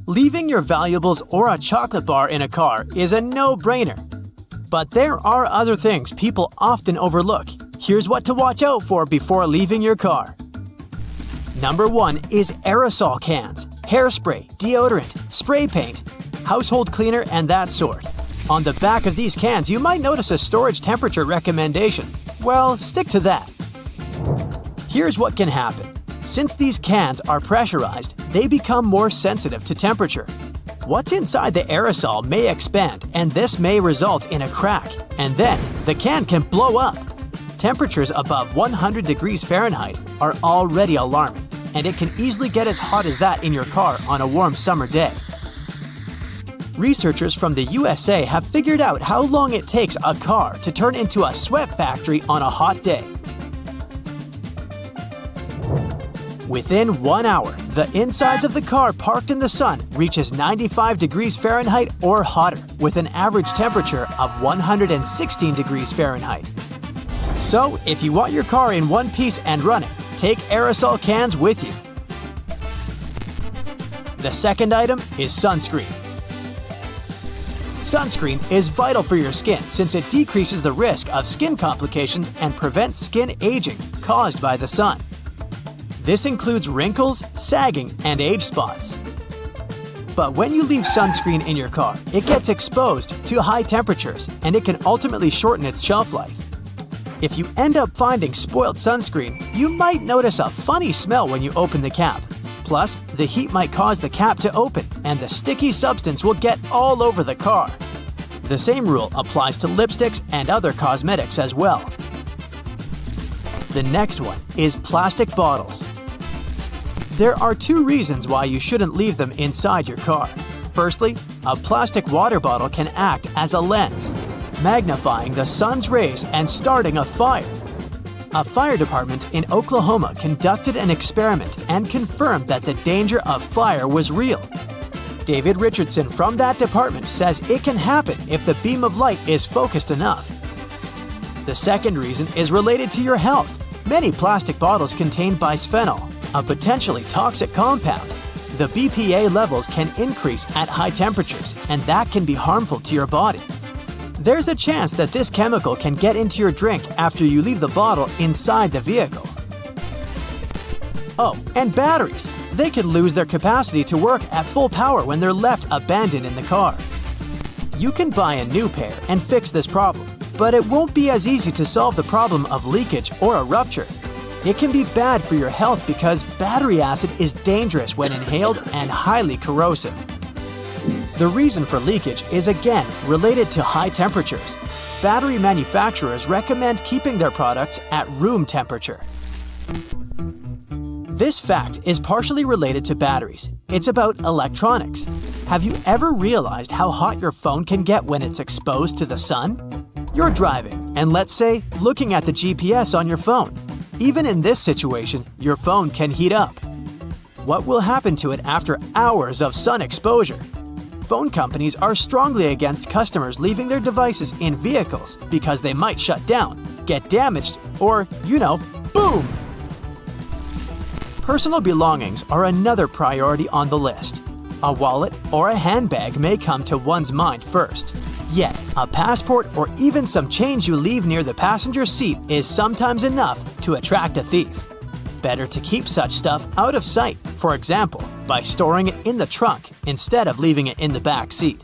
Leaving your valuables or a chocolate bar in a car is a no-brainer. But there are other things people often overlook. Here's what to watch out for before leaving your car. Number 1 is aerosol cans, hairspray, deodorant, spray paint, household cleaner, and that sort. On the back of these cans, you might notice a storage temperature recommendation. Well, stick to that. Here's what can happen. Since these cans are pressurized, they become more sensitive to temperature. What's inside the aerosol may expand, and this may result in a crack, and then the can can blow up. Temperatures above 100 degrees Fahrenheit are already alarming, and it can easily get as hot as that in your car on a warm summer day. Researchers from the USA have figured out how long it takes a car to turn into a sweat factory on a hot day. Within 1 hour, the insides of the car parked in the sun reaches 95 degrees Fahrenheit or hotter, with an average temperature of 116 degrees Fahrenheit. So, if you want your car in one piece and running, take aerosol cans with you. The second item is sunscreen. Sunscreen is vital for your skin since it decreases the risk of skin complications and prevents skin aging caused by the sun. This includes wrinkles, sagging, and age spots. But when you leave sunscreen in your car, it gets exposed to high temperatures and it can ultimately shorten its shelf life. If you end up finding spoiled sunscreen, you might notice a funny smell when you open the cap. Plus, the heat might cause the cap to open and the sticky substance will get all over the car. The same rule applies to lipsticks and other cosmetics as well. The next one is plastic bottles. There are 2 reasons why you shouldn't leave them inside your car. Firstly, a plastic water bottle can act as a lens, magnifying the sun's rays and starting a fire. A fire department in Oklahoma conducted an experiment and confirmed that the danger of fire was real. David Richardson from that department says it can happen if the beam of light is focused enough. The second reason is related to your health. Many plastic bottles contain bisphenol, a potentially toxic compound. The BPA levels can increase at high temperatures, and that can be harmful to your body. There's a chance that this chemical can get into your drink after you leave the bottle inside the vehicle. Oh, and batteries. They can lose their capacity to work at full power when they're left abandoned in the car. You can buy a new pair and fix this problem, but it won't be as easy to solve the problem of leakage or a rupture. It can be bad for your health because battery acid is dangerous when inhaled and highly corrosive. The reason for leakage is again related to high temperatures. Battery manufacturers recommend keeping their products at room temperature. This fact is partially related to batteries. It's about electronics. Have you ever realized how hot your phone can get when it's exposed to the sun? You're driving, and let's say, looking at the GPS on your phone. Even in this situation, your phone can heat up. What will happen to it after hours of sun exposure? Phone companies are strongly against customers leaving their devices in vehicles because they might shut down, get damaged, or, boom! Personal belongings are another priority on the list. A wallet or a handbag may come to one's mind first. Yet, a passport or even some change you leave near the passenger seat is sometimes enough to attract a thief. Better to keep such stuff out of sight, for example, by storing it in the trunk instead of leaving it in the back seat.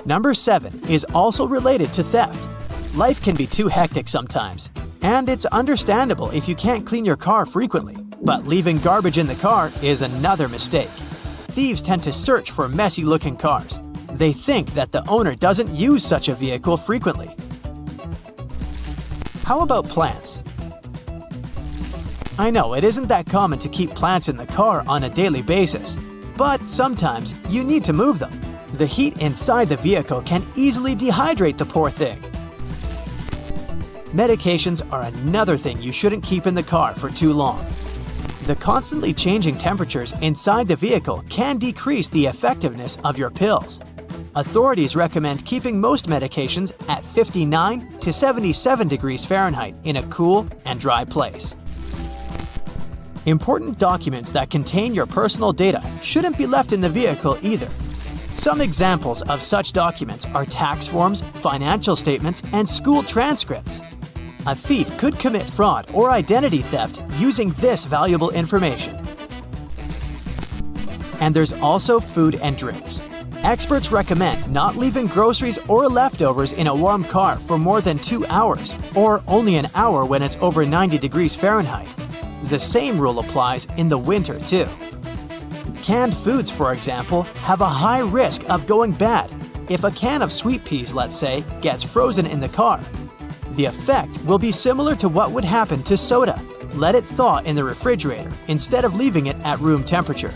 Number 7 is also related to theft. Life can be too hectic sometimes, and it's understandable if you can't clean your car frequently, but leaving garbage in the car is another mistake. Thieves tend to search for messy-looking cars. They think that the owner doesn't use such a vehicle frequently. How about plants? I know it isn't that common to keep plants in the car on a daily basis, but sometimes you need to move them. The heat inside the vehicle can easily dehydrate the poor thing. Medications are another thing you shouldn't keep in the car for too long. The constantly changing temperatures inside the vehicle can decrease the effectiveness of your pills. Authorities recommend keeping most medications at 59 to 77 degrees Fahrenheit in a cool and dry place. Important documents that contain your personal data shouldn't be left in the vehicle either. Some examples of such documents are tax forms, financial statements, and school transcripts. A thief could commit fraud or identity theft using this valuable information. And there's also food and drinks. Experts recommend not leaving groceries or leftovers in a warm car for more than 2 hours, or only an hour when it's over 90 degrees Fahrenheit. The same rule applies in the winter too. Canned foods, for example, have a high risk of going bad. If a can of sweet peas, let's say, gets frozen in the car, the effect will be similar to what would happen to soda. Let it thaw in the refrigerator instead of leaving it at room temperature.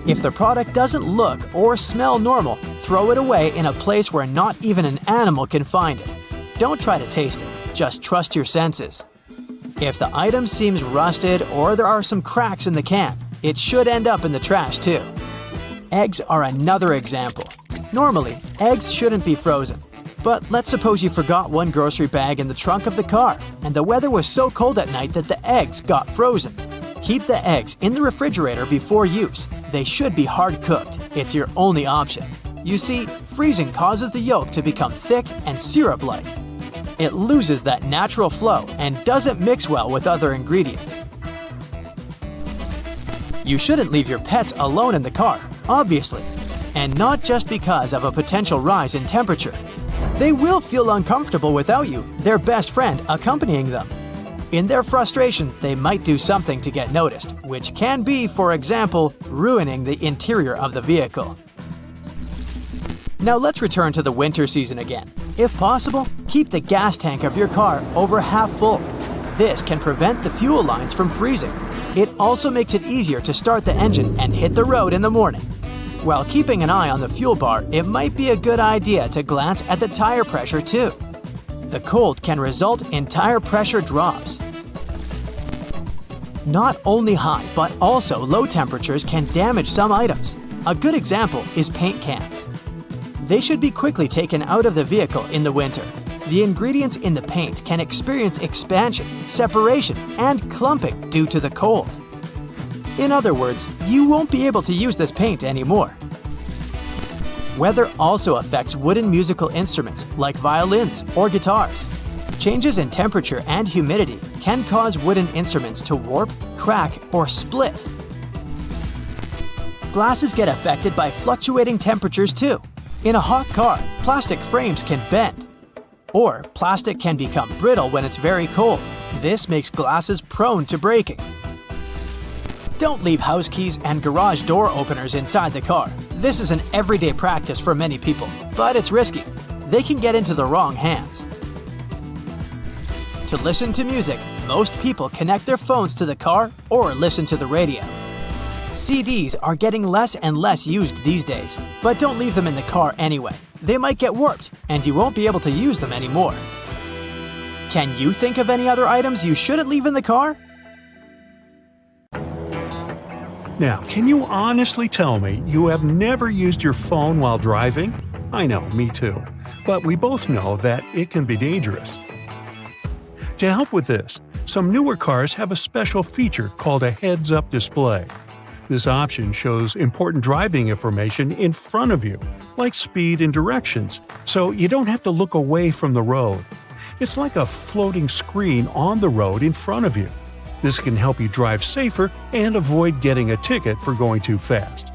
If the product doesn't look or smell normal, throw it away in a place where not even an animal can find it. Don't try to taste it, just trust your senses. If the item seems rusted or there are some cracks in the can, it should end up in the trash too. Eggs are another example. Normally, eggs shouldn't be frozen. But let's suppose you forgot one grocery bag in the trunk of the car, and the weather was so cold at night that the eggs got frozen. Keep the eggs in the refrigerator before use. They should be hard-cooked. It's your only option. You see, freezing causes the yolk to become thick and syrup-like. It loses that natural flow and doesn't mix well with other ingredients. You shouldn't leave your pets alone in the car, obviously, and not just because of a potential rise in temperature. They will feel uncomfortable without you, their best friend, accompanying them. In their frustration, they might do something to get noticed, which can be, for example, ruining the interior of the vehicle. Now let's return to the winter season again. If possible, keep the gas tank of your car over half full. This can prevent the fuel lines from freezing. It also makes it easier to start the engine and hit the road in the morning. While keeping an eye on the fuel bar, it might be a good idea to glance at the tire pressure too. The cold can result in tire pressure drops. Not only high, but also low temperatures can damage some items. A good example is paint cans. They should be quickly taken out of the vehicle in the winter. The ingredients in the paint can experience expansion, separation, and clumping due to the cold. In other words, you won't be able to use this paint anymore. Weather also affects wooden musical instruments like violins or guitars. Changes in temperature and humidity can cause wooden instruments to warp, crack, or split. Glasses get affected by fluctuating temperatures too. In a hot car, plastic frames can bend. Or plastic can become brittle when it's very cold. This makes glasses prone to breaking. Don't leave house keys and garage door openers inside the car. This is an everyday practice for many people, but it's risky. They can get into the wrong hands. To listen to music, most people connect their phones to the car or listen to the radio. CDs are getting less and less used these days, but don't leave them in the car anyway. They might get warped, and you won't be able to use them anymore. Can you think of any other items you shouldn't leave in the car? Now, can you honestly tell me you have never used your phone while driving? I know, me too. But we both know that it can be dangerous. To help with this, some newer cars have a special feature called a heads-up display. This option shows important driving information in front of you, like speed and directions, so you don't have to look away from the road. It's like a floating screen on the road in front of you. This can help you drive safer and avoid getting a ticket for going too fast.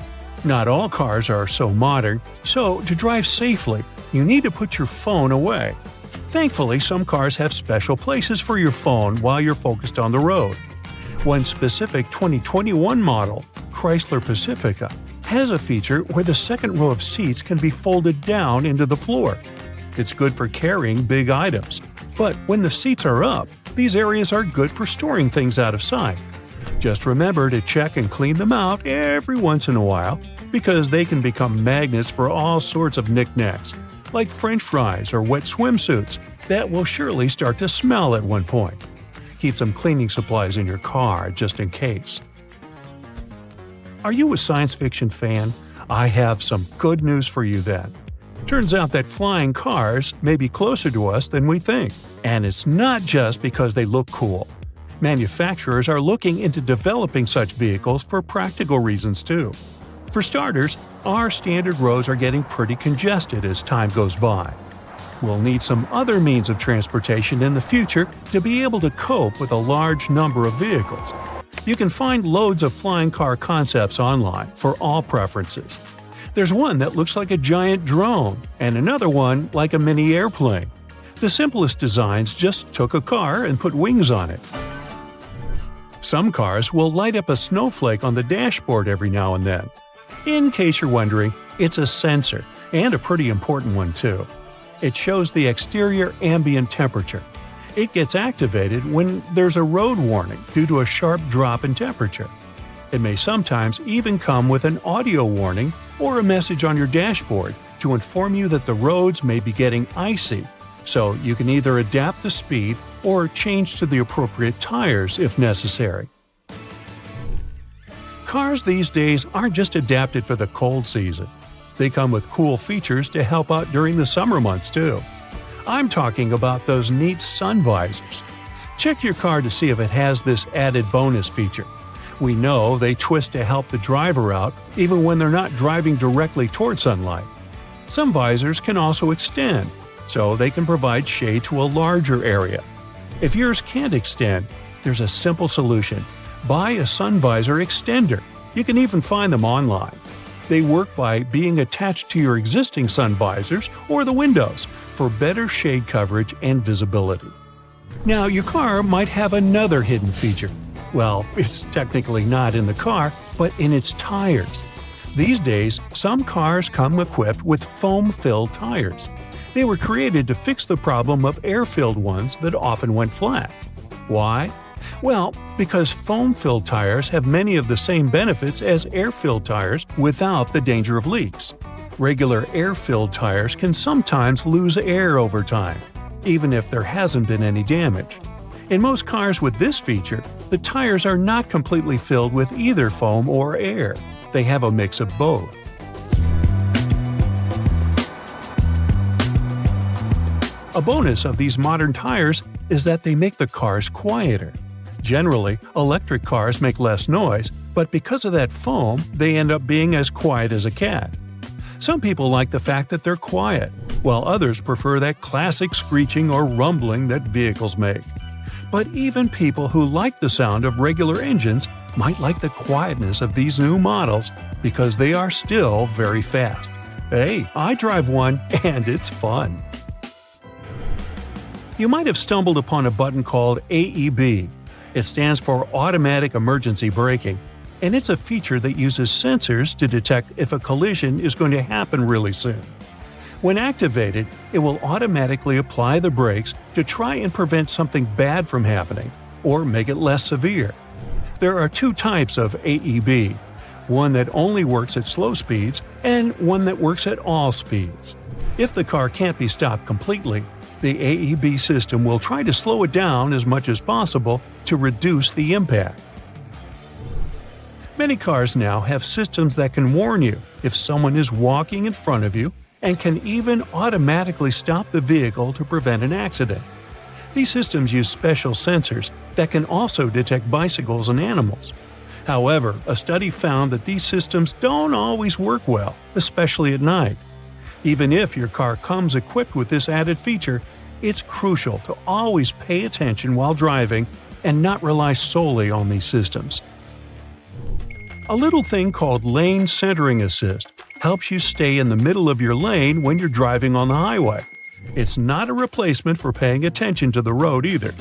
Not all cars are so modern, so to drive safely, you need to put your phone away. Thankfully, some cars have special places for your phone while you're focused on the road. One specific 2021 model, Chrysler Pacifica, has a feature where the second row of seats can be folded down into the floor. It's good for carrying big items. But when the seats are up, these areas are good for storing things out of sight. Just remember to check and clean them out every once in a while, because they can become magnets for all sorts of knickknacks, like French fries or wet swimsuits that will surely start to smell at one point. Keep some cleaning supplies in your car just in case. Are you a science fiction fan? I have some good news for you then. Turns out that flying cars may be closer to us than we think, and it's not just because they look cool. Manufacturers are looking into developing such vehicles for practical reasons too. For starters, our standard roads are getting pretty congested as time goes by. We'll need some other means of transportation in the future to be able to cope with a large number of vehicles. You can find loads of flying car concepts online for all preferences. There's one that looks like a giant drone, and another one like a mini airplane. The simplest designs just took a car and put wings on it. Some cars will light up a snowflake on the dashboard every now and then. In case you're wondering, it's a sensor, and a pretty important one too. It shows the exterior ambient temperature. It gets activated when there's a road warning due to a sharp drop in temperature. It may sometimes even come with an audio warning or a message on your dashboard to inform you that the roads may be getting icy, so you can either adapt the speed or change to the appropriate tires if necessary. Cars these days aren't just adapted for the cold season. They come with cool features to help out during the summer months too. I'm talking about those neat sun visors. Check your car to see if it has this added bonus feature. We know they twist to help the driver out even when they're not driving directly toward sunlight. Some visors can also extend, so they can provide shade to a larger area. If yours can't extend, there's a simple solution. Buy a sun visor extender. You can even find them online. They work by being attached to your existing sun visors or the windows for better shade coverage and visibility. Now, your car might have another hidden feature. Well, it's technically not in the car, but in its tires. These days, some cars come equipped with foam-filled tires. They were created to fix the problem of air-filled ones that often went flat. Why? Well, because foam-filled tires have many of the same benefits as air-filled tires without the danger of leaks. Regular air-filled tires can sometimes lose air over time, even if there hasn't been any damage. In most cars with this feature, the tires are not completely filled with either foam or air. They have a mix of both. A bonus of these modern tires is that they make the cars quieter. Generally, electric cars make less noise, but because of that foam, they end up being as quiet as a cat. Some people like the fact that they're quiet, while others prefer that classic screeching or rumbling that vehicles make. But even people who like the sound of regular engines might like the quietness of these new models because they are still very fast. Hey, I drive one and it's fun. You might have stumbled upon a button called AEB. It stands for Automatic Emergency Braking, and it's a feature that uses sensors to detect if a collision is going to happen really soon. When activated, it will automatically apply the brakes to try and prevent something bad from happening, or make it less severe. There are two types of AEB, one that only works at slow speeds and one that works at all speeds. If the car can't be stopped completely, the AEB system will try to slow it down as much as possible to reduce the impact. Many cars now have systems that can warn you if someone is walking in front of you and can even automatically stop the vehicle to prevent an accident. These systems use special sensors that can also detect bicycles and animals. However, a study found that these systems don't always work well, especially at night. Even if your car comes equipped with this added feature, it's crucial to always pay attention while driving and not rely solely on these systems. A little thing called lane centering assist helps you stay in the middle of your lane when you're driving on the highway. It's not a replacement for paying attention to the road either,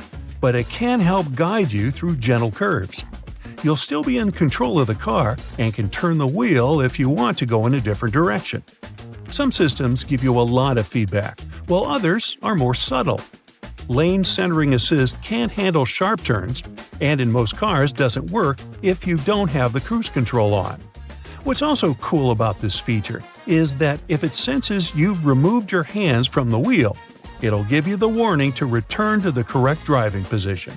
but it can help guide you through gentle curves. You'll still be in control of the car and can turn the wheel if you want to go in a different direction. Some systems give you a lot of feedback, while others are more subtle. Lane centering assist can't handle sharp turns, and in most cars doesn't work if you don't have the cruise control on. What's also cool about this feature is that if it senses you've removed your hands from the wheel, it'll give you the warning to return to the correct driving position.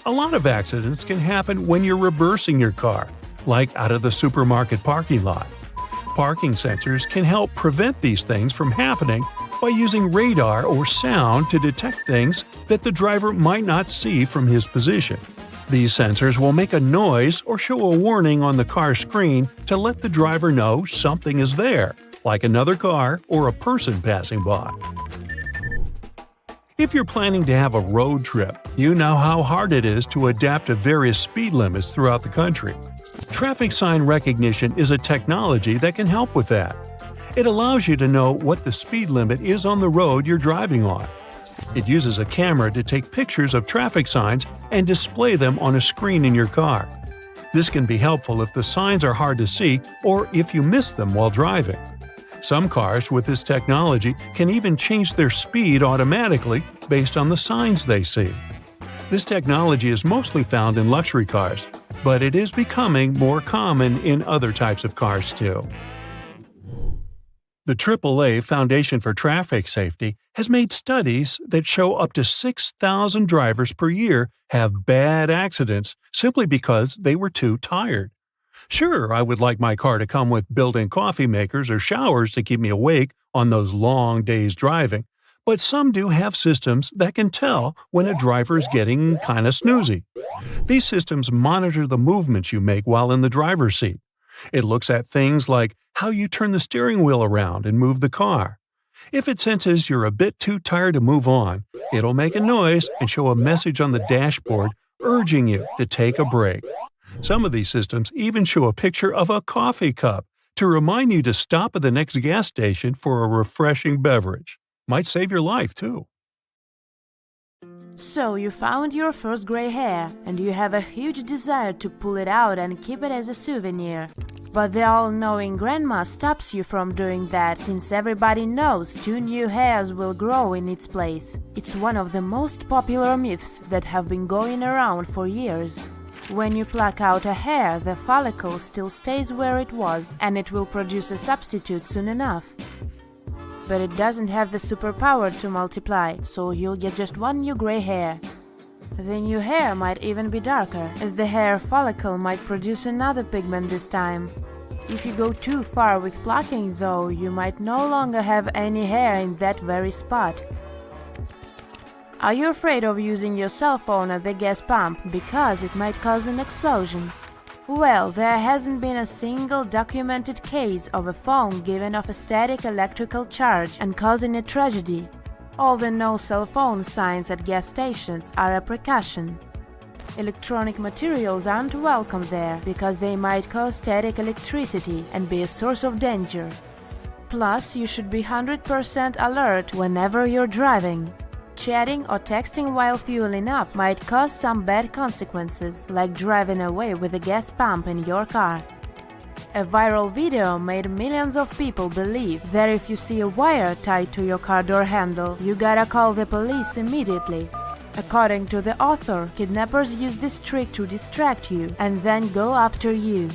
A lot of accidents can happen when you're reversing your car, like out of the supermarket parking lot. Parking sensors can help prevent these things from happening by using radar or sound to detect things that the driver might not see from his position. These sensors will make a noise or show a warning on the car screen to let the driver know something is there, like another car or a person passing by. If you're planning to have a road trip, you know how hard it is to adapt to various speed limits throughout the country. Traffic sign recognition is a technology that can help with that. It allows you to know what the speed limit is on the road you're driving on. It uses a camera to take pictures of traffic signs and display them on a screen in your car. This can be helpful if the signs are hard to see or if you miss them while driving. Some cars with this technology can even change their speed automatically based on the signs they see. This technology is mostly found in luxury cars, but it is becoming more common in other types of cars too. The AAA Foundation for Traffic Safety has made studies that show up to 6,000 drivers per year have bad accidents simply because they were too tired. Sure, I would like my car to come with built-in coffee makers or showers to keep me awake on those long days driving, but some do have systems that can tell when a driver is getting kinda snoozy. These systems monitor the movements you make while in the driver's seat. It looks at things like how you turn the steering wheel around and move the car. If it senses you're a bit too tired to move on, it'll make a noise and show a message on the dashboard urging you to take a break. Some of these systems even show a picture of a coffee cup to remind you to stop at the next gas station for a refreshing beverage. Might save your life, too. So you found your first gray hair, and you have a huge desire to pull it out and keep it as a souvenir. But the all-knowing grandma stops you from doing that, since everybody knows 2 new hairs will grow in its place. It's one of the most popular myths that have been going around for years. When you pluck out a hair, the follicle still stays where it was, and it will produce a substitute soon enough. But it doesn't have the superpower to multiply, so you'll get just 1 new gray hair. The new hair might even be darker, as the hair follicle might produce another pigment this time. If you go too far with plucking, though, you might no longer have any hair in that very spot. Are you afraid of using your cell phone at the gas pump because it might cause an explosion? Well, there hasn't been a single documented case of a phone giving off a static electrical charge and causing a tragedy. All the no cell phone signs at gas stations are a precaution. Electronic materials aren't welcome there because they might cause static electricity and be a source of danger. Plus, you should be 100% alert whenever you're driving. Chatting or texting while fueling up might cause some bad consequences, like driving away with a gas pump in your car. A viral video made millions of people believe that if you see a wire tied to your car door handle, you gotta call the police immediately. According to the author, kidnappers use this trick to distract you and then go after you.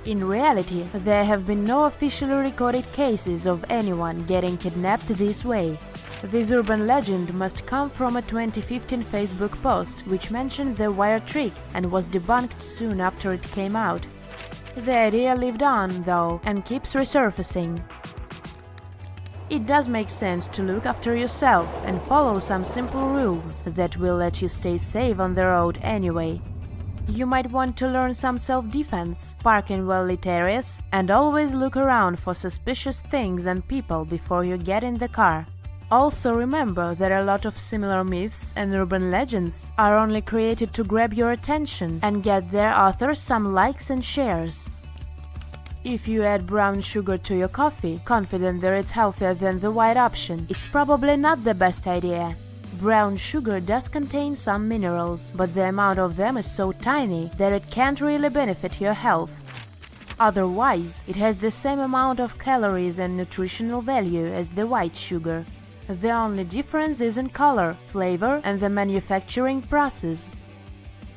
In reality, there have been no officially recorded cases of anyone getting kidnapped this way. This urban legend must come from a 2015 Facebook post which mentioned the wire trick and was debunked soon after it came out. The idea lived on, though, and keeps resurfacing. It does make sense to look after yourself and follow some simple rules that will let you stay safe on the road anyway. You might want to learn some self-defense, park in well-lit areas, and always look around for suspicious things and people before you get in the car. Also remember that a lot of similar myths and urban legends are only created to grab your attention and get their authors some likes and shares. If you add brown sugar to your coffee, confident that it's healthier than the white option, it's probably not the best idea. Brown sugar does contain some minerals, but the amount of them is so tiny that it can't really benefit your health. Otherwise, it has the same amount of calories and nutritional value as the white sugar. The only difference is in color, flavor, and the manufacturing process.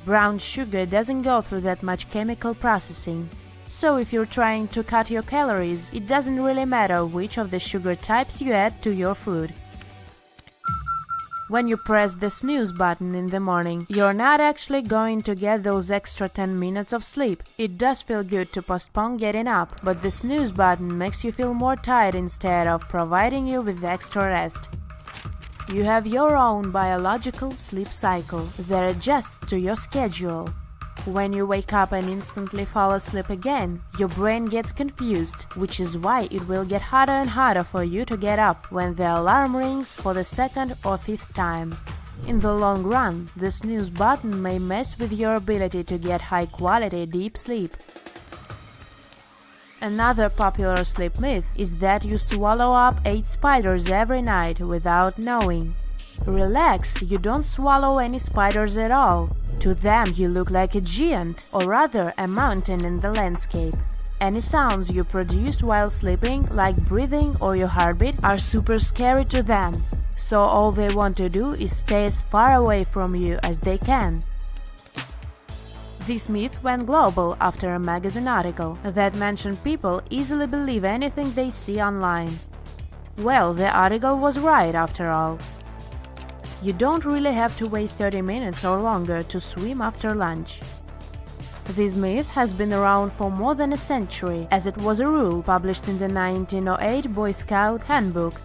Brown sugar doesn't go through that much chemical processing. So if you're trying to cut your calories, it doesn't really matter which of the sugar types you add to your food. When you press the snooze button in the morning, you're not actually going to get those extra 10 minutes of sleep. It does feel good to postpone getting up, but the snooze button makes you feel more tired instead of providing you with extra rest. You have your own biological sleep cycle that adjusts to your schedule. When you wake up and instantly fall asleep again, your brain gets confused, which is why it will get harder and harder for you to get up when the alarm rings for the second or fifth time. In the long run, the snooze button may mess with your ability to get high-quality deep sleep. Another popular sleep myth is that you swallow up 8 spiders every night without knowing. Relax, you don't swallow any spiders at all. To them you look like a giant, or rather a mountain in the landscape. Any sounds you produce while sleeping, like breathing or your heartbeat, are super scary to them. So all they want to do is stay as far away from you as they can. This myth went global after a magazine article that mentioned people easily believe anything they see online. Well, the article was right after all. You don't really have to wait 30 minutes or longer to swim after lunch. This myth has been around for more than a century, as it was a rule published in the 1908 Boy Scout Handbook.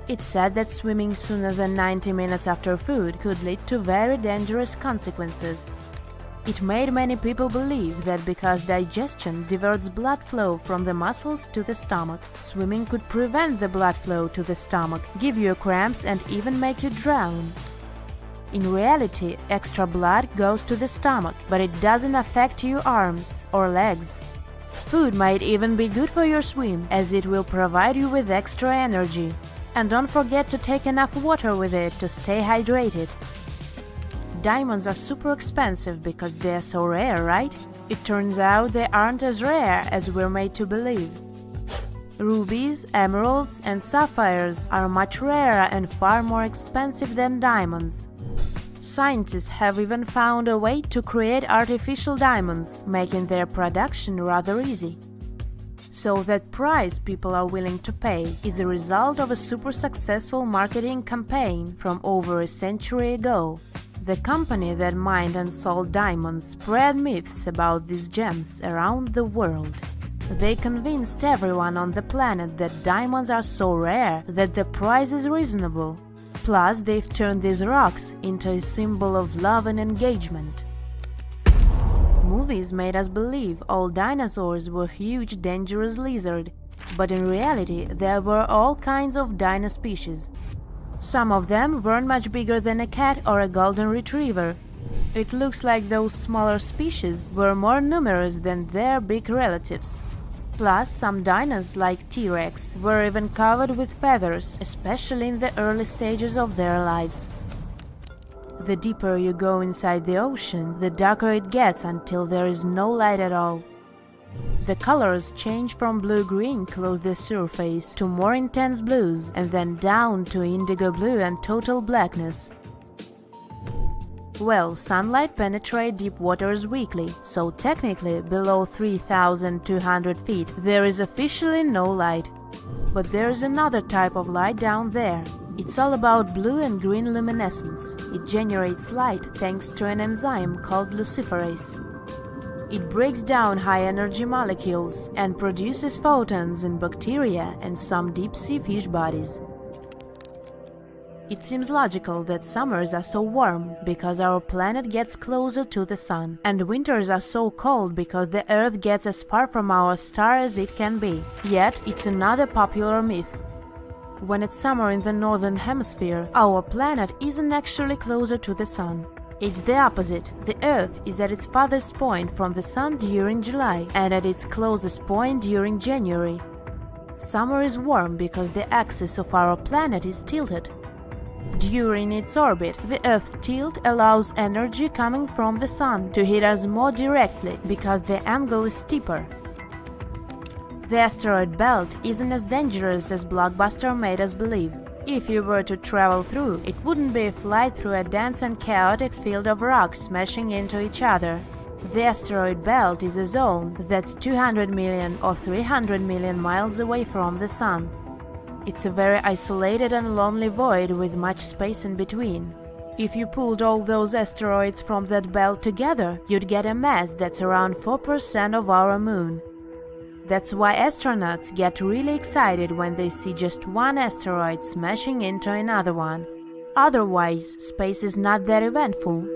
It said that swimming sooner than 90 minutes after food could lead to very dangerous consequences. It made many people believe that because digestion diverts blood flow from the muscles to the stomach, swimming could prevent the blood flow to the stomach, give you cramps and even make you drown. In reality, extra blood goes to the stomach, but it doesn't affect your arms or legs. Food might even be good for your swim, as it will provide you with extra energy. And don't forget to take enough water with it to stay hydrated. Diamonds are super expensive because they're so rare, right? It turns out they aren't as rare as we're made to believe. Rubies, emeralds, and sapphires are much rarer and far more expensive than diamonds. Scientists have even found a way to create artificial diamonds, making their production rather easy. So that price people are willing to pay is a result of a super successful marketing campaign from over a century ago. The company that mined and sold diamonds spread myths about these gems around the world. They convinced everyone on the planet that diamonds are so rare that the price is reasonable. Plus, they've turned these rocks into a symbol of love and engagement. Movies made us believe all dinosaurs were huge, dangerous lizards, but in reality there were all kinds of dino species. Some of them weren't much bigger than a cat or a golden retriever. It looks like those smaller species were more numerous than their big relatives. Plus, some dinos, like T-Rex, were even covered with feathers, especially in the early stages of their lives. The deeper you go inside the ocean, the darker it gets until there is no light at all. The colors change from blue-green close to the surface to more intense blues, and then down to indigo blue and total blackness. Well, sunlight penetrates deep waters weakly, so technically below 3,200 feet there is officially no light. But there is another type of light down there. It's all about blue and green luminescence. It generates light thanks to an enzyme called luciferase. It breaks down high-energy molecules and produces photons in bacteria and some deep-sea fish bodies. It seems logical that summers are so warm because our planet gets closer to the sun, and winters are so cold because the Earth gets as far from our star as it can be. Yet, it's another popular myth. When it's summer in the northern hemisphere, our planet isn't actually closer to the sun. It's the opposite. The Earth is at its farthest point from the sun during July and at its closest point during January. Summer is warm because the axis of our planet is tilted. During its orbit, the Earth's tilt allows energy coming from the Sun to hit us more directly because the angle is steeper. The asteroid belt isn't as dangerous as Blockbuster made us believe. If you were to travel through, it wouldn't be a flight through a dense and chaotic field of rocks smashing into each other. The asteroid belt is a zone that's 200 million or 300 million miles away from the Sun. It's a very isolated and lonely void with much space in between. If you pulled all those asteroids from that belt together, you'd get a mass that's around 4% of our moon. That's why astronauts get really excited when they see just one asteroid smashing into another one. Otherwise, space is not that eventful.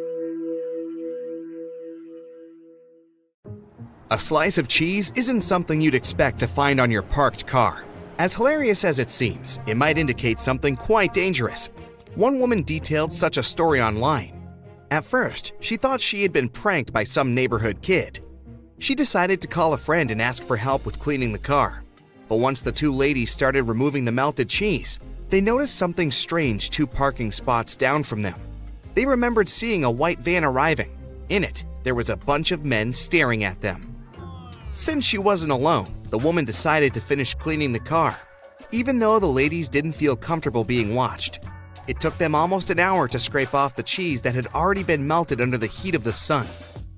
A slice of cheese isn't something you'd expect to find on your parked car. As hilarious as it seems, it might indicate something quite dangerous. One woman detailed such a story online. At first, she thought she had been pranked by some neighborhood kid. She decided to call a friend and ask for help with cleaning the car. But once the two ladies started removing the melted cheese, they noticed something strange 2 parking spots down from them. They remembered seeing a white van arriving. In it, there was a bunch of men staring at them. Since she wasn't alone, the woman decided to finish cleaning the car, even though the ladies didn't feel comfortable being watched. It took them almost an hour to scrape off the cheese that had already been melted under the heat of the sun.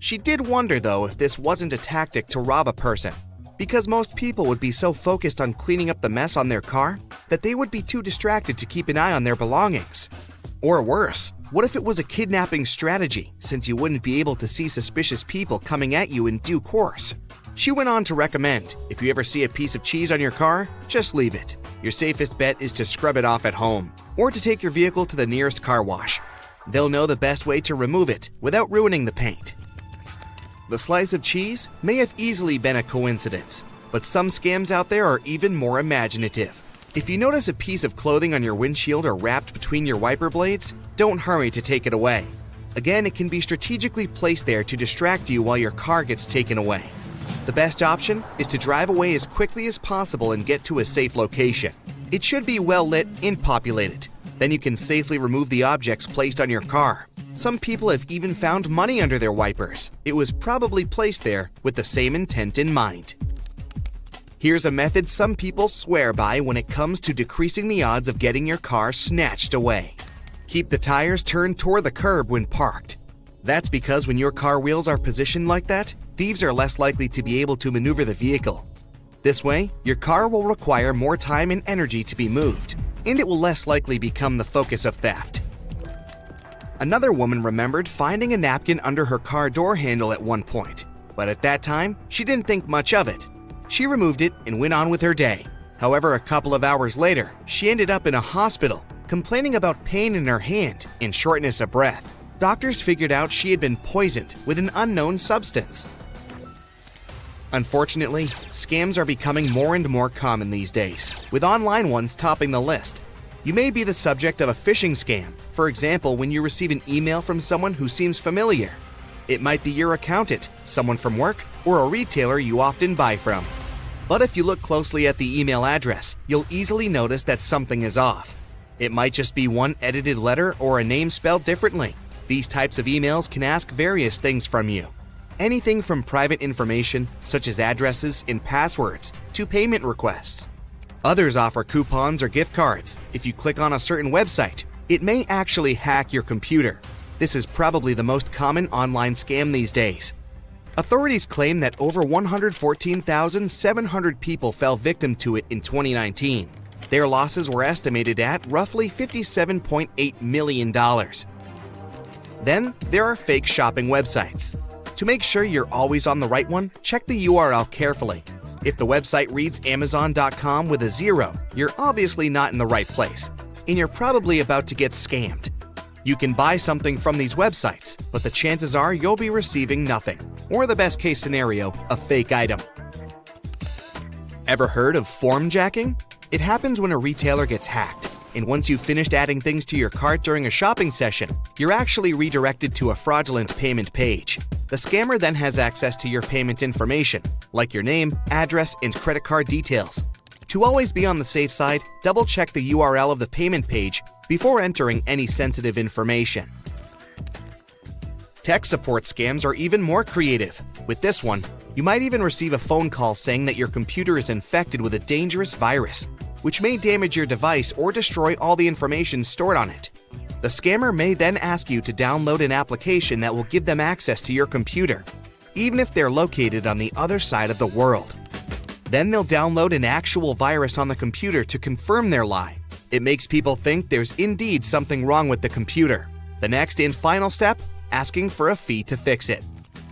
She did wonder, though, if this wasn't a tactic to rob a person, because most people would be so focused on cleaning up the mess on their car that they would be too distracted to keep an eye on their belongings. Or worse, what if it was a kidnapping strategy, since you wouldn't be able to see suspicious people coming at you in due course? She went on to recommend, if you ever see a piece of cheese on your car, just leave it. Your safest bet is to scrub it off at home, or to take your vehicle to the nearest car wash. They'll know the best way to remove it without ruining the paint. The slice of cheese may have easily been a coincidence, but some scams out there are even more imaginative. If you notice a piece of clothing on your windshield or wrapped between your wiper blades, don't hurry to take it away. Again, it can be strategically placed there to distract you while your car gets taken away. The best option is to drive away as quickly as possible and get to a safe location. It should be well lit and populated. Then you can safely remove the objects placed on your car. Some people have even found money under their wipers. It was probably placed there with the same intent in mind. Here's a method some people swear by when it comes to decreasing the odds of getting your car snatched away. Keep the tires turned toward the curb when parked. That's because when your car wheels are positioned like that, thieves are less likely to be able to maneuver the vehicle. This way, your car will require more time and energy to be moved, and it will less likely become the focus of theft. Another woman remembered finding a napkin under her car door handle at one point, but at that time, she didn't think much of it. She removed it and went on with her day. However, a couple of hours later, she ended up in a hospital, complaining about pain in her hand and shortness of breath. Doctors figured out she had been poisoned with an unknown substance. Unfortunately, scams are becoming more and more common these days, with online ones topping the list. You may be the subject of a phishing scam, for example, when you receive an email from someone who seems familiar. It might be your accountant, someone from work, or a retailer you often buy from. But if you look closely at the email address, you'll easily notice that something is off. It might just be one edited letter or a name spelled differently. These types of emails can ask various things from you. Anything from private information, such as addresses and passwords, to payment requests. Others offer coupons or gift cards. If you click on a certain website, it may actually hack your computer. This is probably the most common online scam these days. Authorities claim that over 114,700 people fell victim to it in 2019. Their losses were estimated at roughly $57.8 million. Then, there are fake shopping websites. To make sure you're always on the right one, check the URL carefully. If the website reads Amazon.com with a 0, you're obviously not in the right place, and you're probably about to get scammed. You can buy something from these websites, but the chances are you'll be receiving nothing, or the best case scenario, a fake item. Ever heard of form jacking? It happens when a retailer gets hacked, and once you've finished adding things to your cart during a shopping session, you're actually redirected to a fraudulent payment page. The scammer then has access to your payment information, like your name, address, and credit card details. To always be on the safe side, double-check the URL of the payment page before entering any sensitive information. Tech support scams are even more creative. With this one, you might even receive a phone call saying that your computer is infected with a dangerous virus, which may damage your device or destroy all the information stored on it. The scammer may then ask you to download an application that will give them access to your computer, even if they're located on the other side of the world. Then they'll download an actual virus on the computer to confirm their lie. It makes people think there's indeed something wrong with the computer. The next and final step, asking for a fee to fix it.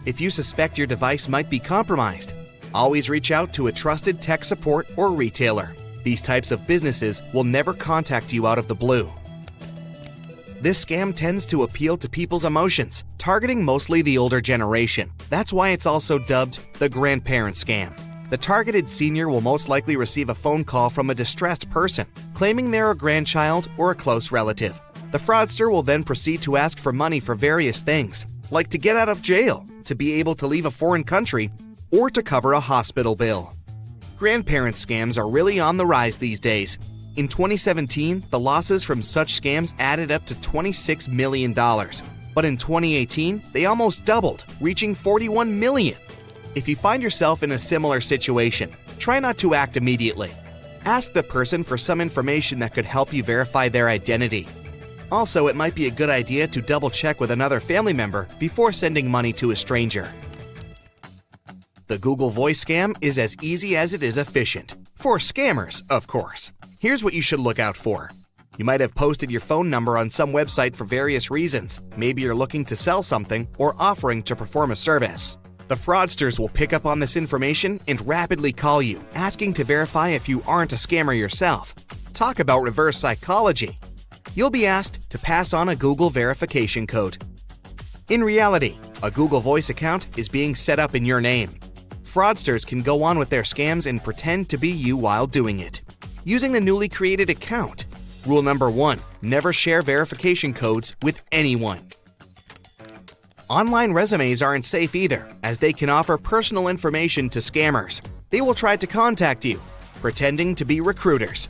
If you suspect your device might be compromised, always reach out to a trusted tech support or retailer. These types of businesses will never contact you out of the blue. This scam tends to appeal to people's emotions, targeting mostly the older generation. That's why it's also dubbed the grandparent scam. The targeted senior will most likely receive a phone call from a distressed person, claiming they're a grandchild or a close relative. The fraudster will then proceed to ask for money for various things, like to get out of jail, to be able to leave a foreign country, or to cover a hospital bill. Grandparent scams are really on the rise these days. In 2017, the losses from such scams added up to $26 million. But in 2018, they almost doubled, reaching $41 million. If you find yourself in a similar situation, try not to act immediately. Ask the person for some information that could help you verify their identity. Also, it might be a good idea to double-check with another family member before sending money to a stranger. The Google Voice scam is as easy as it is efficient. For scammers, of course. Here's what you should look out for. You might have posted your phone number on some website for various reasons. Maybe you're looking to sell something or offering to perform a service. The fraudsters will pick up on this information and rapidly call you, asking to verify if you aren't a scammer yourself. Talk about reverse psychology. You'll be asked to pass on a Google verification code. In reality, a Google Voice account is being set up in your name. Fraudsters can go on with their scams and pretend to be you while doing it. Using the newly created account. Rule number 1, never share verification codes with anyone. Online resumes aren't safe either, as they can offer personal information to scammers. They will try to contact you, pretending to be recruiters.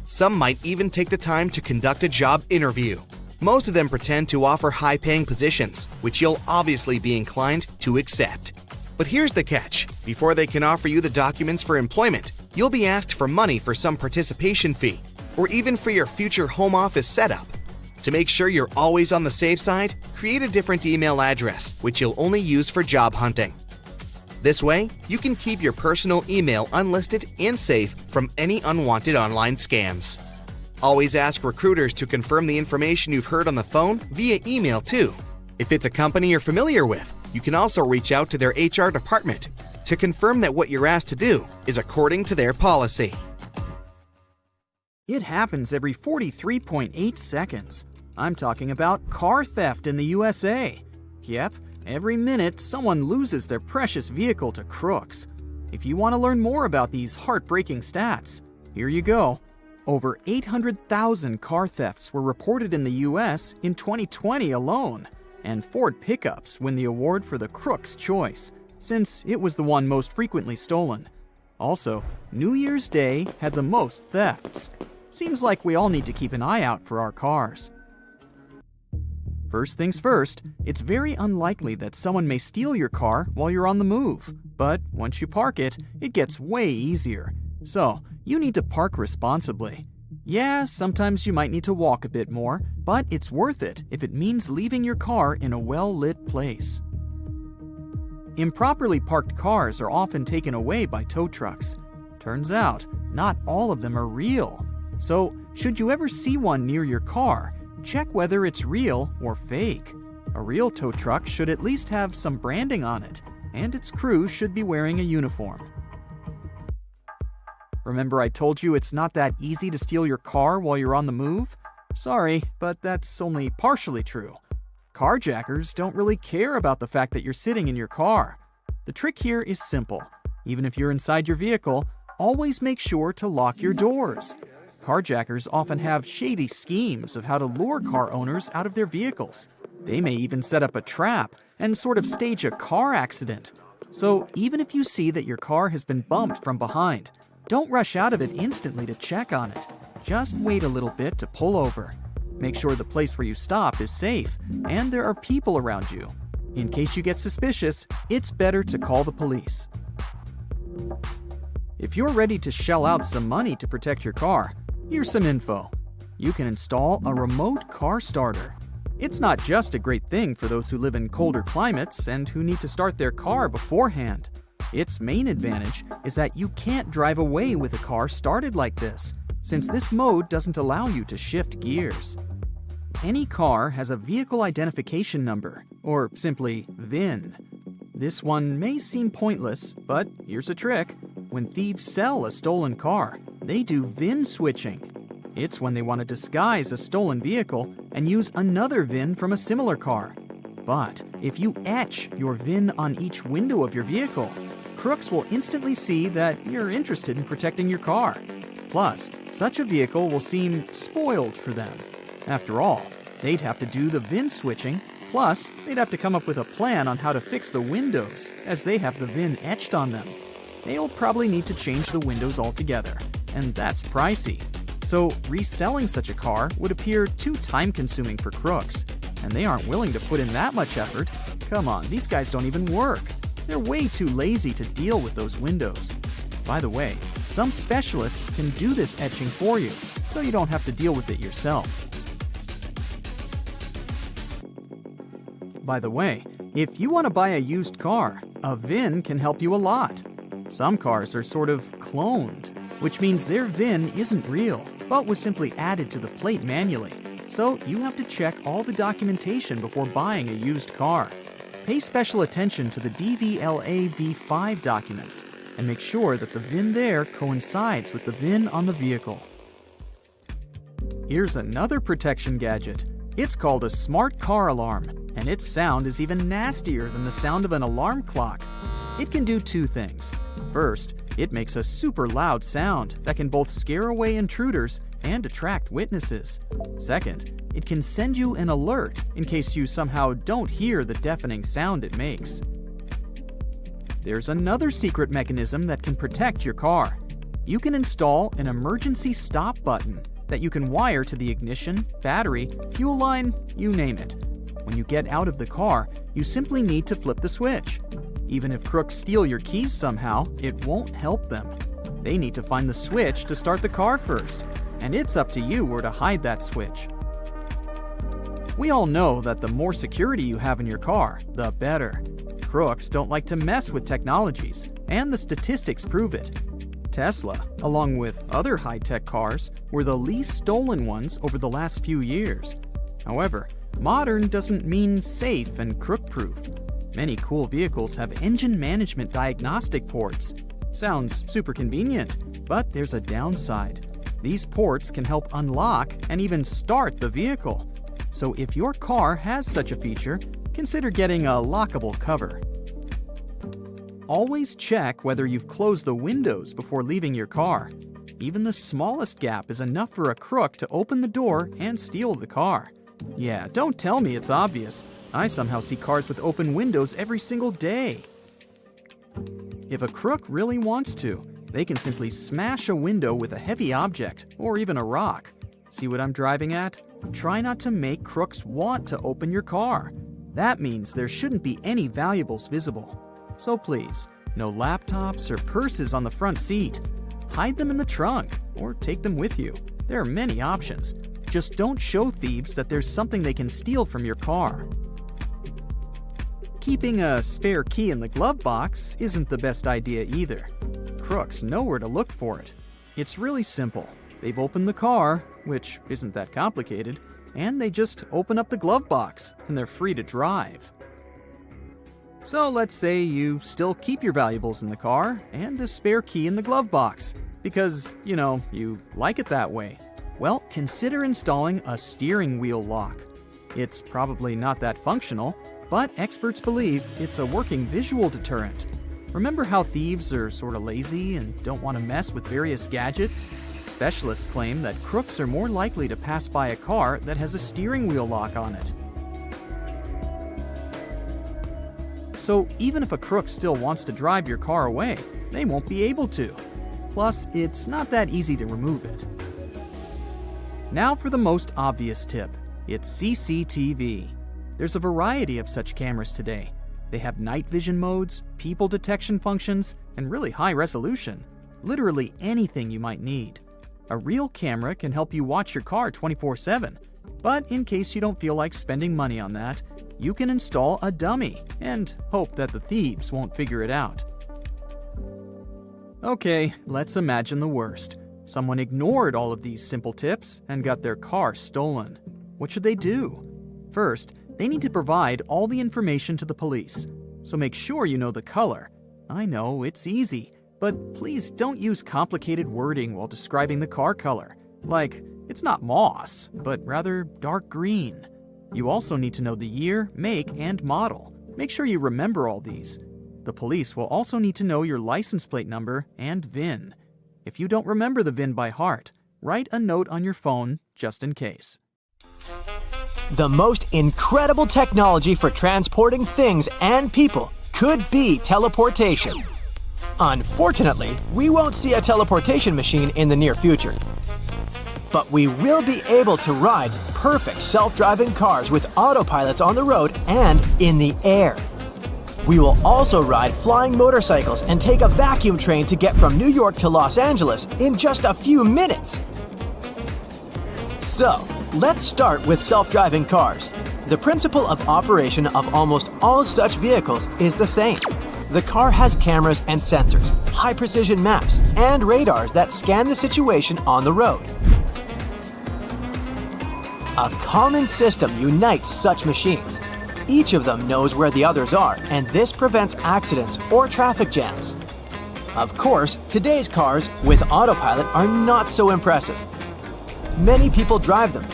Some might even take the time to conduct a job interview. Most of them pretend to offer high-paying positions, which you'll obviously be inclined to accept. But here's the catch. Before they can offer you the documents for employment, you'll be asked for money for some participation fee, or even for your future home office setup. To make sure you're always on the safe side, create a different email address, which you'll only use for job hunting. This way, you can keep your personal email unlisted and safe from any unwanted online scams. Always ask recruiters to confirm the information you've heard on the phone via email too. If it's a company you're familiar with, you can also reach out to their HR department to confirm that what you're asked to do is according to their policy. It happens every 43.8 seconds. I'm talking about car theft in the USA. Yep, every minute someone loses their precious vehicle to crooks. If you want to learn more about these heartbreaking stats, here you go. Over 800,000 car thefts were reported in the US in 2020 alone, and Ford pickups win the award for the Crook's Choice, since it was the one most frequently stolen. Also, New Year's Day had the most thefts. Seems like we all need to keep an eye out for our cars. First things first, it's very unlikely that someone may steal your car while you're on the move. But once you park it, it gets way easier. So, you need to park responsibly. Yeah, sometimes you might need to walk a bit more, but it's worth it if it means leaving your car in a well-lit place. Improperly parked cars are often taken away by tow trucks. Turns out, not all of them are real. So, should you ever see one near your car, check whether it's real or fake. A real tow truck should at least have some branding on it, and its crew should be wearing a uniform. Remember I told you it's not that easy to steal your car while you're on the move? Sorry, but that's only partially true. Carjackers don't really care about the fact that you're sitting in your car. The trick here is simple. Even if you're inside your vehicle, always make sure to lock your doors. Carjackers often have shady schemes of how to lure car owners out of their vehicles. They may even set up a trap and sort of stage a car accident. So even if you see that your car has been bumped from behind, don't rush out of it instantly to check on it. Just wait a little bit to pull over. Make sure the place where you stop is safe and there are people around you. In case you get suspicious, it's better to call the police. If you're ready to shell out some money to protect your car, here's some info. You can install a remote car starter. It's not just a great thing for those who live in colder climates and who need to start their car beforehand. Its main advantage is that you can't drive away with a car started like this, since this mode doesn't allow you to shift gears. any car has a vehicle identification number, or simply VIN. This one may seem pointless, but here's a trick. When thieves sell a stolen car, they do VIN switching. It's when they want to disguise a stolen vehicle and use another VIN from a similar car. But if you etch your VIN on each window of your vehicle, crooks will instantly see that you're interested in protecting your car. Plus, such a vehicle will seem spoiled for them. After all, they'd have to do the VIN switching, plus they'd have to come up with a plan on how to fix the windows, as they have the VIN etched on them. They'll probably need to change the windows altogether, and that's pricey. So reselling such a car would appear too time-consuming for crooks, and they aren't willing to put in that much effort. Come on, these guys don't even work. They're way too lazy to deal with those windows. By the way, some specialists can do this etching for you, so you don't have to deal with it yourself. By the way, if you want to buy a used car, a VIN can help you a lot. Some cars are sort of cloned, which means their VIN isn't real, but was simply added to the plate manually. So you have to check all the documentation before buying a used car. Pay special attention to the DVLA V5 documents and make sure that the VIN there coincides with the VIN on the vehicle. Here's another protection gadget. It's called a smart car alarm, and its sound is even nastier than the sound of an alarm clock. It can do two things. First, it makes a super loud sound that can both scare away intruders and attract witnesses. Second, it can send you an alert in case you somehow don't hear the deafening sound it makes. There's another secret mechanism that can protect your car. You can install an emergency stop button that you can wire to the ignition, battery, fuel line, you name it. When you get out of the car, you simply need to flip the switch. Even if crooks steal your keys somehow, it won't help them. They need to find the switch to start the car first, and it's up to you where to hide that switch. We all know that the more security you have in your car, the better. Crooks don't like to mess with technologies, and the statistics prove it. Tesla, along with other high-tech cars, were the least stolen ones over the last few years. However, modern doesn't mean safe and crook-proof. Many cool vehicles have engine management diagnostic ports. Sounds super convenient, but there's a downside. These ports can help unlock and even start the vehicle. So if your car has such a feature, consider getting a lockable cover. Always check whether you've closed the windows before leaving your car. Even the smallest gap is enough for a crook to open the door and steal the car. Yeah, don't tell me it's obvious. I somehow see cars with open windows every single day. If a crook really wants to, they can simply smash a window with a heavy object or even a rock. See what I'm driving at? Try not to make crooks want to open your car. That means there shouldn't be any valuables visible. So please, no laptops or purses on the front seat. Hide them in the trunk or take them with you. There are many options. Just don't show thieves that there's something they can steal from your car. Keeping a spare key in the glove box isn't the best idea either. Crooks know where to look for it. It's really simple. They've opened the car, which isn't that complicated, and they just open up the glove box, and they're free to drive. So let's say you still keep your valuables in the car and a spare key in the glove box, because, you like it that way. Well, consider installing a steering wheel lock. It's probably not that functional, but experts believe it's a working visual deterrent. Remember how thieves are sort of lazy and don't want to mess with various gadgets? Specialists claim that crooks are more likely to pass by a car that has a steering wheel lock on it. So even if a crook still wants to drive your car away, they won't be able to. Plus, it's not that easy to remove it. Now for the most obvious tip. It's CCTV. There's a variety of such cameras today. They have night vision modes, people detection functions, and really high resolution. Literally anything you might need. A real camera can help you watch your car 24/7. But in case you don't feel like spending money on that, you can install a dummy and hope that the thieves won't figure it out. Okay, let's imagine the worst. Someone ignored all of these simple tips and got their car stolen. What should they do? First, they need to provide all the information to the police. So make sure you know the color. I know, it's easy, but please don't use complicated wording while describing the car color. Like, it's not moss, but rather dark green. You also need to know the year, make, and model. Make sure you remember all these. The police will also need to know your license plate number and VIN. If you don't remember the VIN by heart, write a note on your phone just in case. The most incredible technology for transporting things and people could be teleportation. Unfortunately, we won't see a teleportation machine in the near future. But we will be able to ride perfect self-driving cars with autopilots on the road and in the air. We will also ride flying motorcycles and take a vacuum train to get from New York to Los Angeles in just a few minutes. So, let's start with self-driving cars. The principle of operation of almost all such vehicles is the same. The car has cameras and sensors, high-precision maps, and radars that scan the situation on the road. A common system unites such machines. Each of them knows where the others are, and this prevents accidents or traffic jams. Of course, today's cars with autopilot are not so impressive. Many people drive them.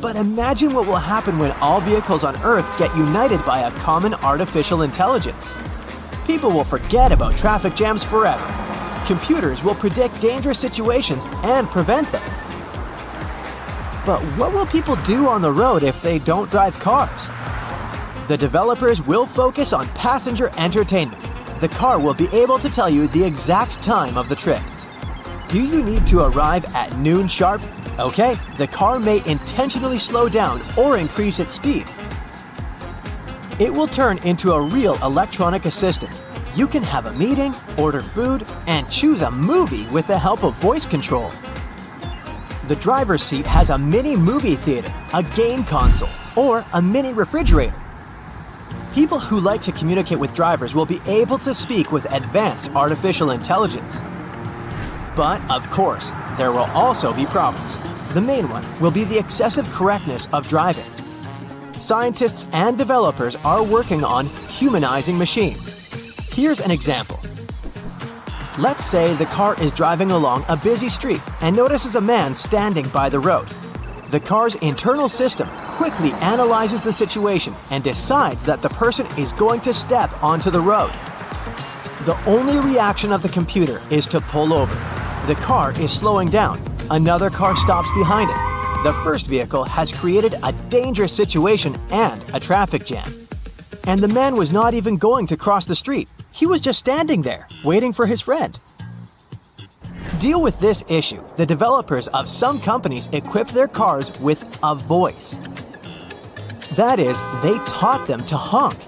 But imagine what will happen when all vehicles on Earth get united by a common artificial intelligence. People will forget about traffic jams forever. Computers will predict dangerous situations and prevent them. But what will people do on the road if they don't drive cars? The developers will focus on passenger entertainment. The car will be able to tell you the exact time of the trip. Do you need to arrive at noon sharp? Okay, the car may intentionally slow down or increase its speed. It will turn into a real electronic assistant. You can have a meeting, order food, and choose a movie with the help of voice control. The driver's seat has a mini movie theater, a game console, or a mini refrigerator. People who like to communicate with drivers will be able to speak with advanced artificial intelligence. But, of course, there will also be problems. The main one will be the excessive correctness of driving. Scientists and developers are working on humanizing machines. Here's an example. Let's say the car is driving along a busy street and notices a man standing by the road. The car's internal system quickly analyzes the situation and decides that the person is going to step onto the road. The only reaction of the computer is to pull over. The car is slowing down. Another car stops behind it. The first vehicle has created a dangerous situation and a traffic jam. And the man was not even going to cross the street. He was just standing there, waiting for his friend. Deal with this issue. The developers of some companies equipped their cars with a voice. That is, they taught them to honk.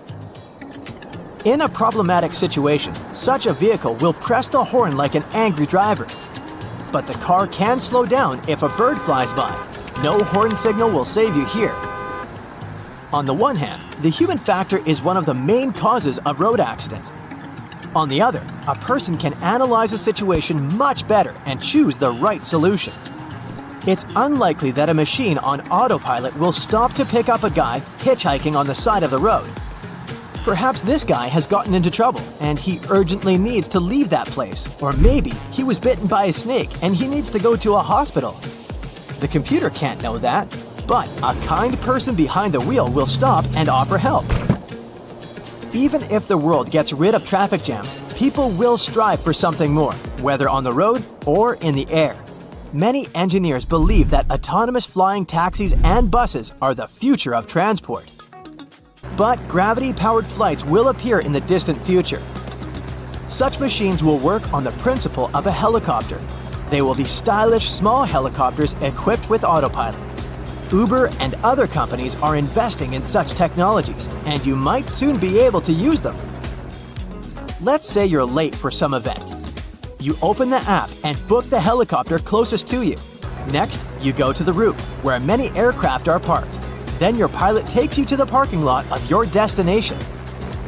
In a problematic situation, such a vehicle will press the horn like an angry driver. But the car can slow down if a bird flies by. No horn signal will save you here. On the one hand, the human factor is one of the main causes of road accidents. On the other, a person can analyze a situation much better and choose the right solution. It's unlikely that a machine on autopilot will stop to pick up a guy hitchhiking on the side of the road. Perhaps this guy has gotten into trouble and he urgently needs to leave that place. Or maybe he was bitten by a snake and he needs to go to a hospital. The computer can't know that, but a kind person behind the wheel will stop and offer help. Even if the world gets rid of traffic jams, people will strive for something more, whether on the road or in the air. Many engineers believe that autonomous flying taxis and buses are the future of transport. But gravity-powered flights will appear in the distant future. Such machines will work on the principle of a helicopter. They will be stylish small helicopters equipped with autopilot. Uber and other companies are investing in such technologies, and you might soon be able to use them. Let's say you're late for some event. You open the app and book the helicopter closest to you. Next, you go to the roof, where many aircraft are parked. Then your pilot takes you to the parking lot of your destination.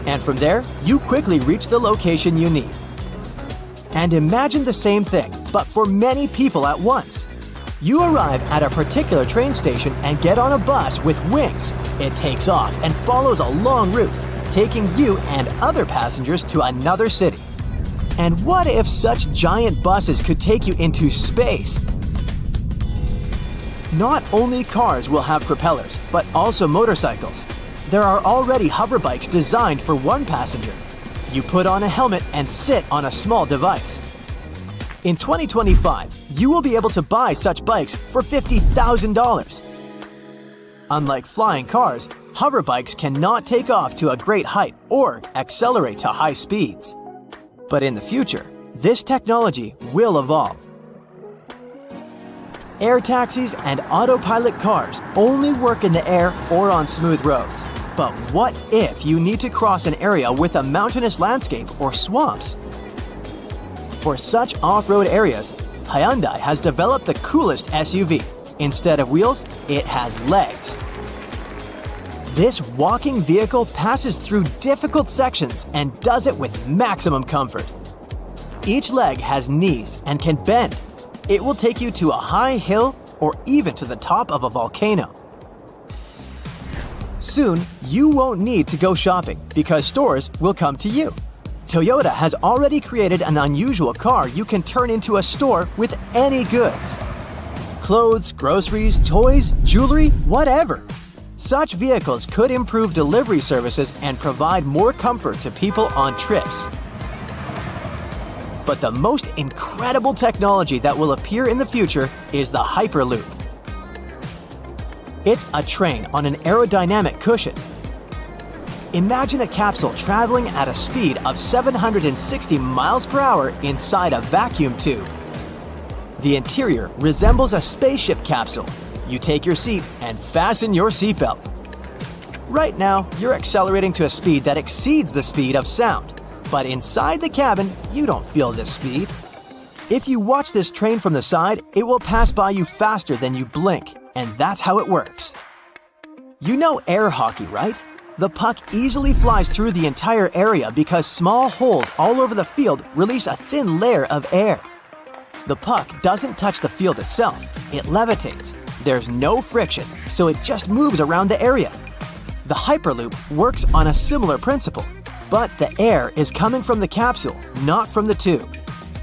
And from there, you quickly reach the location you need. And imagine the same thing, but for many people at once. You arrive at a particular train station and get on a bus with wings. It takes off and follows a long route, taking you and other passengers to another city. And what if such giant buses could take you into space? Not only cars will have propellers, but also motorcycles. There are already hover bikes designed for one passenger. You put on a helmet and sit on a small device. In 2025, you will be able to buy such bikes for $50,000. Unlike flying cars, hover bikes cannot take off to a great height or accelerate to high speeds. But in the future, this technology will evolve. Air taxis and autopilot cars only work in the air or on smooth roads. But what if you need to cross an area with a mountainous landscape or swamps? For such off-road areas, Hyundai has developed the coolest SUV. Instead of wheels, it has legs. This walking vehicle passes through difficult sections and does it with maximum comfort. Each leg has knees and can bend. It will take you to a high hill or even to the top of a volcano. Soon, you won't need to go shopping because stores will come to you. Toyota has already created an unusual car you can turn into a store with any goods. Clothes, groceries, toys, jewelry, whatever. Such vehicles could improve delivery services and provide more comfort to people on trips. But the most incredible technology that will appear in the future is the Hyperloop. It's a train on an aerodynamic cushion. Imagine a capsule traveling at a speed of 760 miles per hour inside a vacuum tube. The interior resembles a spaceship capsule. You take your seat and fasten your seatbelt. Right now, you're accelerating to a speed that exceeds the speed of sound. But inside the cabin, you don't feel this speed. If you watch this train from the side, it will pass by you faster than you blink. And that's how it works. You know air hockey, right? The puck easily flies through the entire area because small holes all over the field release a thin layer of air. The puck doesn't touch the field itself, it levitates. There's no friction, so it just moves around the area. The Hyperloop works on a similar principle, but the air is coming from the capsule, not from the tube.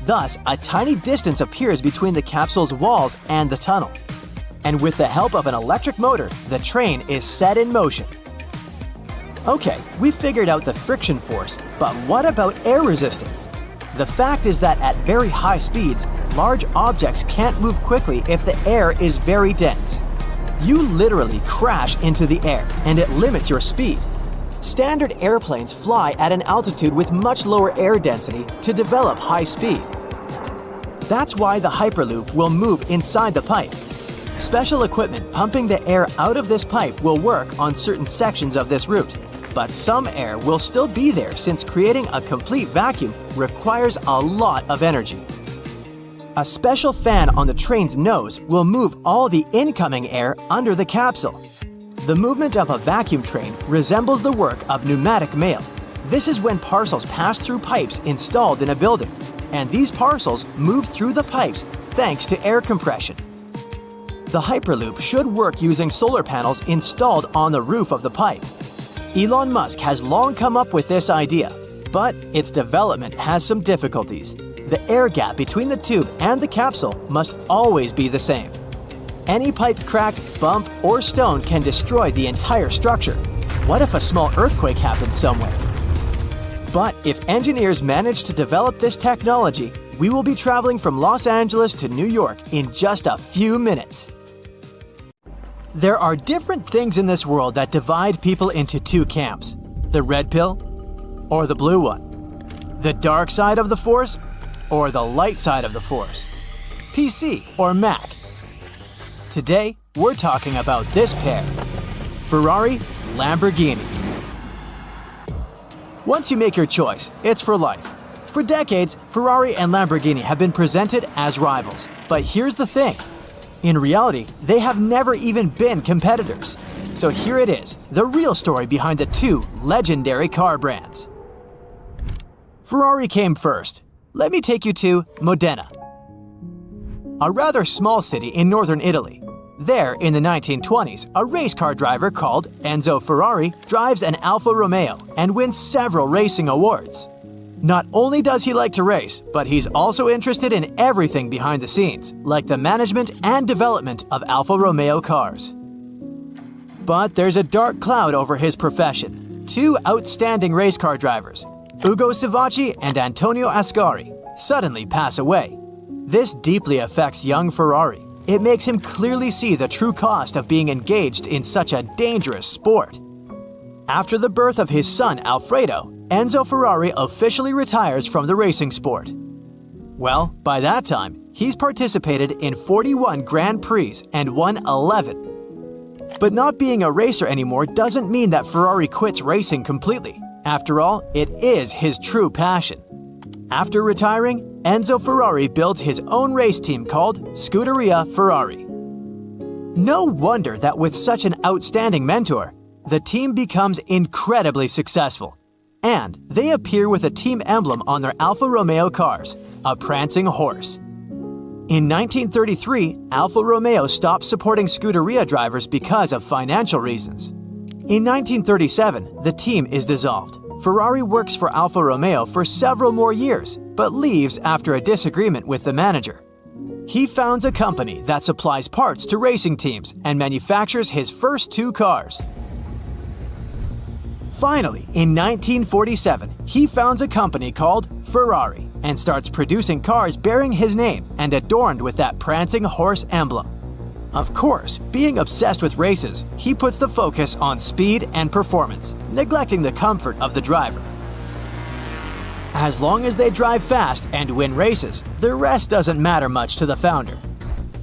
Thus, a tiny distance appears between the capsule's walls and the tunnel. And with the help of an electric motor, the train is set in motion. Okay, we figured out the friction force, but what about air resistance? The fact is that at very high speeds, large objects can't move quickly if the air is very dense. You literally crash into the air, and it limits your speed. Standard airplanes fly at an altitude with much lower air density to develop high speed. That's why the Hyperloop will move inside the pipe. Special equipment pumping the air out of this pipe will work on certain sections of this route, but some air will still be there since creating a complete vacuum requires a lot of energy. A special fan on the train's nose will move all the incoming air under the capsule. The movement of a vacuum train resembles the work of pneumatic mail. This is when parcels pass through pipes installed in a building, and these parcels move through the pipes thanks to air compression. The Hyperloop should work using solar panels installed on the roof of the pipe. Elon Musk has long come up with this idea, but its development has some difficulties. The air gap between the tube and the capsule must always be the same. Any pipe crack, bump, or stone can destroy the entire structure. What if a small earthquake happens somewhere? But if engineers manage to develop this technology, we will be traveling from Los Angeles to New York in just a few minutes. There are different things in this world that divide people into two camps: the red pill or the blue one, the dark side of the Force or the light side of the Force, PC or Mac. Today, we're talking about this pair: Ferrari, Lamborghini. Once you make your choice, it's for life. For decades, Ferrari and Lamborghini have been presented as rivals. But here's the thing. In reality, they have never even been competitors. So here it is, the real story behind the two legendary car brands. Ferrari came first. Let me take you to Modena. a rather small city in northern Italy. There, in the 1920s, a race car driver called Enzo Ferrari drives an Alfa Romeo and wins several racing awards. Not only does he like to race, but he's also interested in everything behind the scenes, like the management and development of Alfa Romeo cars. But there's a dark cloud over his profession. Two outstanding race car drivers, Ugo Savacci and Antonio Ascari, suddenly pass away. This deeply affects young Ferrari. It makes him clearly see the true cost of being engaged in such a dangerous sport. After the birth of his son Alfredo, Enzo Ferrari officially retires from the racing sport. Well, by that time, he's participated in 41 Grand Prix and won 11. But not being a racer anymore doesn't mean that Ferrari quits racing completely. After all, it is his true passion. After retiring, Enzo Ferrari built his own race team called Scuderia Ferrari. No wonder that with such an outstanding mentor, the team becomes incredibly successful. And they appear with a team emblem on their Alfa Romeo cars, a prancing horse. In 1933, Alfa Romeo stopped supporting Scuderia drivers because of financial reasons. In 1937, the team is dissolved. Ferrari works for Alfa Romeo for several more years, but leaves after a disagreement with the manager. He founds a company that supplies parts to racing teams and manufactures his first two cars. Finally, in 1947, he founds a company called Ferrari and starts producing cars bearing his name and adorned with that prancing horse emblem. Of course, being obsessed with races, he puts the focus on speed and performance, neglecting the comfort of the driver. As long as they drive fast and win races, the rest doesn't matter much to the founder.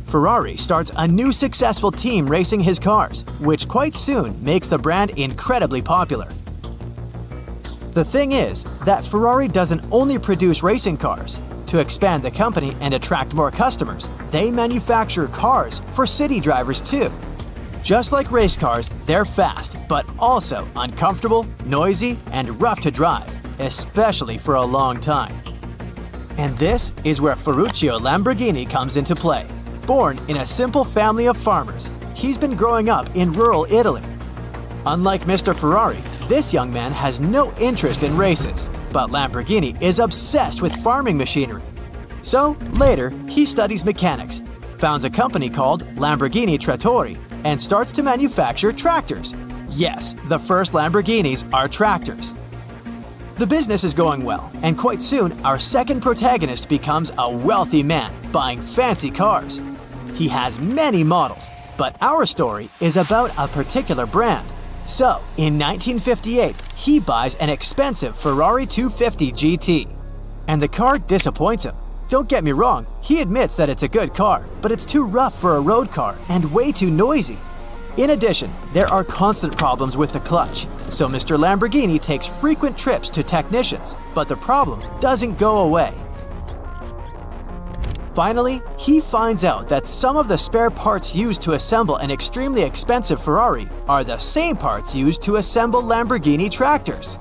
Ferrari starts a new successful team racing his cars, which quite soon makes the brand incredibly popular. The thing is that Ferrari doesn't only produce racing cars. To expand the company and attract more customers, they manufacture cars for city drivers too. Just like race cars, they're fast, but also uncomfortable, noisy, and rough to drive, especially for a long time. And this is where Ferruccio Lamborghini comes into play. Born in a simple family of farmers, he's been growing up in rural Italy. Unlike Mr. Ferrari, this young man has no interest in races, but Lamborghini is obsessed with farming machinery. So, later, he studies mechanics, founds a company called Lamborghini Trattori, and starts to manufacture tractors. Yes, the first Lamborghinis are tractors. The business is going well, and quite soon, our second protagonist becomes a wealthy man buying fancy cars. He has many models, but our story is about a particular brand. So, in 1958, he buys an expensive Ferrari 250 GT. And the car disappoints him. Don't get me wrong, he admits that it's a good car, but it's too rough for a road car and way too noisy. In addition, there are constant problems with the clutch, so Mr. Lamborghini takes frequent trips to technicians, but the problem doesn't go away. Finally, he finds out that some of the spare parts used to assemble an extremely expensive Ferrari are the same parts used to assemble Lamborghini tractors.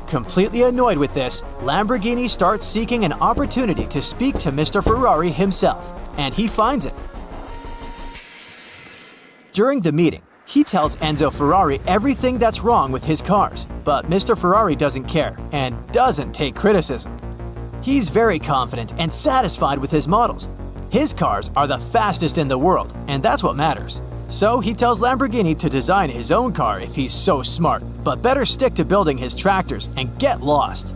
Completely annoyed with this, Lamborghini starts seeking an opportunity to speak to Mr. Ferrari himself, and he finds it. During the meeting, he tells Enzo Ferrari everything that's wrong with his cars, but Mr. Ferrari doesn't care and doesn't take criticism. He's very confident and satisfied with his models. His cars are the fastest in the world, and that's what matters. So he tells Lamborghini to design his own car if he's so smart, but better stick to building his tractors and get lost.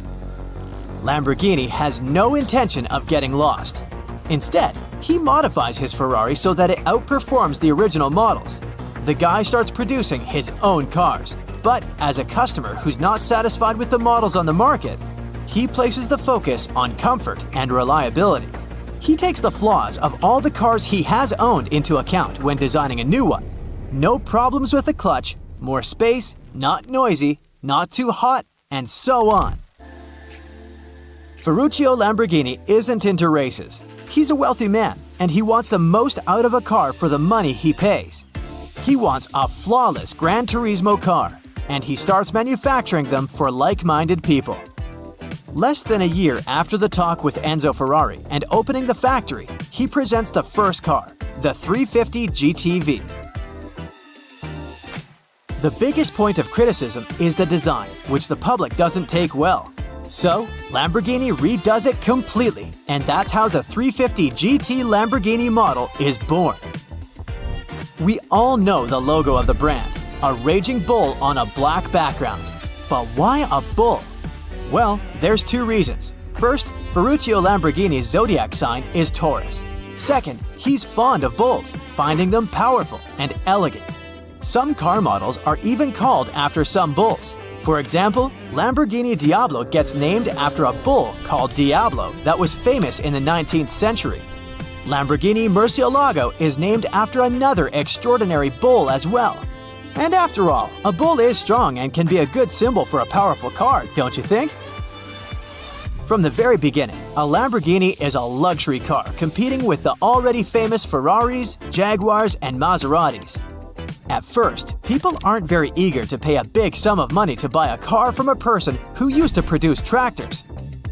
Lamborghini has no intention of getting lost. Instead, he modifies his Ferrari so that it outperforms the original models. The guy starts producing his own cars, but as a customer who's not satisfied with the models on the market, he places the focus on comfort and reliability. He takes the flaws of all the cars he has owned into account when designing a new one. No problems with the clutch, more space, not noisy, not too hot, and so on. Ferruccio Lamborghini isn't into races. He's a wealthy man, and he wants the most out of a car for the money he pays. He wants a flawless Gran Turismo car, and he starts manufacturing them for like-minded people. Less than a year after the talk with Enzo Ferrari and opening the factory, he presents the first car, the 350 GTV. The biggest point of criticism is the design, which the public doesn't take well. So, Lamborghini redoes it completely, and that's how the 350 GT Lamborghini model is born. We all know the logo of the brand, a raging bull on a black background. But why a bull? Well, there's two reasons. First, Ferruccio Lamborghini's zodiac sign is Taurus. Second, he's fond of bulls, finding them powerful and elegant. Some car models are even called after some bulls. For example, Lamborghini Diablo gets named after a bull called Diablo that was famous in the 19th century. Lamborghini Murcielago is named after another extraordinary bull as well. And after all, a bull is strong and can be a good symbol for a powerful car, don't you think? From the very beginning, a Lamborghini is a luxury car competing with the already famous Ferraris, Jaguars, and Maseratis. At first, people aren't very eager to pay a big sum of money to buy a car from a person who used to produce tractors.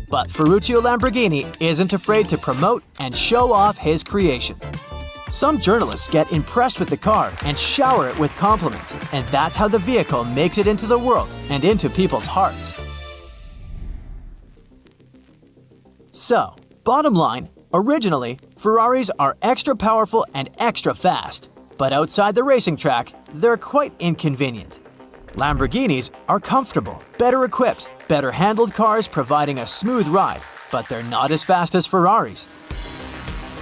But Ferruccio Lamborghini isn't afraid to promote and show off his creation. Some journalists get impressed with the car and shower it with compliments, and that's how the vehicle makes it into the world and into people's hearts. So, bottom line, originally, Ferraris are extra powerful and extra fast. But outside the racing track, they're quite inconvenient. Lamborghinis are comfortable, better equipped, better handled cars providing a smooth ride, but they're not as fast as Ferraris.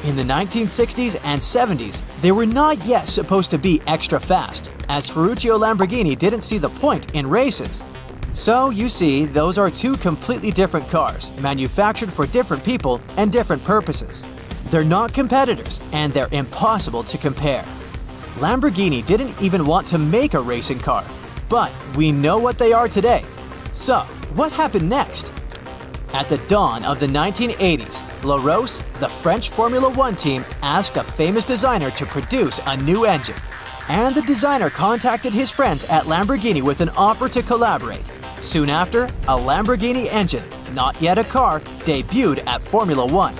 In the 1960s and 70s, they were not yet supposed to be extra fast, as Ferruccio Lamborghini didn't see the point in races. So, you see, those are two completely different cars, manufactured for different people and different purposes. They're not competitors, and they're impossible to compare. Lamborghini didn't even want to make a racing car, but we know what they are today. So, what happened next? At the dawn of the 1980s, Larousse, the French Formula One team, asked a famous designer to produce a new engine. And the designer contacted his friends at Lamborghini with an offer to collaborate. Soon after, a Lamborghini engine, not yet a car, debuted at Formula One.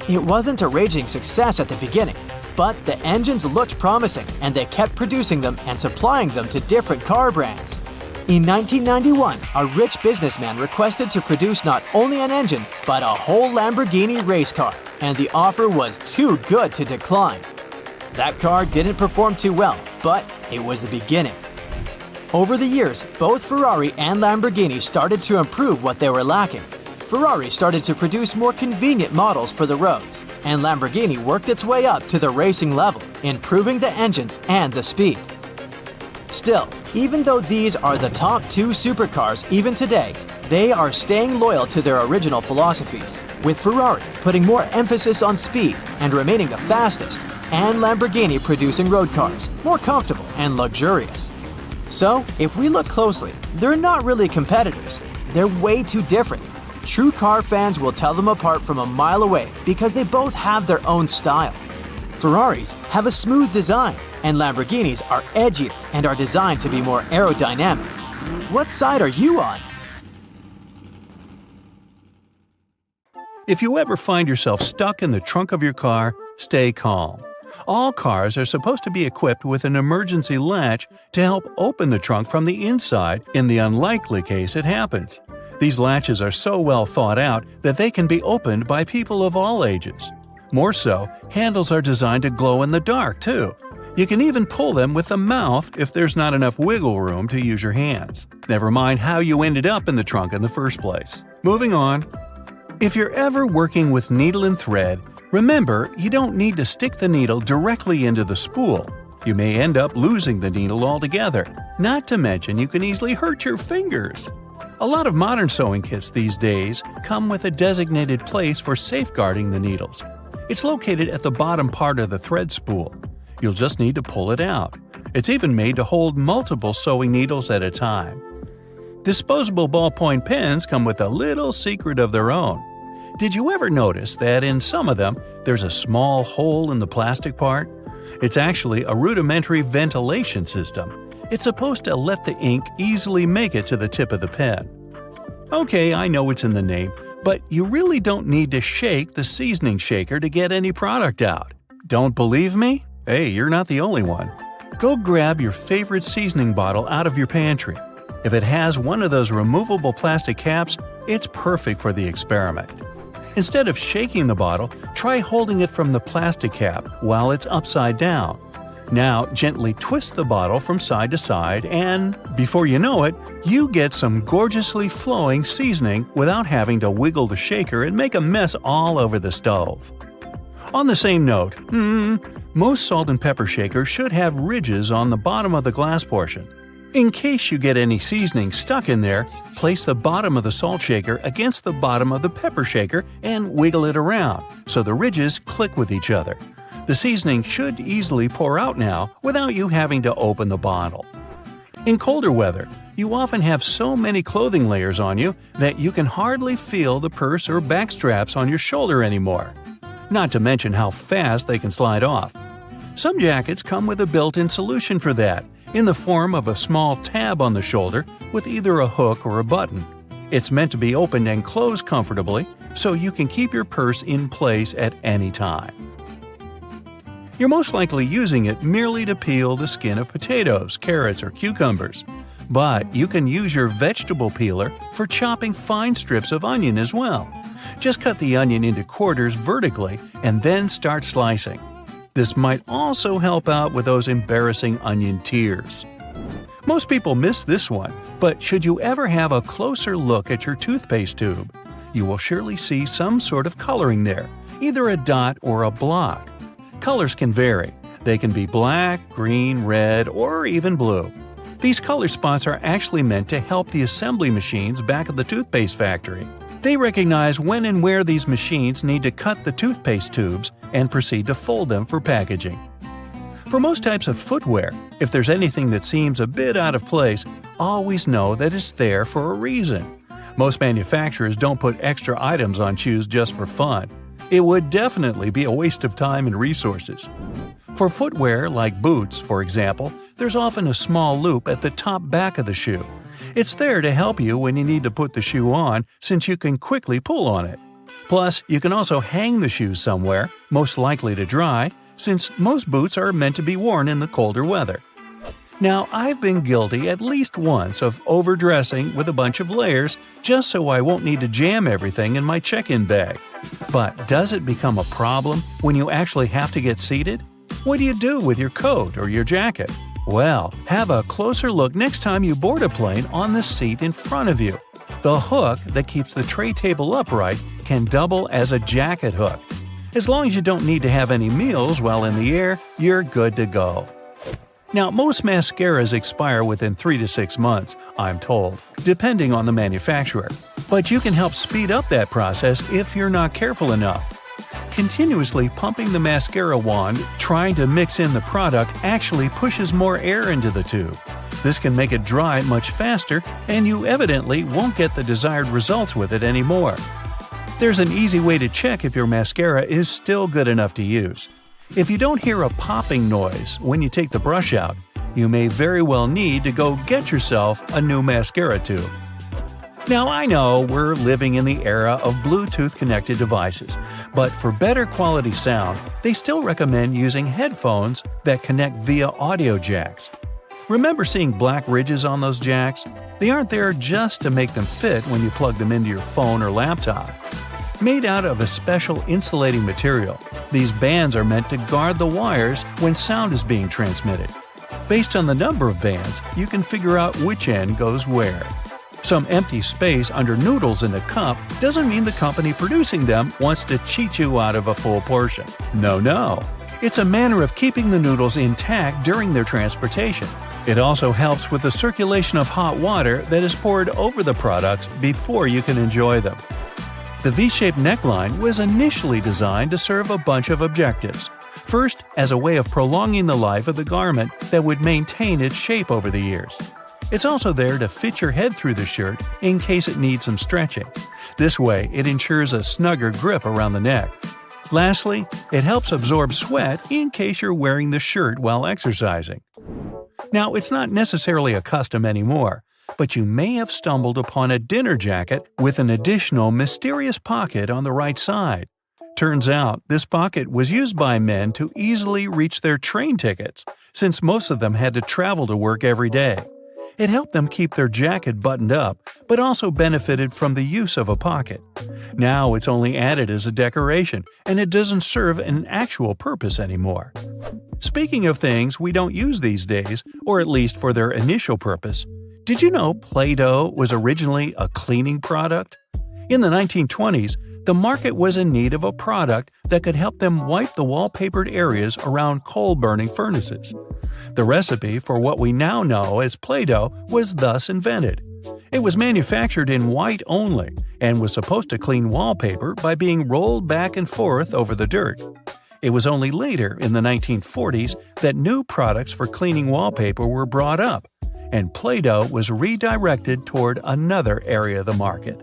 It wasn't a raging success at the beginning, but the engines looked promising and they kept producing them and supplying them to different car brands. In 1991, a rich businessman requested to produce not only an engine, but a whole Lamborghini race car, and the offer was too good to decline. That car didn't perform too well, but it was the beginning. Over the years, both Ferrari and Lamborghini started to improve what they were lacking. Ferrari started to produce more convenient models for the roads, and Lamborghini worked its way up to the racing level, improving the engine and the speed. Still, even though these are the top two supercars even today, they are staying loyal to their original philosophies, with Ferrari putting more emphasis on speed and remaining the fastest, and Lamborghini producing road cars, more comfortable and luxurious. So, if we look closely, they're not really competitors. They're way too different. True car fans will tell them apart from a mile away because they both have their own style. Ferraris have a smooth design, and Lamborghinis are edgier and are designed to be more aerodynamic. What side are you on? If you ever find yourself stuck in the trunk of your car, stay calm. All cars are supposed to be equipped with an emergency latch to help open the trunk from the inside in the unlikely case it happens. These latches are so well thought out that they can be opened by people of all ages. More so, handles are designed to glow in the dark, too. You can even pull them with the mouth if there's not enough wiggle room to use your hands. Never mind how you ended up in the trunk in the first place. Moving on. If you're ever working with needle and thread, remember you don't need to stick the needle directly into the spool. You may end up losing the needle altogether. Not to mention you can easily hurt your fingers. A lot of modern sewing kits these days come with a designated place for safeguarding the needles. It's located at the bottom part of the thread spool. You'll just need to pull it out. It's even made to hold multiple sewing needles at a time. Disposable ballpoint pens come with a little secret of their own. Did you ever notice that in some of them there's a small hole in the plastic part? It's actually a rudimentary ventilation system. It's supposed to let the ink easily make it to the tip of the pen. Okay, I know it's in the name, But you really don't need to shake the seasoning shaker to get any product out. Don't believe me? Hey, you're not the only one. Go grab your favorite seasoning bottle out of your pantry. If it has one of those removable plastic caps, it's perfect for the experiment. Instead of shaking the bottle, try holding it from the plastic cap while it's upside down. Now gently twist the bottle from side to side and, before you know it, you get some gorgeously flowing seasoning without having to wiggle the shaker and make a mess all over the stove. On the same note, most salt and pepper shakers should have ridges on the bottom of the glass portion. In case you get any seasoning stuck in there, place the bottom of the salt shaker against the bottom of the pepper shaker and wiggle it around so the ridges click with each other. The seasoning should easily pour out now without you having to open the bottle. In colder weather, you often have so many clothing layers on you that you can hardly feel the purse or back straps on your shoulder anymore. Not to mention how fast they can slide off. Some jackets come with a built-in solution for that, in the form of a small tab on the shoulder with either a hook or a button. It's meant to be opened and closed comfortably, so you can keep your purse in place at any time. You're most likely using it merely to peel the skin of potatoes, carrots, or cucumbers. But you can use your vegetable peeler for chopping fine strips of onion as well. Just cut the onion into quarters vertically and then start slicing. This might also help out with those embarrassing onion tears. Most people miss this one, but should you ever have a closer look at your toothpaste tube, you will surely see some sort of coloring there, either a dot or a block. Colors can vary. They can be black, green, red, or even blue. These color spots are actually meant to help the assembly machines back at the toothpaste factory. They recognize when and where these machines need to cut the toothpaste tubes and proceed to fold them for packaging. For most types of footwear, if there's anything that seems a bit out of place, always know that it's there for a reason. Most manufacturers don't put extra items on shoes just for fun. It would definitely be a waste of time and resources. For footwear like boots, for example, there's often a small loop at the top back of the shoe. It's there to help you when you need to put the shoe on, since you can quickly pull on it. Plus, you can also hang the shoes somewhere, most likely to dry, since most boots are meant to be worn in the colder weather. Now, I've been guilty at least once of overdressing with a bunch of layers just so I won't need to jam everything in my check-in bag. But does it become a problem when you actually have to get seated? What do you do with your coat or your jacket? Well, have a closer look next time you board a plane on the seat in front of you. The hook that keeps the tray table upright can double as a jacket hook. As long as you don't need to have any meals while in the air, you're good to go. Now, most mascaras expire within 3 to 6 months, I'm told, depending on the manufacturer. But you can help speed up that process if you're not careful enough. Continuously pumping the mascara wand, trying to mix in the product actually pushes more air into the tube. This can make it dry much faster, and you evidently won't get the desired results with it anymore. There's an easy way to check if your mascara is still good enough to use. If you don't hear a popping noise when you take the brush out, you may very well need to go get yourself a new mascara tube. Now, I know we're living in the era of Bluetooth-connected devices, but for better quality sound, they still recommend using headphones that connect via audio jacks. Remember seeing black ridges on those jacks? They aren't there just to make them fit when you plug them into your phone or laptop. Made out of a special insulating material, these bands are meant to guard the wires when sound is being transmitted. Based on the number of bands, you can figure out which end goes where. Some empty space under noodles in a cup doesn't mean the company producing them wants to cheat you out of a full portion. No. It's a manner of keeping the noodles intact during their transportation. It also helps with the circulation of hot water that is poured over the products before you can enjoy them. The V-shaped neckline was initially designed to serve a bunch of objectives. First, as a way of prolonging the life of the garment that would maintain its shape over the years. It's also there to fit your head through the shirt in case it needs some stretching. This way, it ensures a snugger grip around the neck. Lastly, it helps absorb sweat in case you're wearing the shirt while exercising. Now, it's not necessarily a custom anymore, but you may have stumbled upon a dinner jacket with an additional mysterious pocket on the right side. Turns out, this pocket was used by men to easily reach their train tickets, since most of them had to travel to work every day. It helped them keep their jacket buttoned up, but also benefited from the use of a pocket. Now it's only added as a decoration, and it doesn't serve an actual purpose anymore. Speaking of things we don't use these days, or at least for their initial purpose, did you know Play-Doh was originally a cleaning product? In the 1920s, the market was in need of a product that could help them wipe the wallpapered areas around coal-burning furnaces. The recipe for what we now know as Play-Doh was thus invented. It was manufactured in white only and was supposed to clean wallpaper by being rolled back and forth over the dirt. It was only later, in the 1940s, that new products for cleaning wallpaper were brought up, and Play-Doh was redirected toward another area of the market.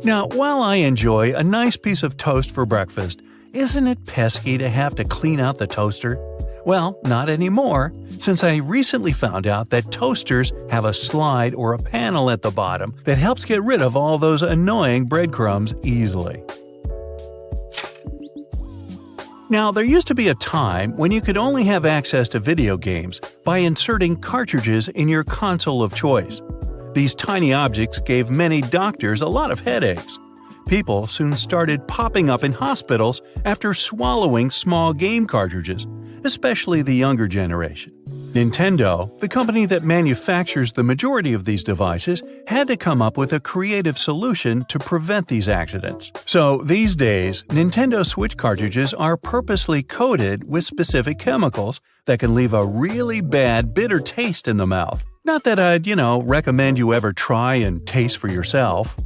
Now, while I enjoy a nice piece of toast for breakfast, isn't it pesky to have to clean out the toaster? Well, not anymore, since I recently found out that toasters have a slide or a panel at the bottom that helps get rid of all those annoying breadcrumbs easily. Now, there used to be a time when you could only have access to video games by inserting cartridges in your console of choice. These tiny objects gave many doctors a lot of headaches. People soon started popping up in hospitals after swallowing small game cartridges, especially the younger generation. Nintendo, the company that manufactures the majority of these devices, had to come up with a creative solution to prevent these accidents. So these days, Nintendo Switch cartridges are purposely coated with specific chemicals that can leave a really bad, bitter taste in the mouth. Not that I'd, recommend you ever try and taste for yourself.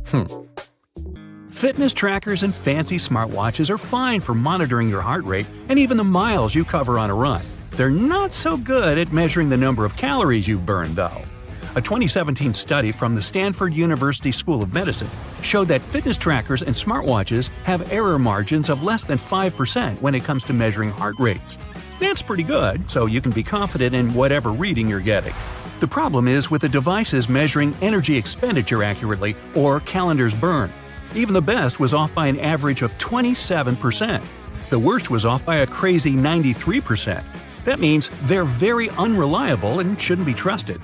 Fitness trackers and fancy smartwatches are fine for monitoring your heart rate and even the miles you cover on a run. They're not so good at measuring the number of calories you burn, though. A 2017 study from the Stanford University School of Medicine showed that fitness trackers and smartwatches have error margins of less than 5% when it comes to measuring heart rates. That's pretty good, so you can be confident in whatever reading you're getting. The problem is with the devices measuring energy expenditure accurately, or calendars burned. Even the best was off by an average of 27%. The worst was off by a crazy 93%. That means they're very unreliable and shouldn't be trusted.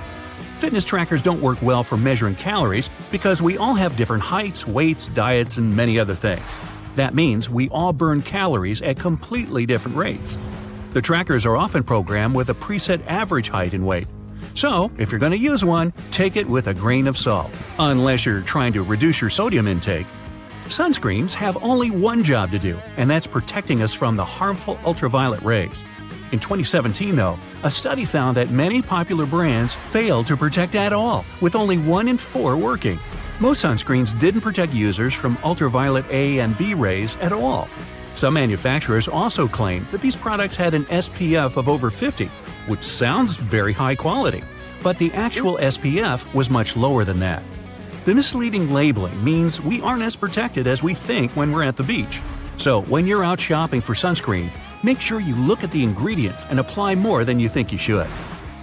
Fitness trackers don't work well for measuring calories because we all have different heights, weights, diets, and many other things. That means we all burn calories at completely different rates. The trackers are often programmed with a preset average height and weight. So, if you're going to use one, take it with a grain of salt, unless you're trying to reduce your sodium intake. Sunscreens have only one job to do, and that's protecting us from the harmful ultraviolet rays. In 2017, though, a study found that many popular brands failed to protect at all, with only 1 in 4 working. Most sunscreens didn't protect users from ultraviolet A and B rays at all. Some manufacturers also claimed that these products had an SPF of over 50, which sounds very high quality, but the actual SPF was much lower than that. The misleading labeling means we aren't as protected as we think when we're at the beach. So when you're out shopping for sunscreen, make sure you look at the ingredients and apply more than you think you should.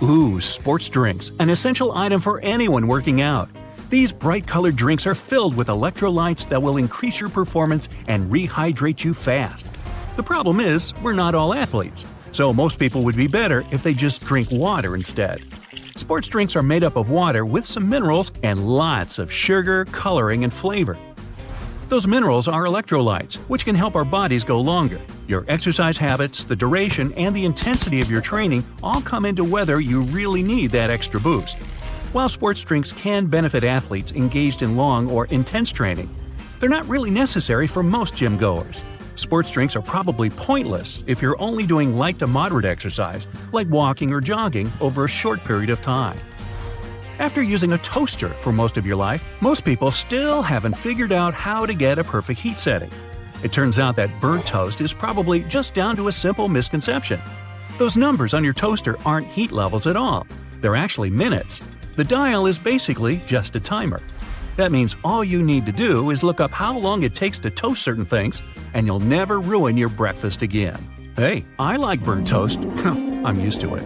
Ooh, sports drinks, an essential item for anyone working out. These bright-colored drinks are filled with electrolytes that will increase your performance and rehydrate you fast. The problem is, we're not all athletes, so most people would be better if they just drink water instead. Sports drinks are made up of water with some minerals and lots of sugar, coloring, and flavor. Those minerals are electrolytes, which can help our bodies go longer. Your exercise habits, the duration, and the intensity of your training all come into whether you really need that extra boost. While sports drinks can benefit athletes engaged in long or intense training, they're not really necessary for most gym goers. Sports drinks are probably pointless if you're only doing light to moderate exercise, like walking or jogging, over a short period of time. After using a toaster for most of your life, most people still haven't figured out how to get a perfect heat setting. It turns out that burnt toast is probably just down to a simple misconception. Those numbers on your toaster aren't heat levels at all. They're actually minutes. The dial is basically just a timer. That means all you need to do is look up how long it takes to toast certain things, and you'll never ruin your breakfast again. Hey, I like burnt toast. I'm used to it.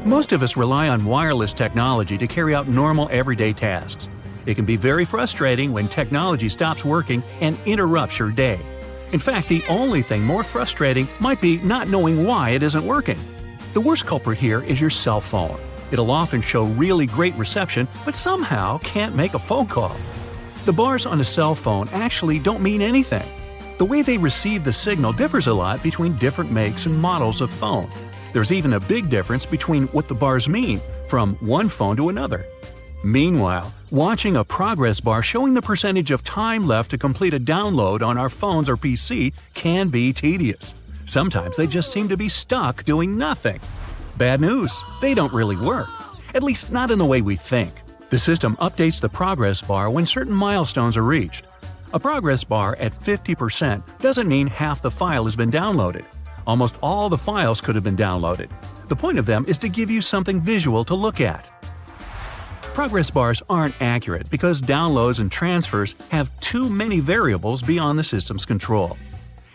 Most of us rely on wireless technology to carry out normal everyday tasks. It can be very frustrating when technology stops working and interrupts your day. In fact, the only thing more frustrating might be not knowing why it isn't working. The worst culprit here is your cell phone. It'll often show really great reception, but somehow can't make a phone call. The bars on a cell phone actually don't mean anything. The way they receive the signal differs a lot between different makes and models of phone. There's even a big difference between what the bars mean from one phone to another. Meanwhile, watching a progress bar showing the percentage of time left to complete a download on our phones or PC can be tedious. Sometimes they just seem to be stuck doing nothing. Bad news, they don't really work. At least not in the way we think. The system updates the progress bar when certain milestones are reached. A progress bar at 50% doesn't mean half the file has been downloaded. Almost all the files could have been downloaded. The point of them is to give you something visual to look at. Progress bars aren't accurate because downloads and transfers have too many variables beyond the system's control.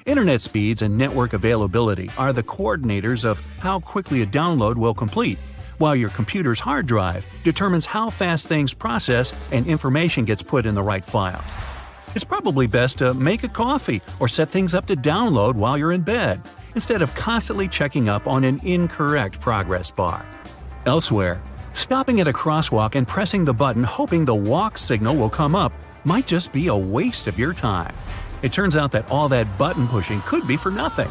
Internet speeds and network availability are the coordinators of how quickly a download will complete, while your computer's hard drive determines how fast things process and information gets put in the right files. It's probably best to make a coffee or set things up to download while you're in bed, instead of constantly checking up on an incorrect progress bar. Elsewhere, stopping at a crosswalk and pressing the button hoping the walk signal will come up might just be a waste of your time. It turns out that all that button pushing could be for nothing.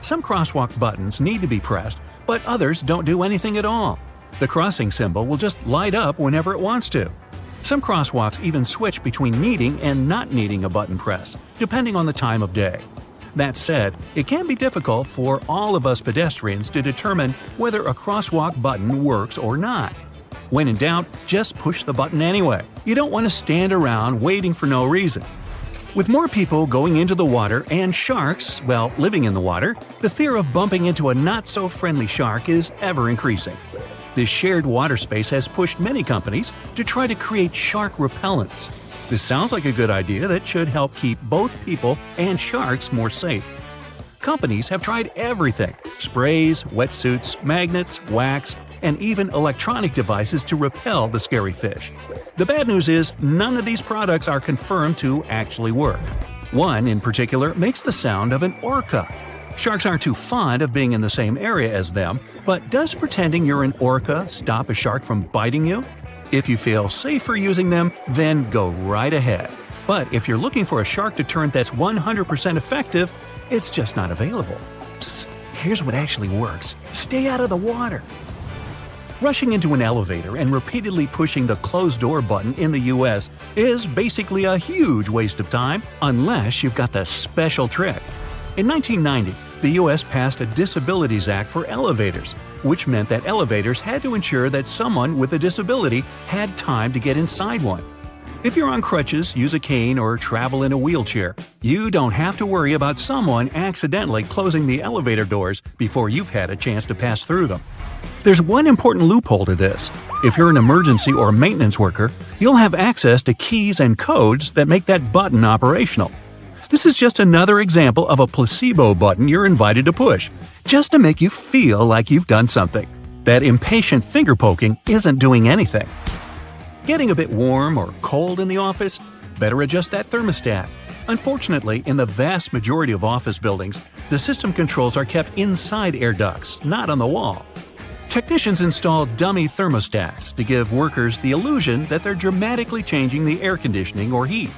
Some crosswalk buttons need to be pressed, but others don't do anything at all. The crossing symbol will just light up whenever it wants to. Some crosswalks even switch between needing and not needing a button press, depending on the time of day. That said, it can be difficult for all of us pedestrians to determine whether a crosswalk button works or not. When in doubt, just push the button anyway. You don't want to stand around waiting for no reason. With more people going into the water and sharks, well, living in the water, the fear of bumping into a not-so-friendly shark is ever increasing. This shared water space has pushed many companies to try to create shark repellents. This sounds like a good idea that should help keep both people and sharks more safe. Companies have tried everything: sprays, wetsuits, magnets, wax, and even electronic devices to repel the scary fish. The bad news is none of these products are confirmed to actually work. One, in particular, makes the sound of an orca. Sharks aren't too fond of being in the same area as them, but does pretending you're an orca stop a shark from biting you? If you feel safer using them, then go right ahead. But if you're looking for a shark deterrent that's 100% effective, it's just not available. Psst, here's what actually works. Stay out of the water. Rushing into an elevator and repeatedly pushing the closed door button in the US is basically a huge waste of time unless you've got the special trick. In 1990, the US passed a Disabilities Act for elevators, which meant that elevators had to ensure that someone with a disability had time to get inside one. If you're on crutches, use a cane, or travel in a wheelchair, you don't have to worry about someone accidentally closing the elevator doors before you've had a chance to pass through them. There's one important loophole to this. If you're an emergency or maintenance worker, you'll have access to keys and codes that make that button operational. This is just another example of a placebo button you're invited to push, just to make you feel like you've done something. That impatient finger poking isn't doing anything. Getting a bit warm or cold in the office? Better adjust that thermostat. Unfortunately, in the vast majority of office buildings, the system controls are kept inside air ducts, not on the wall. Technicians install dummy thermostats to give workers the illusion that they're dramatically changing the air conditioning or heat.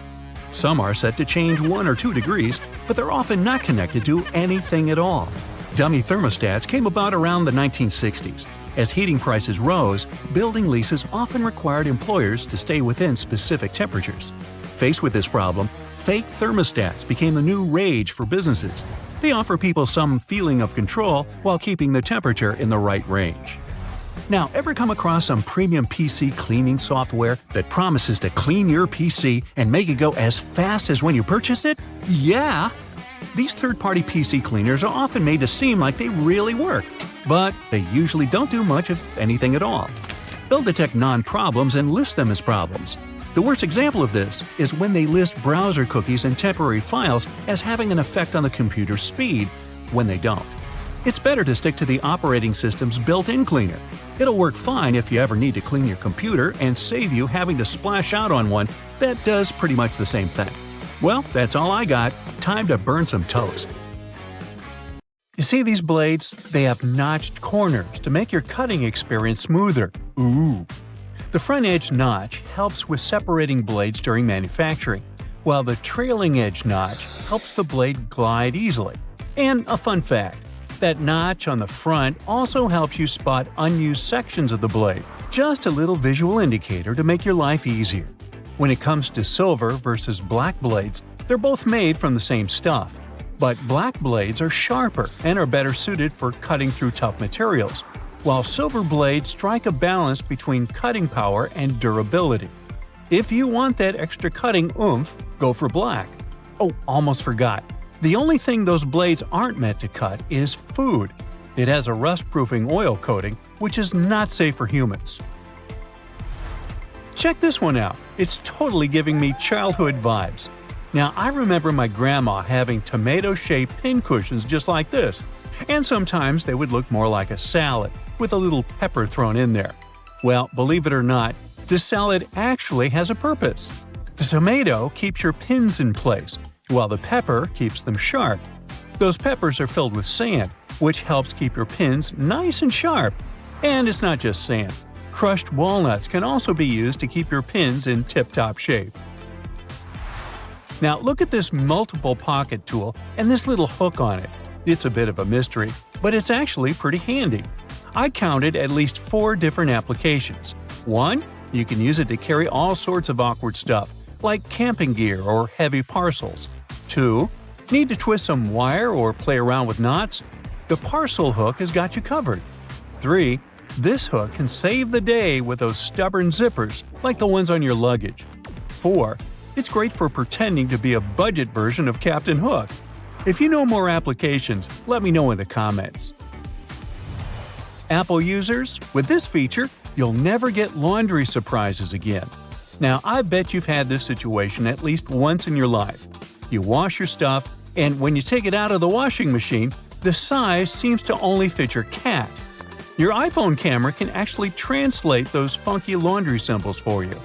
Some are set to change 1 or 2 degrees, but they're often not connected to anything at all. Dummy thermostats came about around the 1960s. As heating prices rose, building leases often required employers to stay within specific temperatures. Faced with this problem, fake thermostats became the new rage for businesses. They offer people some feeling of control while keeping the temperature in the right range. Now, ever come across some premium PC cleaning software that promises to clean your PC and make it go as fast as when you purchased it? Yeah! These third-party PC cleaners are often made to seem like they really work, but they usually don't do much of anything at all. They'll detect non-problems and list them as problems. The worst example of this is when they list browser cookies and temporary files as having an effect on the computer's speed, when they don't. It's better to stick to the operating system's built-in cleaner. It'll work fine if you ever need to clean your computer and save you having to splash out on one that does pretty much the same thing. Well, that's all I got. Time to burn some toast. You see these blades? They have notched corners to make your cutting experience smoother. Ooh! The front edge notch helps with separating blades during manufacturing, while the trailing edge notch helps the blade glide easily. And a fun fact, that notch on the front also helps you spot unused sections of the blade. Just a little visual indicator to make your life easier. When it comes to silver versus black blades, they're both made from the same stuff. But black blades are sharper and are better suited for cutting through tough materials, while silver blades strike a balance between cutting power and durability. If you want that extra cutting oomph, go for black. Oh, almost forgot. The only thing those blades aren't meant to cut is food. It has a rust-proofing oil coating, which is not safe for humans. Check this one out. It's totally giving me childhood vibes. Now, I remember my grandma having tomato-shaped pincushions just like this, and sometimes they would look more like a salad, with a little pepper thrown in there. Well, believe it or not, this salad actually has a purpose. The tomato keeps your pins in place, while the pepper keeps them sharp. Those peppers are filled with sand, which helps keep your pins nice and sharp. And it's not just sand. Crushed walnuts can also be used to keep your pins in tip-top shape. Now look at this multiple pocket tool and this little hook on it. It's a bit of a mystery, but it's actually pretty handy. I counted at least 4 different applications. 1. You can use it to carry all sorts of awkward stuff, like camping gear or heavy parcels. 2. Need to twist some wire or play around with knots? The parcel hook has got you covered. 3. This hook can save the day with those stubborn zippers, like the ones on your luggage. 4. It's great for pretending to be a budget version of Captain Hook. If you know more applications, let me know in the comments. Apple users, with this feature, you'll never get laundry surprises again. Now, I bet you've had this situation at least once in your life. You wash your stuff, and when you take it out of the washing machine, the size seems to only fit your cat. Your iPhone camera can actually translate those funky laundry symbols for you.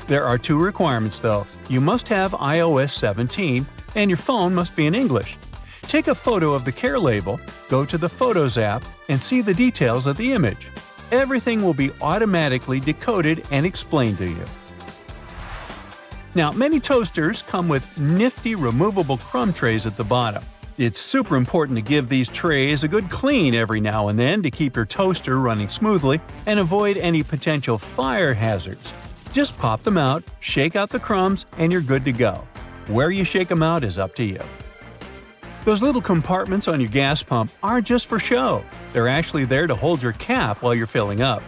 There are 2 requirements though. You must have iOS 17, and your phone must be in English. Take a photo of the care label, go to the Photos app, and see the details of the image. Everything will be automatically decoded and explained to you. Now, many toasters come with nifty removable crumb trays at the bottom. It's super important to give these trays a good clean every now and then to keep your toaster running smoothly and avoid any potential fire hazards. Just pop them out, shake out the crumbs, and you're good to go. Where you shake them out is up to you. Those little compartments on your gas pump aren't just for show. They're actually there to hold your cap while you're filling up.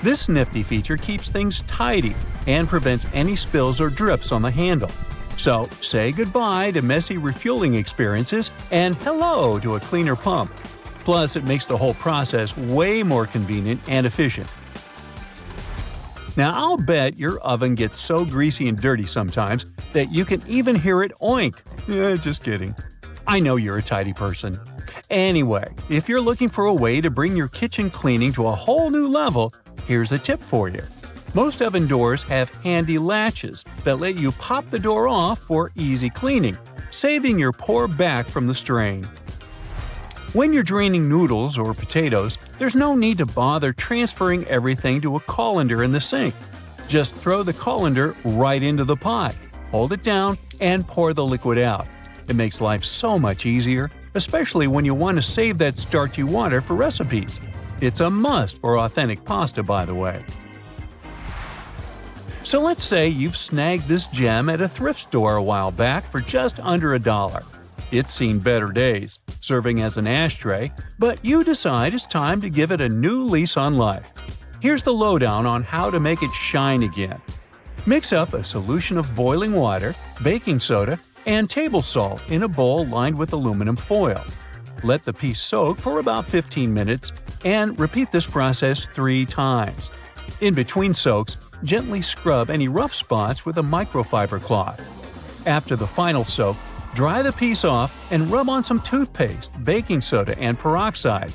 This nifty feature keeps things tidy and prevents any spills or drips on the handle. So, say goodbye to messy refueling experiences and hello to a cleaner pump. Plus, it makes the whole process way more convenient and efficient. Now, I'll bet your oven gets so greasy and dirty sometimes that you can even hear it oink. Just kidding. I know you're a tidy person. Anyway, if you're looking for a way to bring your kitchen cleaning to a whole new level, here's a tip for you. Most oven doors have handy latches that let you pop the door off for easy cleaning, saving your poor back from the strain. When you're draining noodles or potatoes, there's no need to bother transferring everything to a colander in the sink. Just throw the colander right into the pot, hold it down, and pour the liquid out. It makes life so much easier, especially when you want to save that starchy water for recipes. It's a must for authentic pasta, by the way. So let's say you've snagged this gem at a thrift store a while back for just under $1. It's seen better days, serving as an ashtray, but you decide it's time to give it a new lease on life. Here's the lowdown on how to make it shine again. Mix up a solution of boiling water, baking soda, and table salt in a bowl lined with aluminum foil. Let the piece soak for about 15 minutes and repeat this process 3 times. In between soaks, gently scrub any rough spots with a microfiber cloth. After the final soak, Dry the piece off and rub on some toothpaste, baking soda, and peroxide.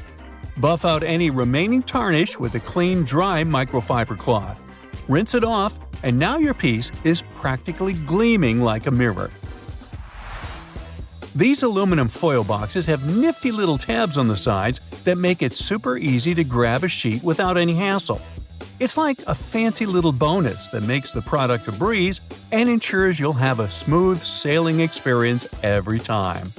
Buff out any remaining tarnish with a clean, dry microfiber cloth. Rinse it off, and now your piece is practically gleaming like a mirror. These aluminum foil boxes have nifty little tabs on the sides that make it super easy to grab a sheet without any hassle. It's like a fancy little bonus that makes the product a breeze and ensures you'll have a smooth sailing experience every time.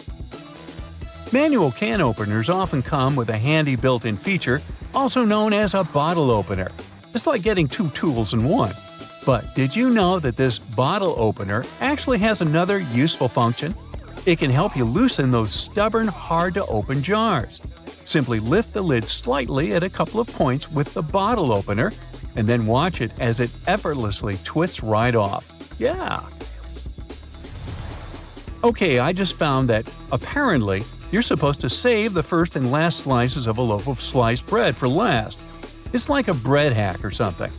Manual can openers often come with a handy built-in feature, also known as a bottle opener. It's like getting two tools in one. But did you know that this bottle opener actually has another useful function? It can help you loosen those stubborn, hard-to-open jars. Simply lift the lid slightly at a couple of points with the bottle opener, and then watch it as it effortlessly twists right off. Yeah! Okay, I just found that, apparently, you're supposed to save the first and last slices of a loaf of sliced bread for last. It's like a bread hack or something.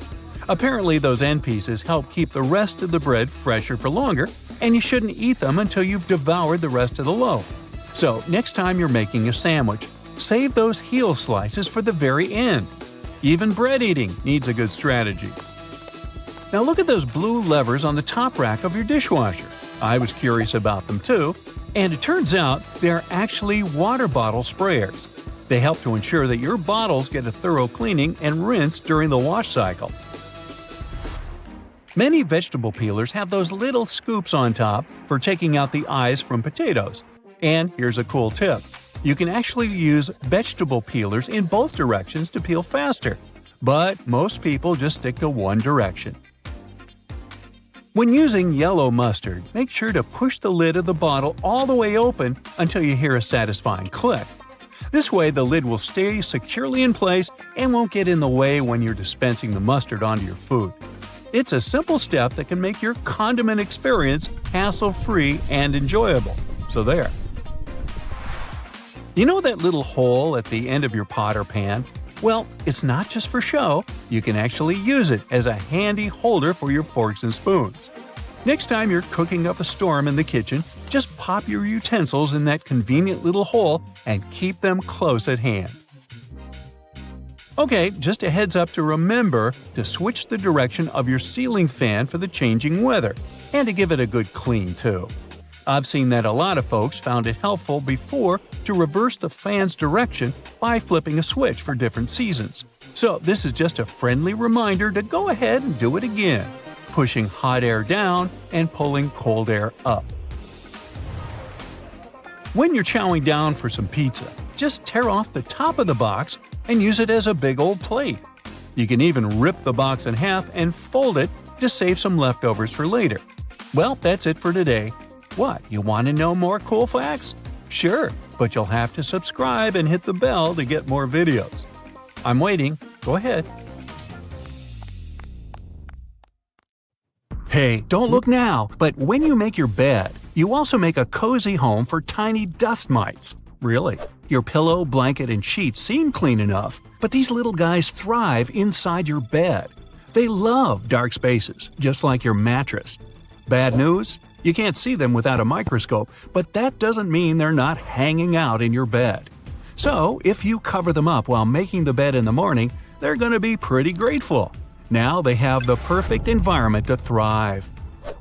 Apparently, those end pieces help keep the rest of the bread fresher for longer, and you shouldn't eat them until you've devoured the rest of the loaf. So, next time you're making a sandwich, save those heel slices for the very end. Even bread eating needs a good strategy. Now look at those blue levers on the top rack of your dishwasher. I was curious about them too, and it turns out they're actually water bottle sprayers. They help to ensure that your bottles get a thorough cleaning and rinse during the wash cycle. Many vegetable peelers have those little scoops on top for taking out the eyes from potatoes. And here's a cool tip. You can actually use vegetable peelers in both directions to peel faster. But most people just stick to one direction. When using yellow mustard, make sure to push the lid of the bottle all the way open until you hear a satisfying click. This way the lid will stay securely in place and won't get in the way when you're dispensing the mustard onto your food. It's a simple step that can make your condiment experience hassle-free and enjoyable. So there. You know that little hole at the end of your pot or pan? Well, it's not just for show. You can actually use it as a handy holder for your forks and spoons. Next time you're cooking up a storm in the kitchen, just pop your utensils in that convenient little hole and keep them close at hand. Okay, just a heads up to remember to switch the direction of your ceiling fan for the changing weather, and to give it a good clean too. I've seen that a lot of folks found it helpful before to reverse the fan's direction by flipping a switch for different seasons. So this is just a friendly reminder to go ahead and do it again, pushing hot air down and pulling cold air up. When you're chowing down for some pizza, just tear off the top of the box and use it as a big old plate. You can even rip the box in half and fold it to save some leftovers for later. Well, that's it for today. What, you want to know more cool facts? Sure, but you'll have to subscribe and hit the bell to get more videos. I'm waiting. Go ahead. Hey, don't look now, but when you make your bed, you also make a cozy home for tiny dust mites. Really? Your pillow, blanket, and sheets seem clean enough, but these little guys thrive inside your bed. They love dark spaces, just like your mattress. Bad news? You can't see them without a microscope, but that doesn't mean they're not hanging out in your bed. So, if you cover them up while making the bed in the morning, they're going to be pretty grateful. Now they have the perfect environment to thrive.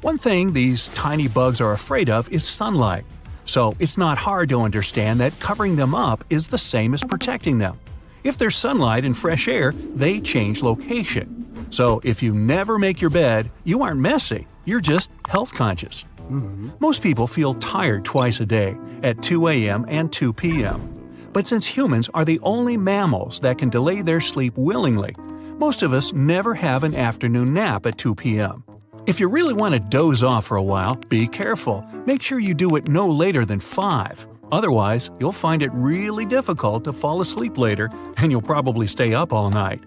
One thing these tiny bugs are afraid of is sunlight. So it's not hard to understand that covering them up is the same as protecting them. If there's sunlight and fresh air, they change location. So if you never make your bed, you aren't messy, you're just health conscious. Most people feel tired twice a day, at 2 a.m. and 2 p.m. But since humans are the only mammals that can delay their sleep willingly, most of us never have an afternoon nap at 2 p.m. If you really want to doze off for a while, be careful. Make sure you do it no later than 5. Otherwise, you'll find it really difficult to fall asleep later, and you'll probably stay up all night.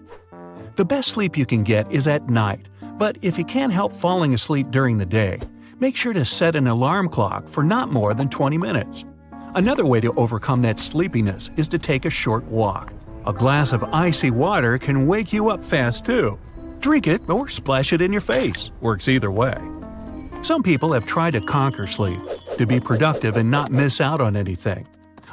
The best sleep you can get is at night, but if you can't help falling asleep during the day, make sure to set an alarm clock for not more than 20 minutes. Another way to overcome that sleepiness is to take a short walk. A glass of icy water can wake you up fast too. Drink it or splash it in your face. Works either way. Some people have tried to conquer sleep, to be productive and not miss out on anything.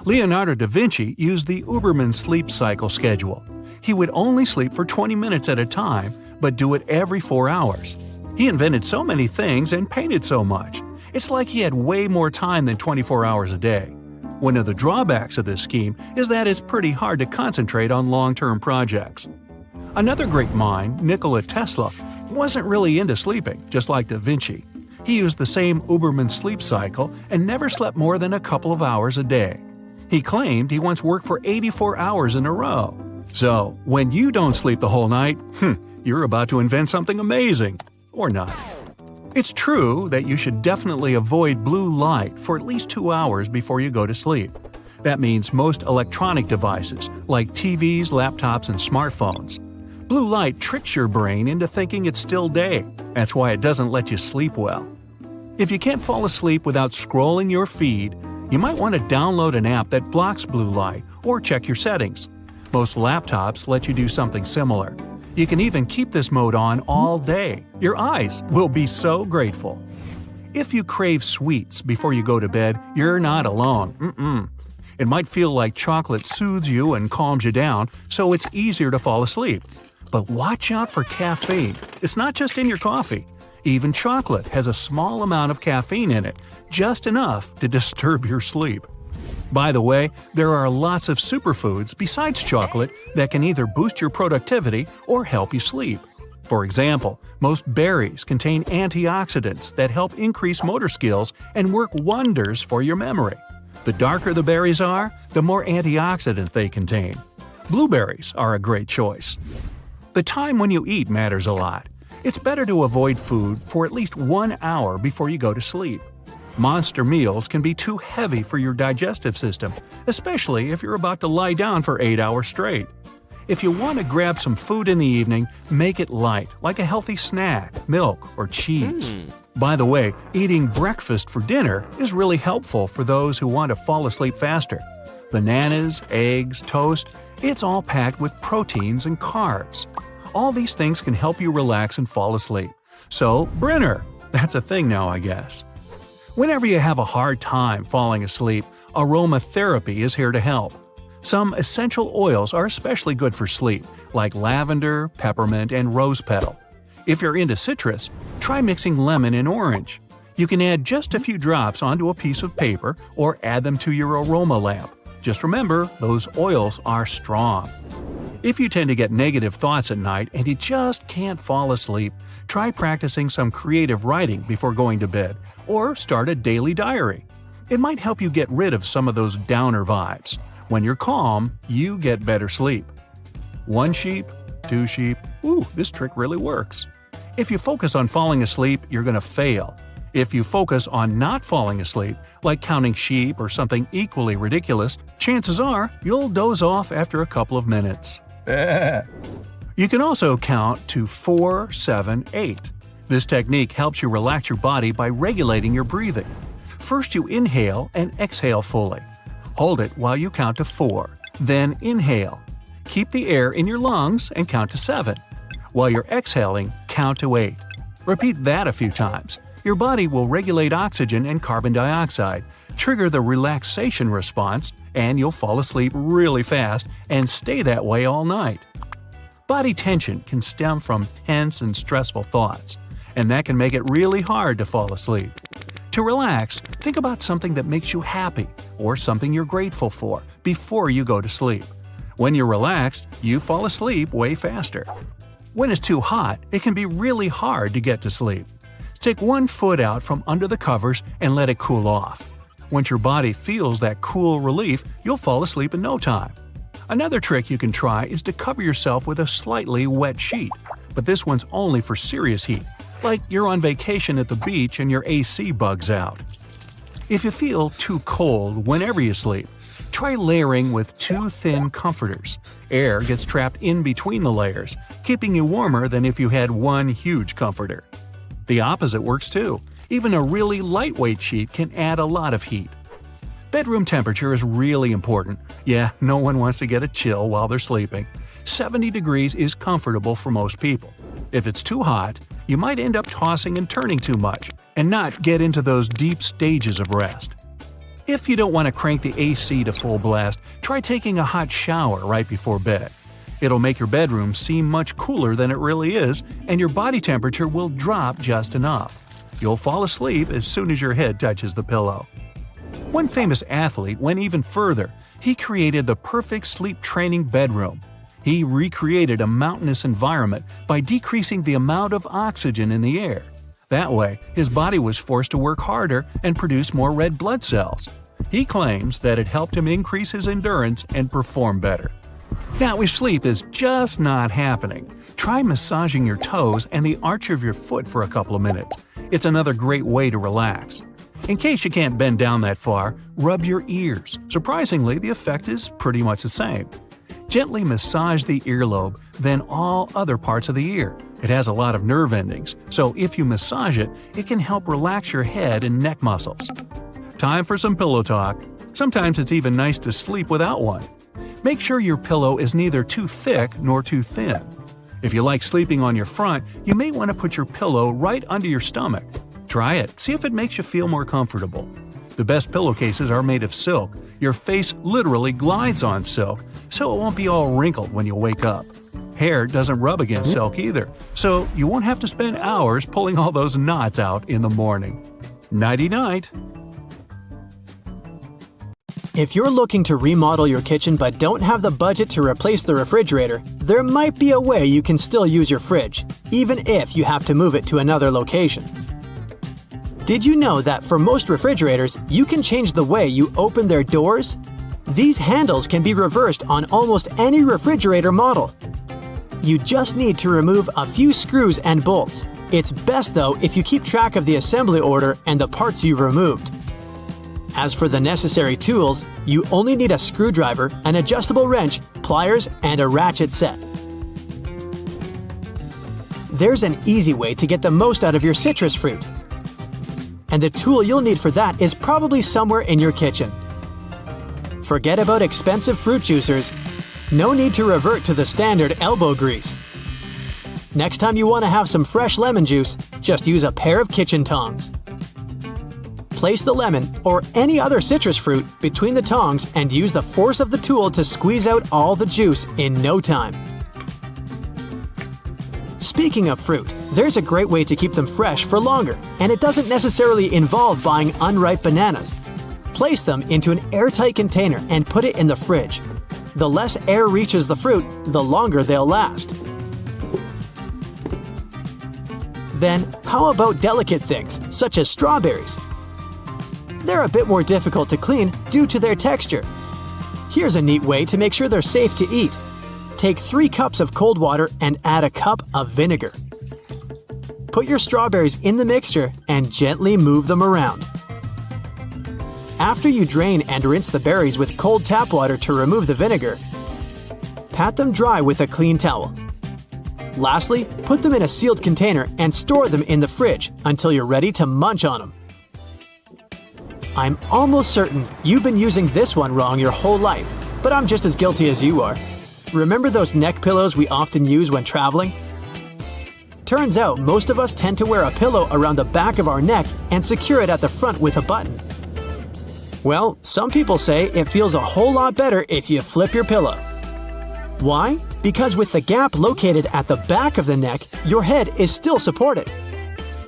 Leonardo da Vinci used the Uberman sleep cycle schedule. He would only sleep for 20 minutes at a time, but do it every 4 hours. He invented so many things and painted so much. It's like he had way more time than 24 hours a day. One of the drawbacks of this scheme is that it's pretty hard to concentrate on long-term projects. Another great mind, Nikola Tesla, wasn't really into sleeping, just like Da Vinci. He used the same Uberman sleep cycle and never slept more than a couple of hours a day. He claimed he once worked for 84 hours in a row. So, when you don't sleep the whole night, you're about to invent something amazing. Or not. It's true that you should definitely avoid blue light for at least 2 hours before you go to sleep. That means most electronic devices, like TVs, laptops, and smartphones. Blue light tricks your brain into thinking it's still day. That's why it doesn't let you sleep well. If you can't fall asleep without scrolling your feed, you might want to download an app that blocks blue light or check your settings. Most laptops let you do something similar. You can even keep this mode on all day. Your eyes will be so grateful. If you crave sweets before you go to bed, you're not alone. It might feel like chocolate soothes you and calms you down, so it's easier to fall asleep. But watch out for caffeine. It's not just in your coffee. Even chocolate has a small amount of caffeine in it, just enough to disturb your sleep. By the way, there are lots of superfoods besides chocolate that can either boost your productivity or help you sleep. For example, most berries contain antioxidants that help increase motor skills and work wonders for your memory. The darker the berries are, the more antioxidants they contain. Blueberries are a great choice. The time when you eat matters a lot. It's better to avoid food for at least 1 hour before you go to sleep. Monster meals can be too heavy for your digestive system, especially if you're about to lie down for 8 hours straight. If you want to grab some food in the evening, make it light, like a healthy snack, milk, or cheese. By the way, eating breakfast for dinner is really helpful for those who want to fall asleep faster. Bananas, eggs, toast, it's all packed with proteins and carbs. All these things can help you relax and fall asleep. So, Brenner, that's a thing now, I guess. Whenever you have a hard time falling asleep, aromatherapy is here to help. Some essential oils are especially good for sleep, like lavender, peppermint, and rose petal. If you're into citrus, try mixing lemon and orange. You can add just a few drops onto a piece of paper or add them to your aroma lamp. Just remember, those oils are strong. If you tend to get negative thoughts at night and you just can't fall asleep, try practicing some creative writing before going to bed, or start a daily diary. It might help you get rid of some of those downer vibes. When you're calm, you get better sleep. 1 sheep, 2 sheep, this trick really works. If you focus on falling asleep, you're going to fail. If you focus on not falling asleep, like counting sheep or something equally ridiculous, chances are you'll doze off after a couple of minutes. You can also count to 4, 7, 8. This technique helps you relax your body by regulating your breathing. First you inhale and exhale fully. Hold it while you count to 4. Then inhale. Keep the air in your lungs and count to 7. While you're exhaling, count to 8. Repeat that a few times. Your body will regulate oxygen and carbon dioxide, trigger the relaxation response, and you'll fall asleep really fast and stay that way all night. Body tension can stem from tense and stressful thoughts, and that can make it really hard to fall asleep. To relax, think about something that makes you happy or something you're grateful for before you go to sleep. When you're relaxed, you fall asleep way faster. When it's too hot, it can be really hard to get to sleep. Stick 1 foot out from under the covers and let it cool off. Once your body feels that cool relief, you'll fall asleep in no time. Another trick you can try is to cover yourself with a slightly wet sheet, but this one's only for serious heat, like you're on vacation at the beach and your AC bugs out. If you feel too cold whenever you sleep, try layering with 2 thin comforters. Air gets trapped in between the layers, keeping you warmer than if you had 1 huge comforter. The opposite works too. Even a really lightweight sheet can add a lot of heat. Bedroom temperature is really important. Yeah, no one wants to get a chill while they're sleeping. 70 degrees is comfortable for most people. If it's too hot, you might end up tossing and turning too much, and not get into those deep stages of rest. If you don't want to crank the AC to full blast, try taking a hot shower right before bed. It'll make your bedroom seem much cooler than it really is, and your body temperature will drop just enough. You'll fall asleep as soon as your head touches the pillow. One famous athlete went even further. He created the perfect sleep training bedroom. He recreated a mountainous environment by decreasing the amount of oxygen in the air. That way, his body was forced to work harder and produce more red blood cells. He claims that it helped him increase his endurance and perform better. Now, if sleep is just not happening, try massaging your toes and the arch of your foot for a couple of minutes. It's another great way to relax. In case you can't bend down that far, rub your ears. Surprisingly, the effect is pretty much the same. Gently massage the earlobe, then all other parts of the ear. It has a lot of nerve endings, so if you massage it, it can help relax your head and neck muscles. Time for some pillow talk. Sometimes it's even nice to sleep without one. Make sure your pillow is neither too thick nor too thin. If you like sleeping on your front, you may want to put your pillow right under your stomach. Try it, see if it makes you feel more comfortable. The best pillowcases are made of silk. Your face literally glides on silk, so it won't be all wrinkled when you wake up. Hair doesn't rub against silk either, so you won't have to spend hours pulling all those knots out in the morning. Nighty-night. If you're looking to remodel your kitchen but don't have the budget to replace the refrigerator, there might be a way you can still use your fridge, even if you have to move it to another location. Did you know that for most refrigerators, you can change the way you open their doors? These handles can be reversed on almost any refrigerator model. You just need to remove a few screws and bolts. It's best though if you keep track of the assembly order and the parts you've removed. As for the necessary tools, you only need a screwdriver, an adjustable wrench, pliers, and a ratchet set. There's an easy way to get the most out of your citrus fruit. And the tool you'll need for that is probably somewhere in your kitchen. Forget about expensive fruit juicers. No need to revert to the standard elbow grease. Next time you want to have some fresh lemon juice, just use a pair of kitchen tongs. Place the lemon, or any other citrus fruit, between the tongs and use the force of the tool to squeeze out all the juice in no time. Speaking of fruit, there's a great way to keep them fresh for longer, and it doesn't necessarily involve buying unripe bananas. Place them into an airtight container and put it in the fridge. The less air reaches the fruit, the longer they'll last. Then, how about delicate things, such as strawberries? They're a bit more difficult to clean due to their texture. Here's a neat way to make sure they're safe to eat. Take 3 cups of cold water and add a cup of vinegar. Put your strawberries in the mixture and gently move them around. After you drain and rinse the berries with cold tap water to remove the vinegar, pat them dry with a clean towel. Lastly, put them in a sealed container and store them in the fridge until you're ready to munch on them. I'm almost certain you've been using this one wrong your whole life, but I'm just as guilty as you are. Remember those neck pillows we often use when traveling? Turns out most of us tend to wear a pillow around the back of our neck and secure it at the front with a button. Well, some people say it feels a whole lot better if you flip your pillow. Why? Because with the gap located at the back of the neck, your head is still supported.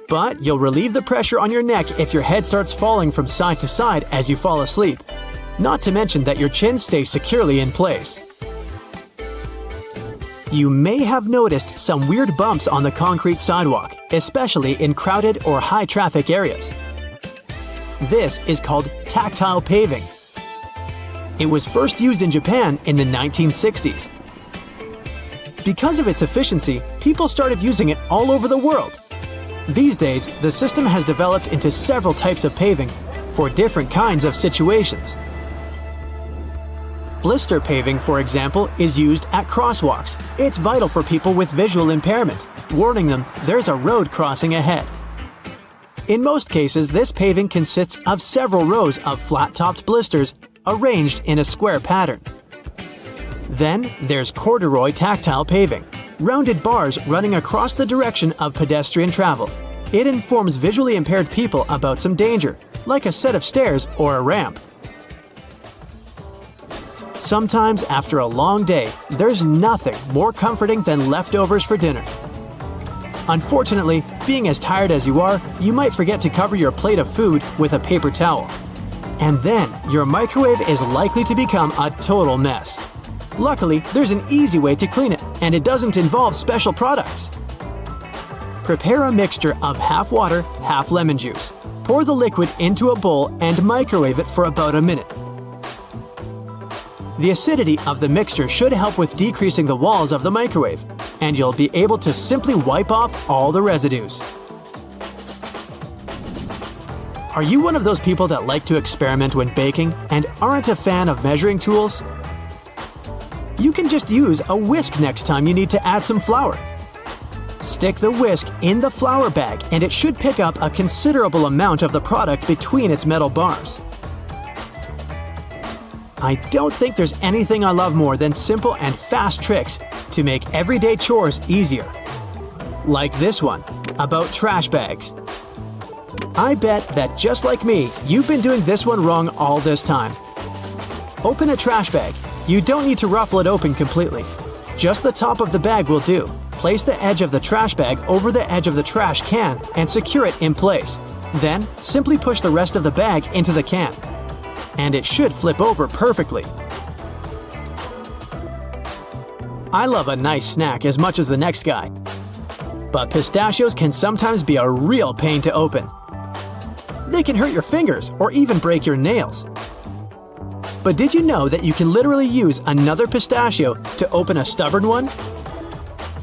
But you'll relieve the pressure on your neck if your head starts falling from side to side as you fall asleep. Not to mention that your chin stays securely in place. You may have noticed some weird bumps on the concrete sidewalk, especially in crowded or high-traffic areas. This is called tactile paving. It was first used in Japan in the 1960s. Because of its efficiency, people started using it all over the world. These days, the system has developed into several types of paving for different kinds of situations. Blister paving, for example, is used at crosswalks. It's vital for people with visual impairment, warning them there's a road crossing ahead. In most cases, this paving consists of several rows of flat-topped blisters arranged in a square pattern. Then there's corduroy tactile paving, rounded bars running across the direction of pedestrian travel. It informs visually impaired people about some danger, like a set of stairs or a ramp. Sometimes, after a long day, there's nothing more comforting than leftovers for dinner. Unfortunately, being as tired as you are, you might forget to cover your plate of food with a paper towel. And then, your microwave is likely to become a total mess. Luckily, there's an easy way to clean it, and it doesn't involve special products. Prepare a mixture of half water, half lemon juice. Pour the liquid into a bowl and microwave it for about a minute. The acidity of the mixture should help with decreasing the walls of the microwave, and you'll be able to simply wipe off all the residues. Are you one of those people that like to experiment when baking and aren't a fan of measuring tools? You can just use a whisk next time you need to add some flour. Stick the whisk in the flour bag and it should pick up a considerable amount of the product between its metal bars. I don't think there's anything I love more than simple and fast tricks to make everyday chores easier. Like this one, about trash bags. I bet that just like me, you've been doing this one wrong all this time. Open a trash bag. You don't need to ruffle it open completely. Just the top of the bag will do. Place the edge of the trash bag over the edge of the trash can and secure it in place. Then, simply push the rest of the bag into the can. And it should flip over perfectly. I love a nice snack as much as the next guy. But pistachios can sometimes be a real pain to open. They can hurt your fingers or even break your nails. But did you know that you can literally use another pistachio to open a stubborn one?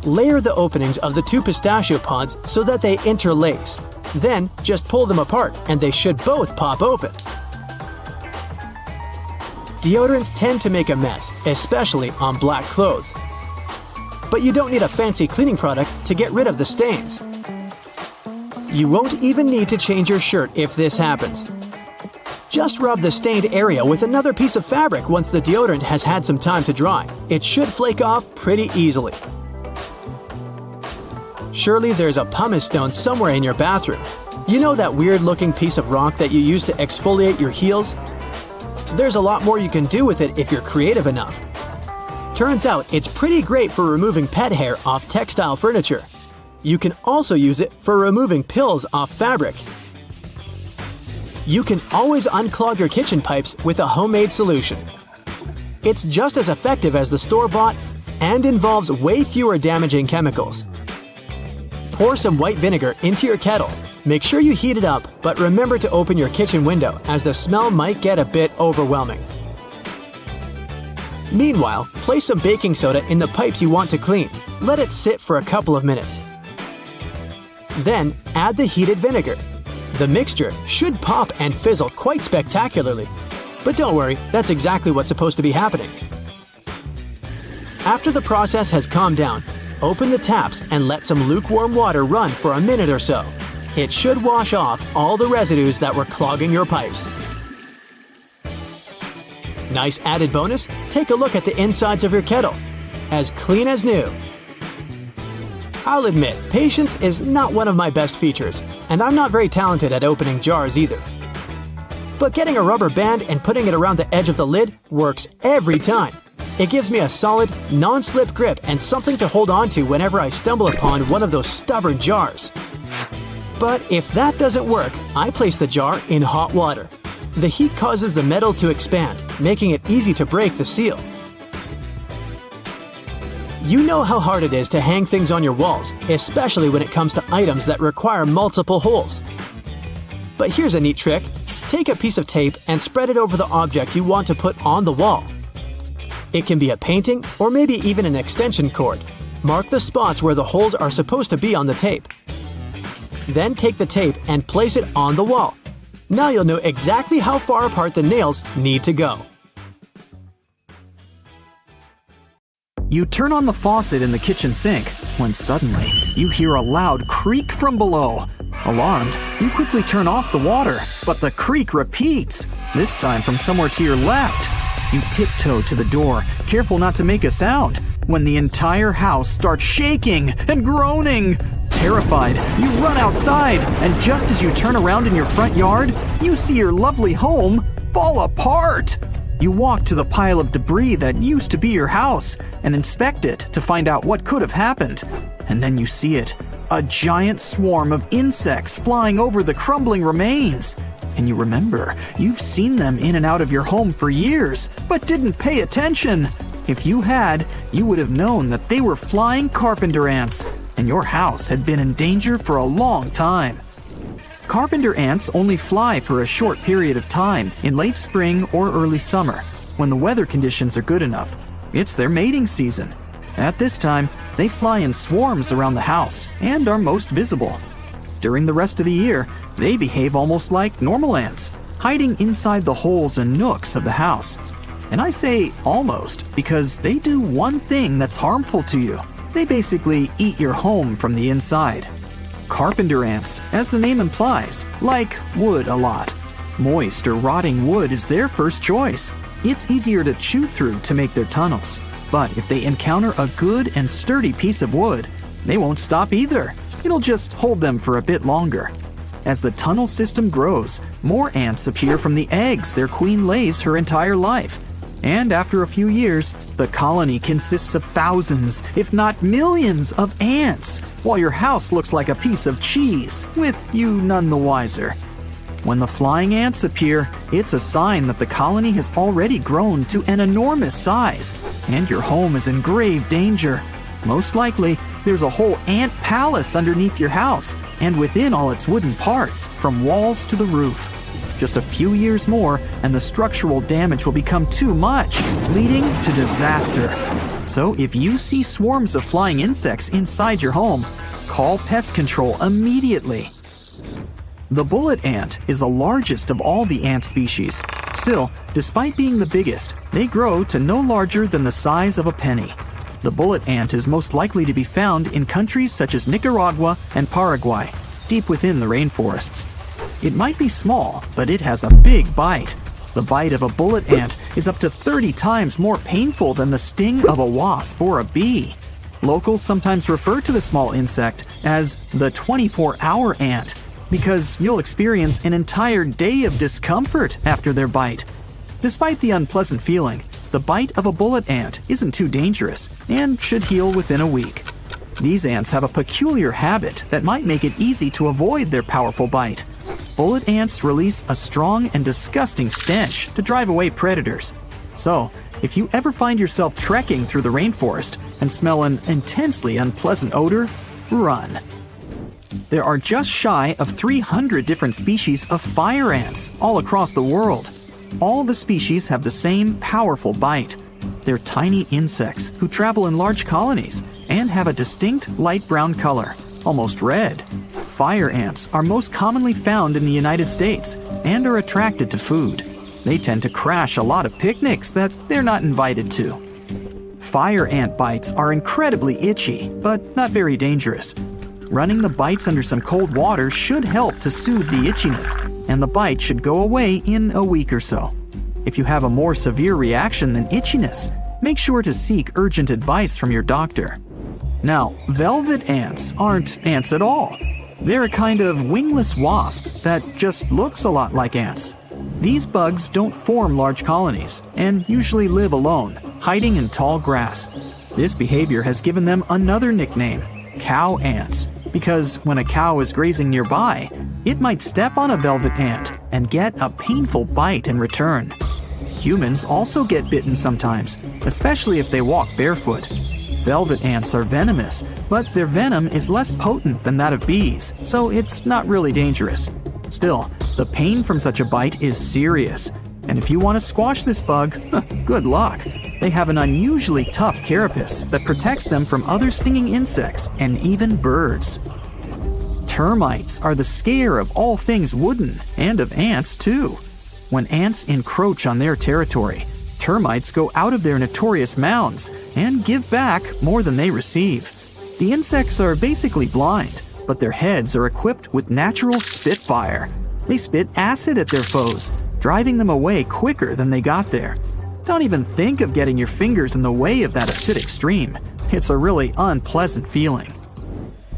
Layer the openings of the two pistachio pods so that they interlace. Then just pull them apart and they should both pop open. Deodorants tend to make a mess, especially on black clothes. But you don't need a fancy cleaning product to get rid of the stains. You won't even need to change your shirt if this happens. Just rub the stained area with another piece of fabric once the deodorant has had some time to dry. It should flake off pretty easily. Surely there's a pumice stone somewhere in your bathroom. You know that weird-looking piece of rock that you use to exfoliate your heels? There's a lot more you can do with it if you're creative enough. Turns out it's pretty great for removing pet hair off textile furniture. You can also use it for removing pills off fabric. You can always unclog your kitchen pipes with a homemade solution. It's just as effective as the store-bought and involves way fewer damaging chemicals. Pour some white vinegar into your kettle. Make sure you heat it up, but remember to open your kitchen window as the smell might get a bit overwhelming. Meanwhile, place some baking soda in the pipes you want to clean. Let it sit for a couple of minutes. Then, add the heated vinegar. The mixture should pop and fizzle quite spectacularly. But don't worry, that's exactly what's supposed to be happening. After the process has calmed down, open the taps and let some lukewarm water run for a minute or so. It should wash off all the residues that were clogging your pipes. Nice added bonus, take a look at the insides of your kettle. As clean as new. I'll admit, patience is not one of my best features, and I'm not very talented at opening jars either. But getting a rubber band and putting it around the edge of the lid works every time. It gives me a solid, non-slip grip and something to hold on to whenever I stumble upon one of those stubborn jars. But if that doesn't work, I place the jar in hot water. The heat causes the metal to expand, making it easy to break the seal. You know how hard it is to hang things on your walls, especially when it comes to items that require multiple holes. But here's a neat trick. Take a piece of tape and spread it over the object you want to put on the wall. It can be a painting or maybe even an extension cord. Mark the spots where the holes are supposed to be on the tape. Then take the tape and place it on the wall. Now you'll know exactly how far apart the nails need to go. You turn on the faucet in the kitchen sink when suddenly you hear a loud creak from below. Alarmed, you quickly turn off the water, but the creak repeats, this time from somewhere to your left. You tiptoe to the door, careful not to make a sound, when the entire house starts shaking and groaning. Terrified, you run outside, and just as you turn around in your front yard, you see your lovely home fall apart. You walk to the pile of debris that used to be your house and inspect it to find out what could have happened. And then you see it, a giant swarm of insects flying over the crumbling remains. And you remember, you've seen them in and out of your home for years, but didn't pay attention. If you had, you would have known that they were flying carpenter ants, and your house had been in danger for a long time. Carpenter ants only fly for a short period of time in late spring or early summer, when the weather conditions are good enough. It's their mating season. At this time, they fly in swarms around the house and are most visible. During the rest of the year, they behave almost like normal ants, hiding inside the holes and nooks of the house. And I say almost because they do one thing that's harmful to you. They basically eat your home from the inside. Carpenter ants, as the name implies, like wood a lot. Moist or rotting wood is their first choice. It's easier to chew through to make their tunnels. But if they encounter a good and sturdy piece of wood, they won't stop either. It'll just hold them for a bit longer. As the tunnel system grows, more ants appear from the eggs their queen lays her entire life. And after a few years, the colony consists of thousands, if not millions, of ants, while your house looks like a piece of cheese, with you none the wiser. When the flying ants appear, it's a sign that the colony has already grown to an enormous size, and your home is in grave danger. Most likely, there's a whole ant palace underneath your house, and within all its wooden parts, from walls to the roof. Just a few years more, and the structural damage will become too much, leading to disaster. So if you see swarms of flying insects inside your home, call pest control immediately. The bullet ant is the largest of all the ant species. Still, despite being the biggest, they grow to no larger than the size of a penny. The bullet ant is most likely to be found in countries such as Nicaragua and Paraguay, deep within the rainforests. It might be small, but it has a big bite. The bite of a bullet ant is up to 30 times more painful than the sting of a wasp or a bee. Locals sometimes refer to the small insect as the 24-hour ant because you'll experience an entire day of discomfort after their bite. Despite the unpleasant feeling, the bite of a bullet ant isn't too dangerous and should heal within a week. These ants have a peculiar habit that might make it easy to avoid their powerful bite. Bullet ants release a strong and disgusting stench to drive away predators. So, if you ever find yourself trekking through the rainforest and smell an intensely unpleasant odor, run. There are just shy of 300 different species of fire ants all across the world. All the species have the same powerful bite. They're tiny insects who travel in large colonies and have a distinct light brown color, almost red. Fire ants are most commonly found in the United States and are attracted to food. They tend to crash a lot of picnics that they're not invited to. Fire ant bites are incredibly itchy, but not very dangerous. Running the bites under some cold water should help to soothe the itchiness, and the bite should go away in a week or so. If you have a more severe reaction than itchiness, make sure to seek urgent advice from your doctor. Now, velvet ants aren't ants at all. They're a kind of wingless wasp that just looks a lot like ants. These bugs don't form large colonies and usually live alone, hiding in tall grass. This behavior has given them another nickname, cow ants, because when a cow is grazing nearby, it might step on a velvet ant and get a painful bite in return. Humans also get bitten sometimes, especially if they walk barefoot. Velvet ants are venomous, but their venom is less potent than that of bees, so it's not really dangerous. Still, the pain from such a bite is serious, and if you want to squash this bug, good luck. They have an unusually tough carapace that protects them from other stinging insects and even birds. Termites are the scare of all things wooden, and of ants too. When ants encroach on their territory, termites go out of their notorious mounds and give back more than they receive. The insects are basically blind, but their heads are equipped with natural spitfire. They spit acid at their foes, driving them away quicker than they got there. Don't even think of getting your fingers in the way of that acidic stream. It's a really unpleasant feeling.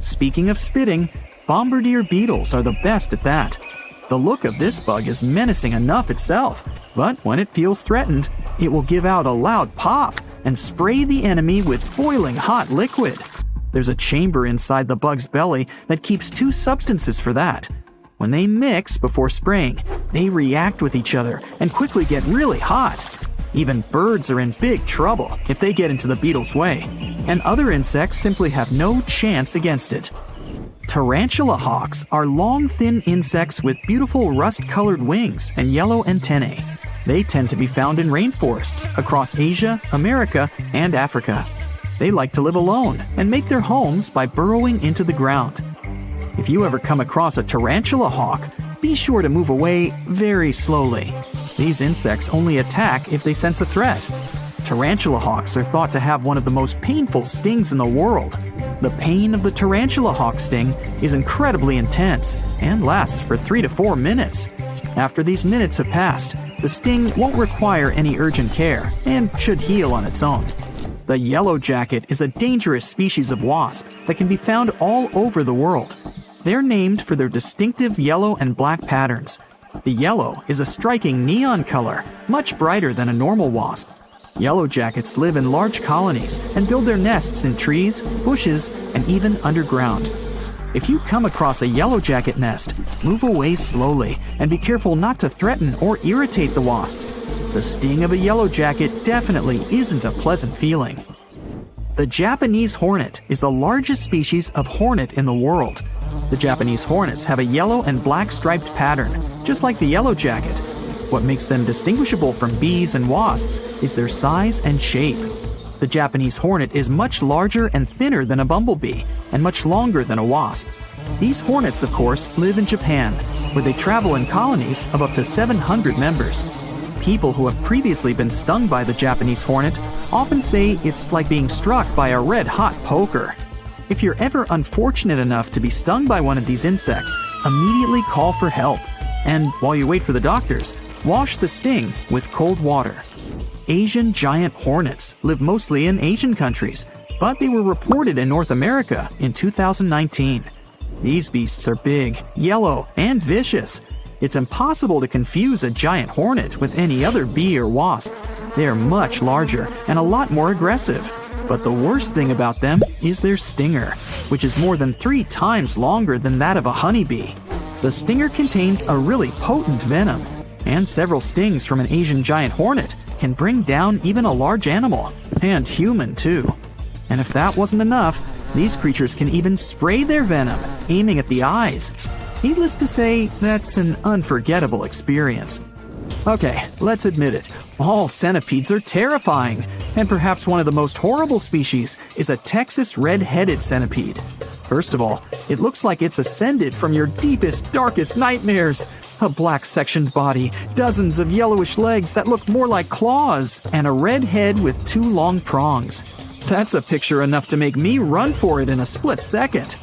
Speaking of spitting, bombardier beetles are the best at that. The look of this bug is menacing enough itself, but when it feels threatened, it will give out a loud pop and spray the enemy with boiling hot liquid. There's a chamber inside the bug's belly that keeps two substances for that. When they mix before spraying, they react with each other and quickly get really hot. Even birds are in big trouble if they get into the beetle's way, and other insects simply have no chance against it. Tarantula hawks are long, thin insects with beautiful rust-colored wings and yellow antennae. They tend to be found in rainforests across Asia, America, and Africa. They like to live alone and make their homes by burrowing into the ground. If you ever come across a tarantula hawk, be sure to move away very slowly. These insects only attack if they sense a threat. Tarantula hawks are thought to have one of the most painful stings in the world. The pain of the tarantula hawk sting is incredibly intense and lasts for 3 to 4 minutes. After these minutes have passed, the sting won't require any urgent care and should heal on its own. The yellow jacket is a dangerous species of wasp that can be found all over the world. They're named for their distinctive yellow and black patterns. The yellow is a striking neon color, much brighter than a normal wasp. Yellow jackets live in large colonies and build their nests in trees, bushes, and even underground. If you come across a yellow jacket nest, move away slowly and be careful not to threaten or irritate the wasps. The sting of a yellow jacket definitely isn't a pleasant feeling. The Japanese hornet is the largest species of hornet in the world. The Japanese hornets have a yellow and black striped pattern, just like the yellow jacket. What makes them distinguishable from bees and wasps is their size and shape. The Japanese hornet is much larger and thinner than a bumblebee, and much longer than a wasp. These hornets, of course, live in Japan, where they travel in colonies of up to 700 members. People who have previously been stung by the Japanese hornet often say it's like being struck by a red-hot poker. If you're ever unfortunate enough to be stung by one of these insects, immediately call for help. And while you wait for the doctors, wash the sting with cold water. Asian giant hornets live mostly in Asian countries, but they were reported in North America in 2019. These beasts are big, yellow, and vicious. It's impossible to confuse a giant hornet with any other bee or wasp. They are much larger and a lot more aggressive. But the worst thing about them is their stinger, which is more than 3 times longer than that of a honeybee. The stinger contains a really potent venom, and several stings from an Asian giant hornet can bring down even a large animal, and human too. And if that wasn't enough, these creatures can even spray their venom, aiming at the eyes. Needless to say, that's an unforgettable experience. Okay, let's admit it, all centipedes are terrifying, and perhaps one of the most horrible species is a Texas red-headed centipede. First of all, it looks like it's ascended from your deepest, darkest nightmares. A black-sectioned body, dozens of yellowish legs that look more like claws, and a red head with 2 long prongs. That's a picture enough to make me run for it in a split second.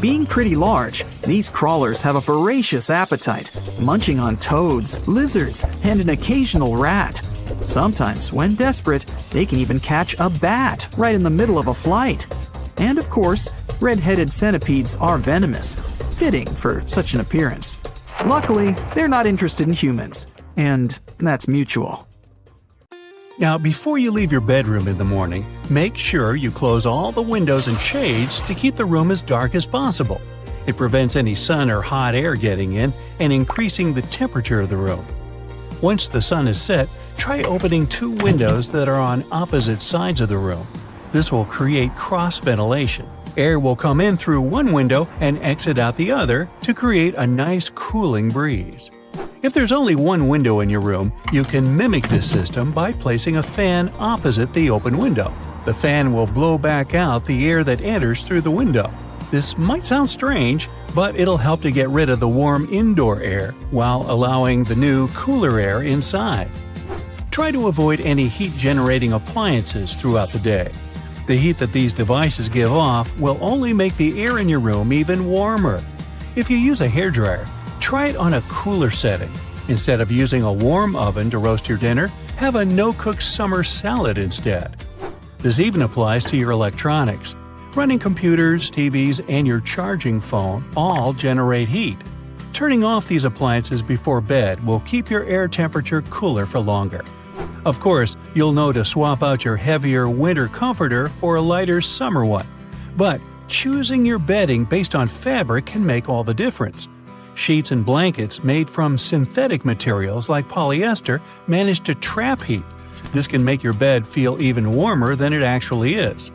Being pretty large, these crawlers have a voracious appetite, munching on toads, lizards, and an occasional rat. Sometimes, when desperate, they can even catch a bat right in the middle of a flight. And of course, red-headed centipedes are venomous, fitting for such an appearance. Luckily, they're not interested in humans, and that's mutual. Now, before you leave your bedroom in the morning, make sure you close all the windows and shades to keep the room as dark as possible. It prevents any sun or hot air getting in and increasing the temperature of the room. Once the sun is set, try opening 2 windows that are on opposite sides of the room. This will create cross ventilation. Air will come in through one window and exit out the other to create a nice cooling breeze. If there's only one window in your room, you can mimic this system by placing a fan opposite the open window. The fan will blow back out the air that enters through the window. This might sound strange, but it'll help to get rid of the warm indoor air while allowing the new, cooler air inside. Try to avoid any heat-generating appliances throughout the day. The heat that these devices give off will only make the air in your room even warmer. If you use a hairdryer, try it on a cooler setting. Instead of using a warm oven to roast your dinner, have a no-cook summer salad instead. This even applies to your electronics. Running computers, TVs, and your charging phone all generate heat. Turning off these appliances before bed will keep your air temperature cooler for longer. Of course, you'll know to swap out your heavier winter comforter for a lighter summer one. But choosing your bedding based on fabric can make all the difference. Sheets and blankets made from synthetic materials like polyester manage to trap heat. This can make your bed feel even warmer than it actually is.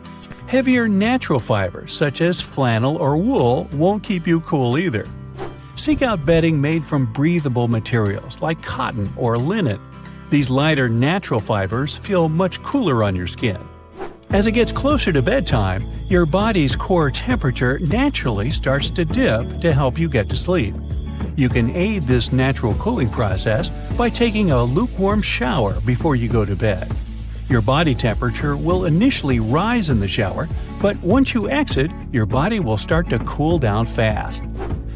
Heavier natural fibers such as flannel or wool won't keep you cool either. Seek out bedding made from breathable materials like cotton or linen. These lighter natural fibers feel much cooler on your skin. As it gets closer to bedtime, your body's core temperature naturally starts to dip to help you get to sleep. You can aid this natural cooling process by taking a lukewarm shower before you go to bed. Your body temperature will initially rise in the shower, but once you exit, your body will start to cool down fast.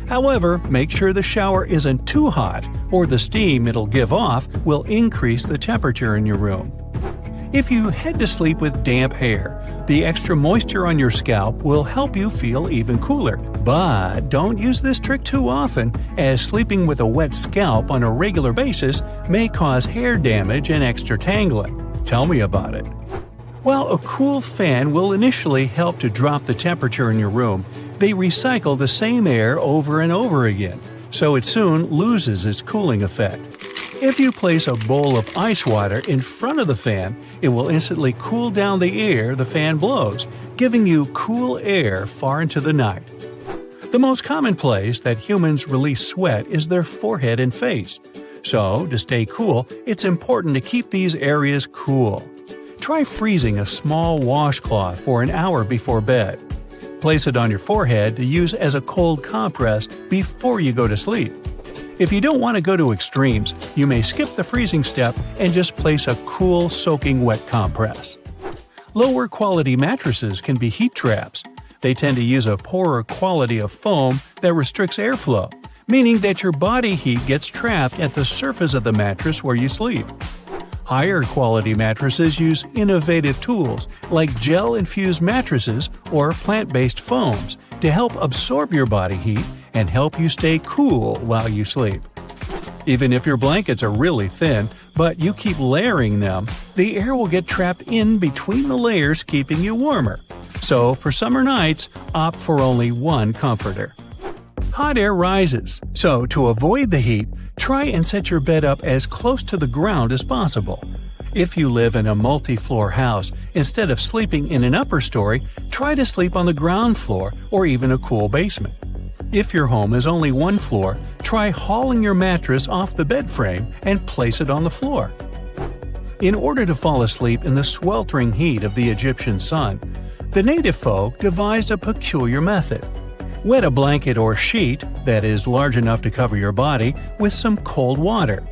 However, make sure the shower isn't too hot, or the steam it'll give off will increase the temperature in your room. If you head to sleep with damp hair, the extra moisture on your scalp will help you feel even cooler. But don't use this trick too often, as sleeping with a wet scalp on a regular basis may cause hair damage and extra tangling. Tell me about it. While a cool fan will initially help to drop the temperature in your room, they recycle the same air over and over again, so it soon loses its cooling effect. If you place a bowl of ice water in front of the fan, it will instantly cool down the air the fan blows, giving you cool air far into the night. The most common place that humans release sweat is their forehead and face. So, to stay cool, it's important to keep these areas cool. Try freezing a small washcloth for an hour before bed. Place it on your forehead to use as a cold compress before you go to sleep. If you don't want to go to extremes, you may skip the freezing step and just place a cool, soaking wet compress. Lower quality mattresses can be heat traps. They tend to use a poorer quality of foam that restricts airflow, meaning that your body heat gets trapped at the surface of the mattress where you sleep. Higher quality mattresses use innovative tools like gel-infused mattresses or plant-based foams to help absorb your body heat and help you stay cool while you sleep. Even if your blankets are really thin, but you keep layering them, the air will get trapped in between the layers, keeping you warmer. So, for summer nights, opt for only one comforter. Hot air rises, so to avoid the heat, try and set your bed up as close to the ground as possible. If you live in a multi-floor house, instead of sleeping in an upper story, try to sleep on the ground floor or even a cool basement. If your home is only one floor, try hauling your mattress off the bed frame and place it on the floor. In order to fall asleep in the sweltering heat of the Egyptian sun, the native folk devised a peculiar method. Wet a blanket or sheet that is large enough to cover your body with some cold water.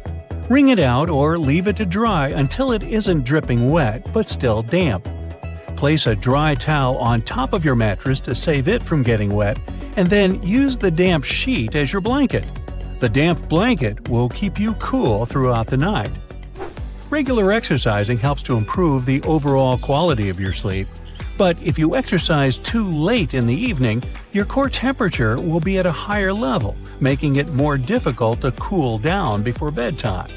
Wring it out or leave it to dry until it isn't dripping wet but still damp. Place a dry towel on top of your mattress to save it from getting wet, and then use the damp sheet as your blanket. The damp blanket will keep you cool throughout the night. Regular exercising helps to improve the overall quality of your sleep. But if you exercise too late in the evening, your core temperature will be at a higher level, making it more difficult to cool down before bedtime.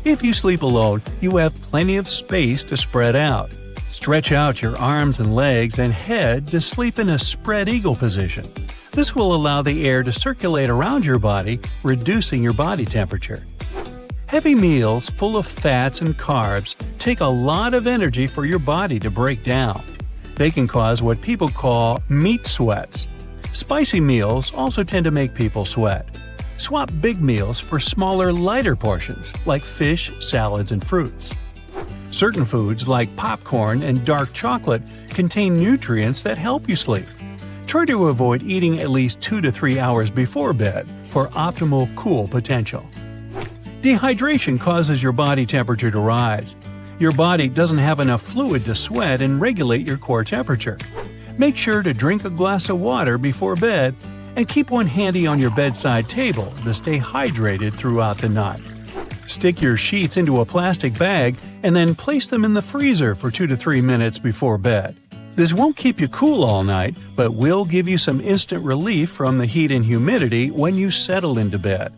If you sleep alone, you have plenty of space to spread out. Stretch out your arms and legs and head to sleep in a spread eagle position. This will allow the air to circulate around your body, reducing your body temperature. Heavy meals full of fats and carbs take a lot of energy for your body to break down. They can cause what people call meat sweats. Spicy meals also tend to make people sweat. Swap big meals for smaller, lighter portions, like fish, salads, and fruits. Certain foods like popcorn and dark chocolate contain nutrients that help you sleep. Try to avoid eating at least 2 to 3 hours before bed for optimal cool potential. Dehydration causes your body temperature to rise. Your body doesn't have enough fluid to sweat and regulate your core temperature. Make sure to drink a glass of water before bed and keep one handy on your bedside table to stay hydrated throughout the night. Stick your sheets into a plastic bag and then place them in the freezer for 2 to 3 minutes before bed. This won't keep you cool all night, but will give you some instant relief from the heat and humidity when you settle into bed.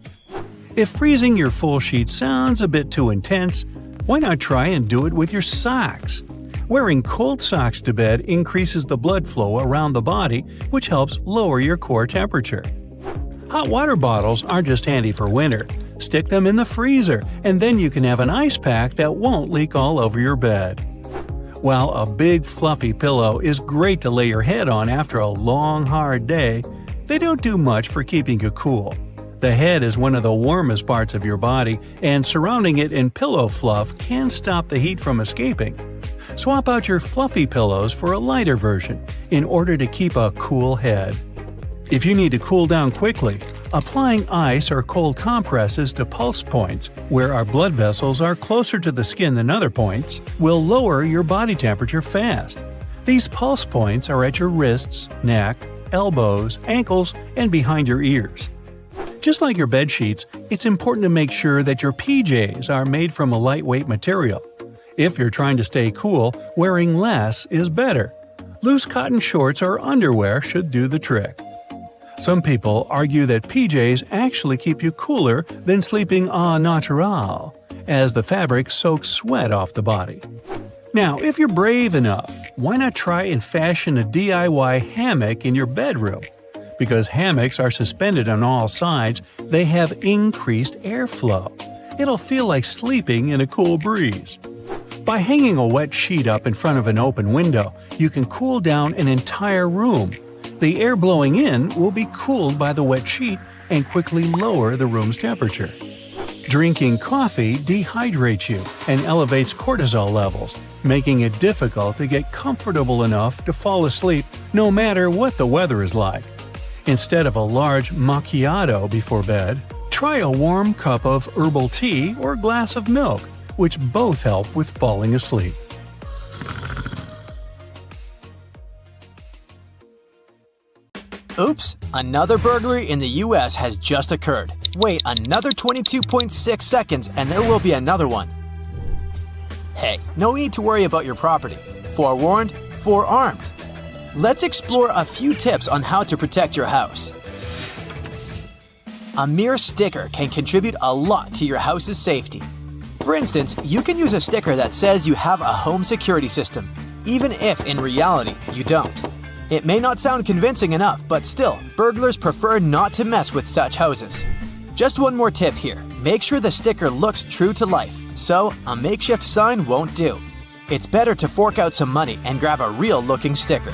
If freezing your full sheet sounds a bit too intense, why not try and do it with your socks? Wearing cold socks to bed increases the blood flow around the body, which helps lower your core temperature. Hot water bottles aren't just handy for winter. Stick them in the freezer, and then you can have an ice pack that won't leak all over your bed. While a big fluffy pillow is great to lay your head on after a long, hard day, they don't do much for keeping you cool. The head is one of the warmest parts of your body, and surrounding it in pillow fluff can stop the heat from escaping. Swap out your fluffy pillows for a lighter version in order to keep a cool head. If you need to cool down quickly, applying ice or cold compresses to pulse points, where our blood vessels are closer to the skin than other points, will lower your body temperature fast. These pulse points are at your wrists, neck, elbows, ankles, and behind your ears. Just like your bed sheets, it's important to make sure that your PJs are made from a lightweight material. If you're trying to stay cool, wearing less is better. Loose cotton shorts or underwear should do the trick. Some people argue that PJs actually keep you cooler than sleeping au naturel, as the fabric soaks sweat off the body. Now, if you're brave enough, why not try and fashion a DIY hammock in your bedroom? Because hammocks are suspended on all sides, they have increased airflow. It'll feel like sleeping in a cool breeze. By hanging a wet sheet up in front of an open window, you can cool down an entire room. The air blowing in will be cooled by the wet sheet and quickly lower the room's temperature. Drinking coffee dehydrates you and elevates cortisol levels, making it difficult to get comfortable enough to fall asleep no matter what the weather is like. Instead of a large macchiato before bed, try a warm cup of herbal tea or glass of milk, which both help with falling asleep. Oops, another burglary in the US has just occurred. Wait another 22.6 seconds and there will be another one. Hey, no need to worry about your property. Forewarned, forearmed. Let's explore a few tips on how to protect your house. A mere sticker can contribute a lot to your house's safety. For instance, you can use a sticker that says you have a home security system, even if in reality you don't. It may not sound convincing enough, but still, burglars prefer not to mess with such houses. Just one more tip here. Make sure the sticker looks true to life, so a makeshift sign won't do. It's better to fork out some money and grab a real-looking sticker.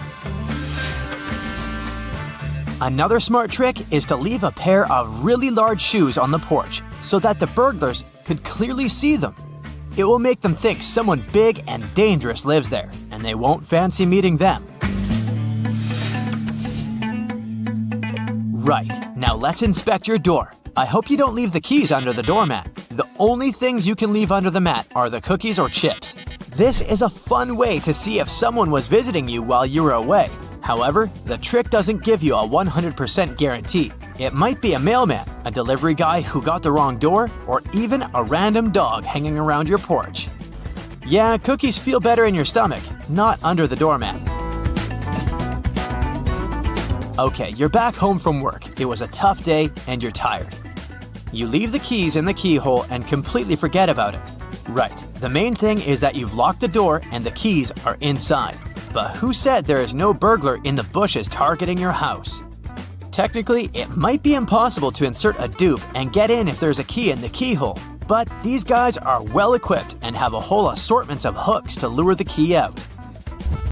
Another smart trick is to leave a pair of really large shoes on the porch so that the burglars could clearly see them. It will make them think someone big and dangerous lives there, and they won't fancy meeting them. Right, now let's inspect your door. I hope you don't leave the keys under the doormat. The only things you can leave under the mat are the cookies or chips. This is a fun way to see if someone was visiting you while you were away. However, the trick doesn't give you a 100% guarantee. It might be a mailman, a delivery guy who got the wrong door, or even a random dog hanging around your porch. Yeah, cookies feel better in your stomach, not under the doormat. Okay, you're back home from work. It was a tough day and you're tired. You leave the keys in the keyhole and completely forget about it. Right, the main thing is that you've locked the door and the keys are inside. But who said there is no burglar in the bushes targeting your house? Technically, it might be impossible to insert a dupe and get in if there's a key in the keyhole. But these guys are well equipped and have a whole assortment of hooks to lure the key out.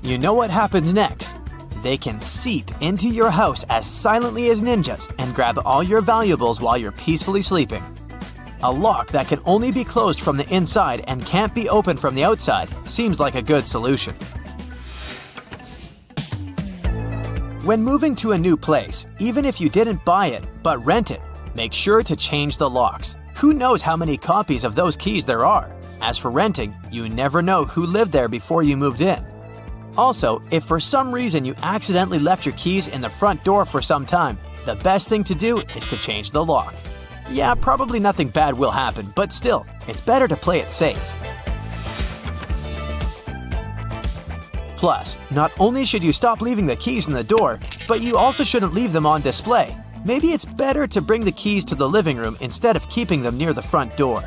You know what happens next? They can seep into your house as silently as ninjas and grab all your valuables while you're peacefully sleeping. A lock that can only be closed from the inside and can't be opened from the outside seems like a good solution. When moving to a new place, even if you didn't buy it but rent it, make sure to change the locks. Who knows how many copies of those keys there are? As for renting, you never know who lived there before you moved in. Also, if for some reason you accidentally left your keys in the front door for some time, the best thing to do is to change the lock. Yeah, probably nothing bad will happen, but still, it's better to play it safe. Plus, not only should you stop leaving the keys in the door, but you also shouldn't leave them on display. Maybe it's better to bring the keys to the living room instead of keeping them near the front door.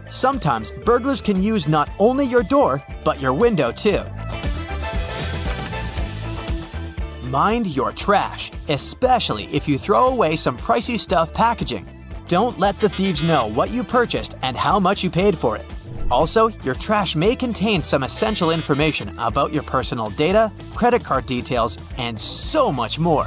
Sometimes burglars can use not only your door, but your window too. Mind your trash, especially if you throw away some pricey stuff packaging. Don't let the thieves know what you purchased and how much you paid for it. Also, your trash may contain some essential information about your personal data, credit card details, and so much more.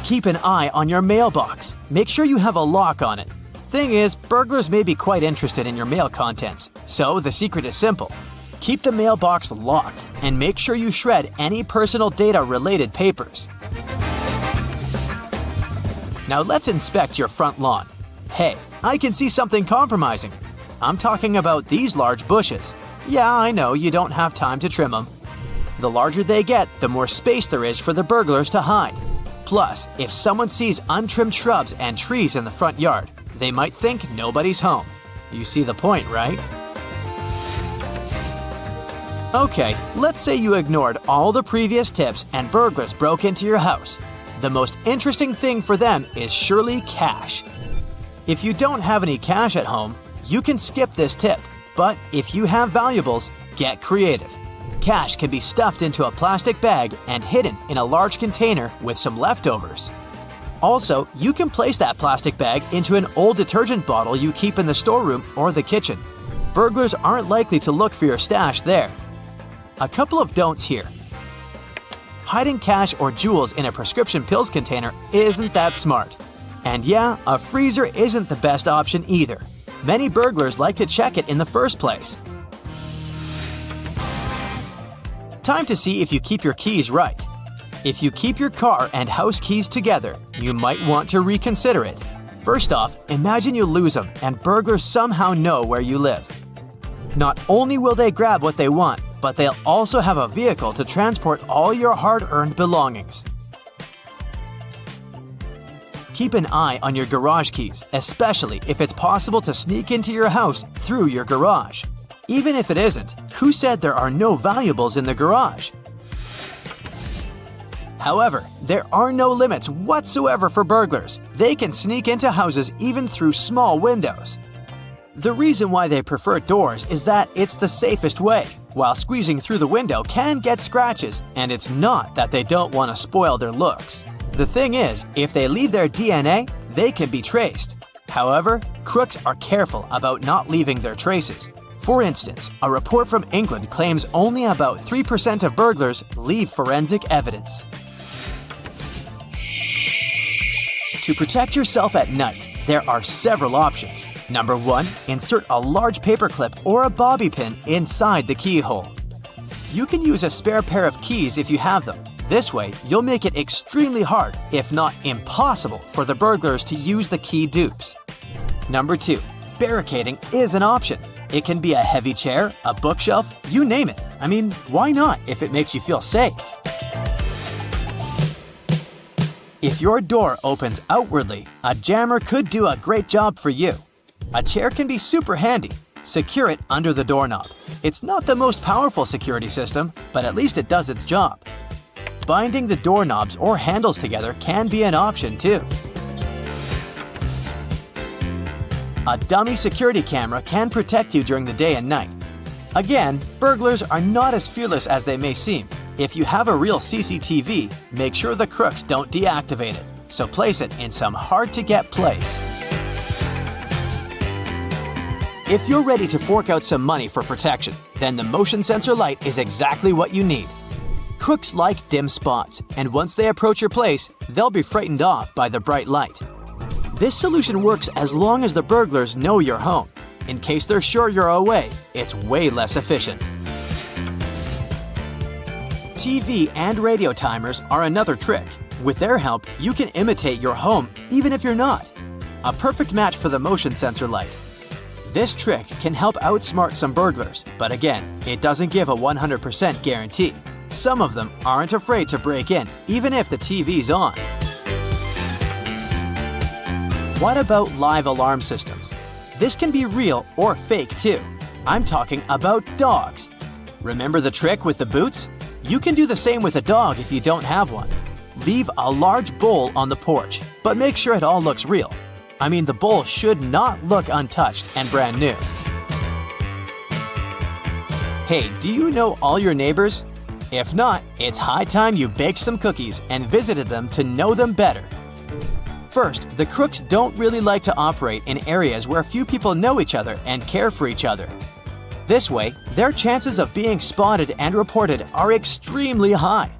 Keep an eye on your mailbox. Make sure you have a lock on it. Thing is, burglars may be quite interested in your mail contents, so the secret is simple. Keep the mailbox locked and make sure you shred any personal data-related papers. Now let's inspect your front lawn. Hey, I can see something compromising. I'm talking about these large bushes. Yeah, I know you don't have time to trim them. The larger they get, the more space there is for the burglars to hide. Plus, if someone sees untrimmed shrubs and trees in the front yard, they might think nobody's home. You see the point, right? Okay, let's say you ignored all the previous tips and burglars broke into your house. The most interesting thing for them is surely cash. If you don't have any cash at home, you can skip this tip. But if you have valuables, get creative. Cash can be stuffed into a plastic bag and hidden in a large container with some leftovers. Also, you can place that plastic bag into an old detergent bottle you keep in the storeroom or the kitchen. Burglars aren't likely to look for your stash there. A couple of don'ts here. Hiding cash or jewels in a prescription pills container isn't that smart. And yeah, a freezer isn't the best option either. Many burglars like to check it in the first place. Time to see if you keep your keys right. If you keep your car and house keys together, you might want to reconsider it. First off, imagine you lose them and burglars somehow know where you live. Not only will they grab what they want, but they'll also have a vehicle to transport all your hard-earned belongings. Keep an eye on your garage keys, especially if it's possible to sneak into your house through your garage. Even if it isn't, who said there are no valuables in the garage? However, there are no limits whatsoever for burglars. They can sneak into houses even through small windows. The reason why they prefer doors is that it's the safest way, while squeezing through the window can get scratches, and it's not that they don't want to spoil their looks. The thing is, if they leave their DNA, they can be traced. However, crooks are careful about not leaving their traces. For instance, a report from England claims only about 3% of burglars leave forensic evidence. To protect yourself at night, there are several options. Number 1, insert a large paperclip or a bobby pin inside the keyhole. You can use a spare pair of keys if you have them. This way, you'll make it extremely hard, if not impossible, for the burglars to use the key dupes. Number 2, barricading is an option. It can be a heavy chair, a bookshelf, you name it. I mean, why not if it makes you feel safe? If your door opens outwardly, a jammer could do a great job for you. A chair can be super handy. Secure it under the doorknob. It's not the most powerful security system, but at least it does its job. Binding the doorknobs or handles together can be an option too. A dummy security camera can protect you during the day and night. Again, burglars are not as fearless as they may seem. If you have a real CCTV, make sure the crooks don't deactivate it, so place it in some hard-to-get place. If you're ready to fork out some money for protection, then the motion sensor light is exactly what you need. Crooks like dim spots, and once they approach your place, they'll be frightened off by the bright light. This solution works as long as the burglars know you're home. In case they're sure you're away, it's way less efficient. TV and radio timers are another trick. With their help, you can imitate your home even if you're not. A perfect match for the motion sensor light. This trick can help outsmart some burglars, but again, it doesn't give a 100% guarantee. Some of them aren't afraid to break in, even if the TV's on. What about live alarm systems? This can be real or fake too. I'm talking about dogs. Remember the trick with the boots? You can do the same with a dog if you don't have one. Leave a large bowl on the porch, but make sure it all looks real. I mean, the bowl should not look untouched and brand new. Hey, do you know all your neighbors? If not, it's high time you baked some cookies and visited them to know them better. First, the crooks don't really like to operate in areas where few people know each other and care for each other. This way, their chances of being spotted and reported are extremely high.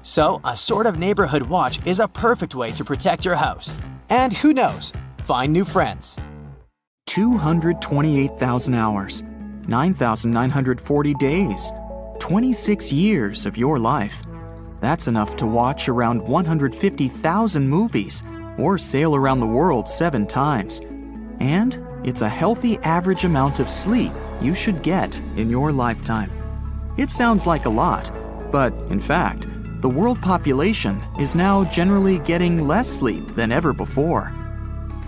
So, a sort of neighborhood watch is a perfect way to protect your house. And who knows, find new friends. 228,000 hours, 9,940 days, 26 years of your life. That's enough to watch around 150,000 movies or sail around the world 7 times. And it's a healthy average amount of sleep you should get in your lifetime. It sounds like a lot, but in fact, the world population is now generally getting less sleep than ever before.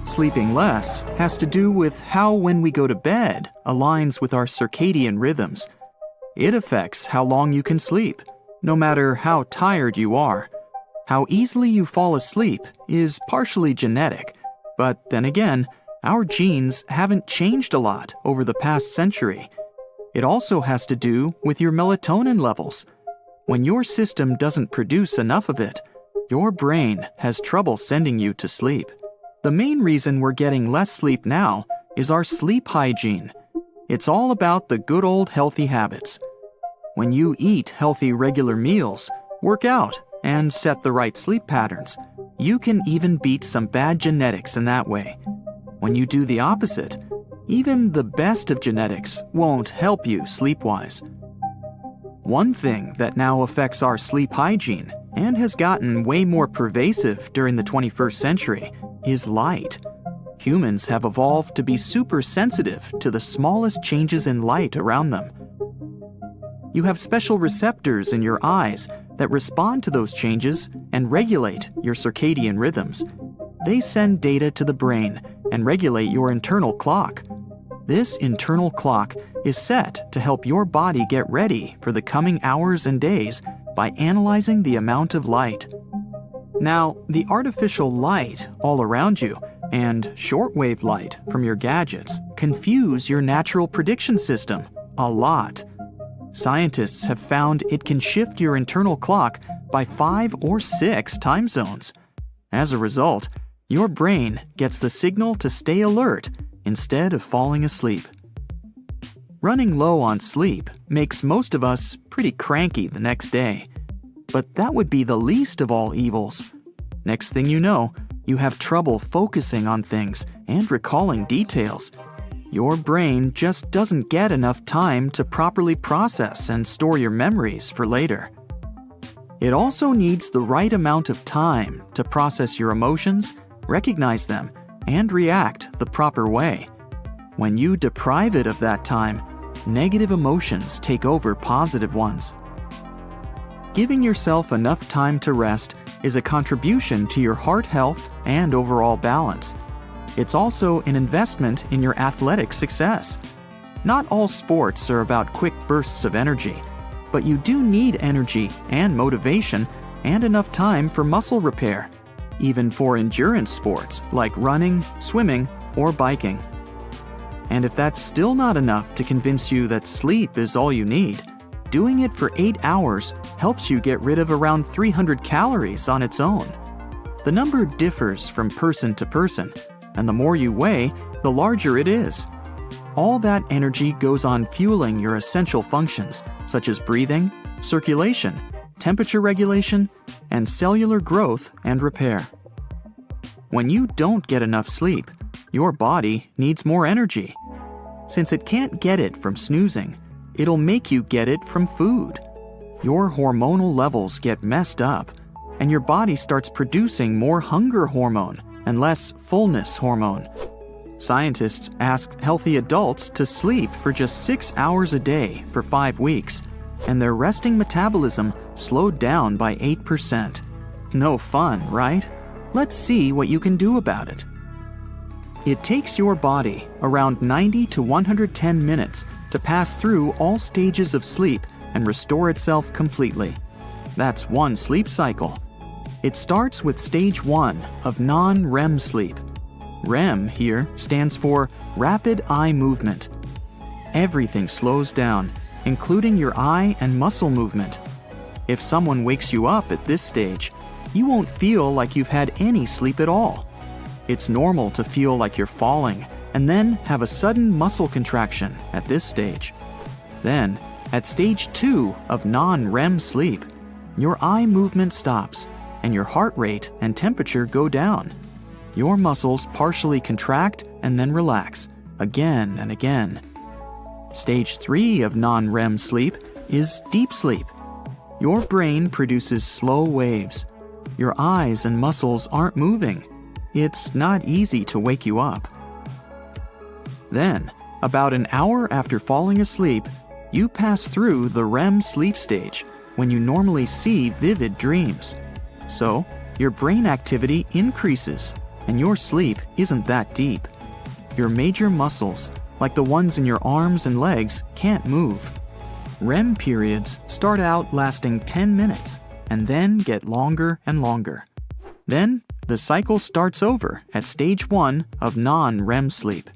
Sleeping less has to do with how when we go to bed aligns with our circadian rhythms. It affects how long you can sleep, no matter how tired you are. How easily you fall asleep is partially genetic, but then again, our genes haven't changed a lot over the past century. It also has to do with your melatonin levels. When your system doesn't produce enough of it, your brain has trouble sending you to sleep. The main reason we're getting less sleep now is our sleep hygiene. It's all about the good old healthy habits. When you eat healthy regular meals, work out, and set the right sleep patterns, you can even beat some bad genetics in that way. When you do the opposite, even the best of genetics won't help you sleep-wise. One thing that now affects our sleep hygiene and has gotten way more pervasive during the 21st century is light. Humans have evolved to be super sensitive to the smallest changes in light around them. You have special receptors in your eyes that respond to those changes and regulate your circadian rhythms. They send data to the brain and regulate your internal clock. This internal clock is set to help your body get ready for the coming hours and days by analyzing the amount of light. Now, the artificial light all around you and shortwave light from your gadgets confuse your natural prediction system a lot. Scientists have found it can shift your internal clock by 5 or 6 time zones. As a result, your brain gets the signal to stay alert instead of falling asleep. Running low on sleep makes most of us pretty cranky the next day. But that would be the least of all evils. Next thing you know, you have trouble focusing on things and recalling details. Your brain just doesn't get enough time to properly process and store your memories for later. It also needs the right amount of time to process your emotions, recognize them, and react the proper way. When you deprive it of that time, negative emotions take over positive ones. Giving yourself enough time to rest is a contribution to your heart health and overall balance. It's also an investment in your athletic success. Not all sports are about quick bursts of energy, but you do need energy and motivation and enough time for muscle repair, even for endurance sports like running, swimming, or biking. And if that's still not enough to convince you that sleep is all you need, doing it for 8 hours helps you get rid of around 300 calories on its own. The number differs from person to person, and the more you weigh, the larger it is. All that energy goes on fueling your essential functions, such as breathing, circulation, temperature regulation, and cellular growth and repair. When you don't get enough sleep, your body needs more energy. Since it can't get it from snoozing, it'll make you get it from food. Your hormonal levels get messed up, and your body starts producing more hunger hormone and less fullness hormone. Scientists asked healthy adults to sleep for just 6 hours a day for 5 weeks, and their resting metabolism slowed down by 8%. No fun, right? Let's see what you can do about it. It takes your body around 90 to 110 minutes to to pass through all stages of sleep and restore itself completely. That's one sleep cycle. It starts with stage 1 of non-REM sleep. REM here stands for rapid eye movement. Everything slows down, including your eye and muscle movement. If someone wakes you up at this stage, you won't feel like you've had any sleep at all. It's normal to feel like you're falling and then have a sudden muscle contraction at this stage. Then, at stage 2 of non-REM sleep, your eye movement stops and your heart rate and temperature go down. Your muscles partially contract and then relax, again and again. Stage 3 of non-REM sleep is deep sleep. Your brain produces slow waves. Your eyes and muscles aren't moving. It's not easy to wake you up. Then, about an hour after falling asleep, you pass through the REM sleep stage when you normally see vivid dreams. So, your brain activity increases and your sleep isn't that deep. Your major muscles, like the ones in your arms and legs, can't move. REM periods start out lasting 10 minutes and then get longer and longer. Then, the cycle starts over at stage 1 of non-REM sleep.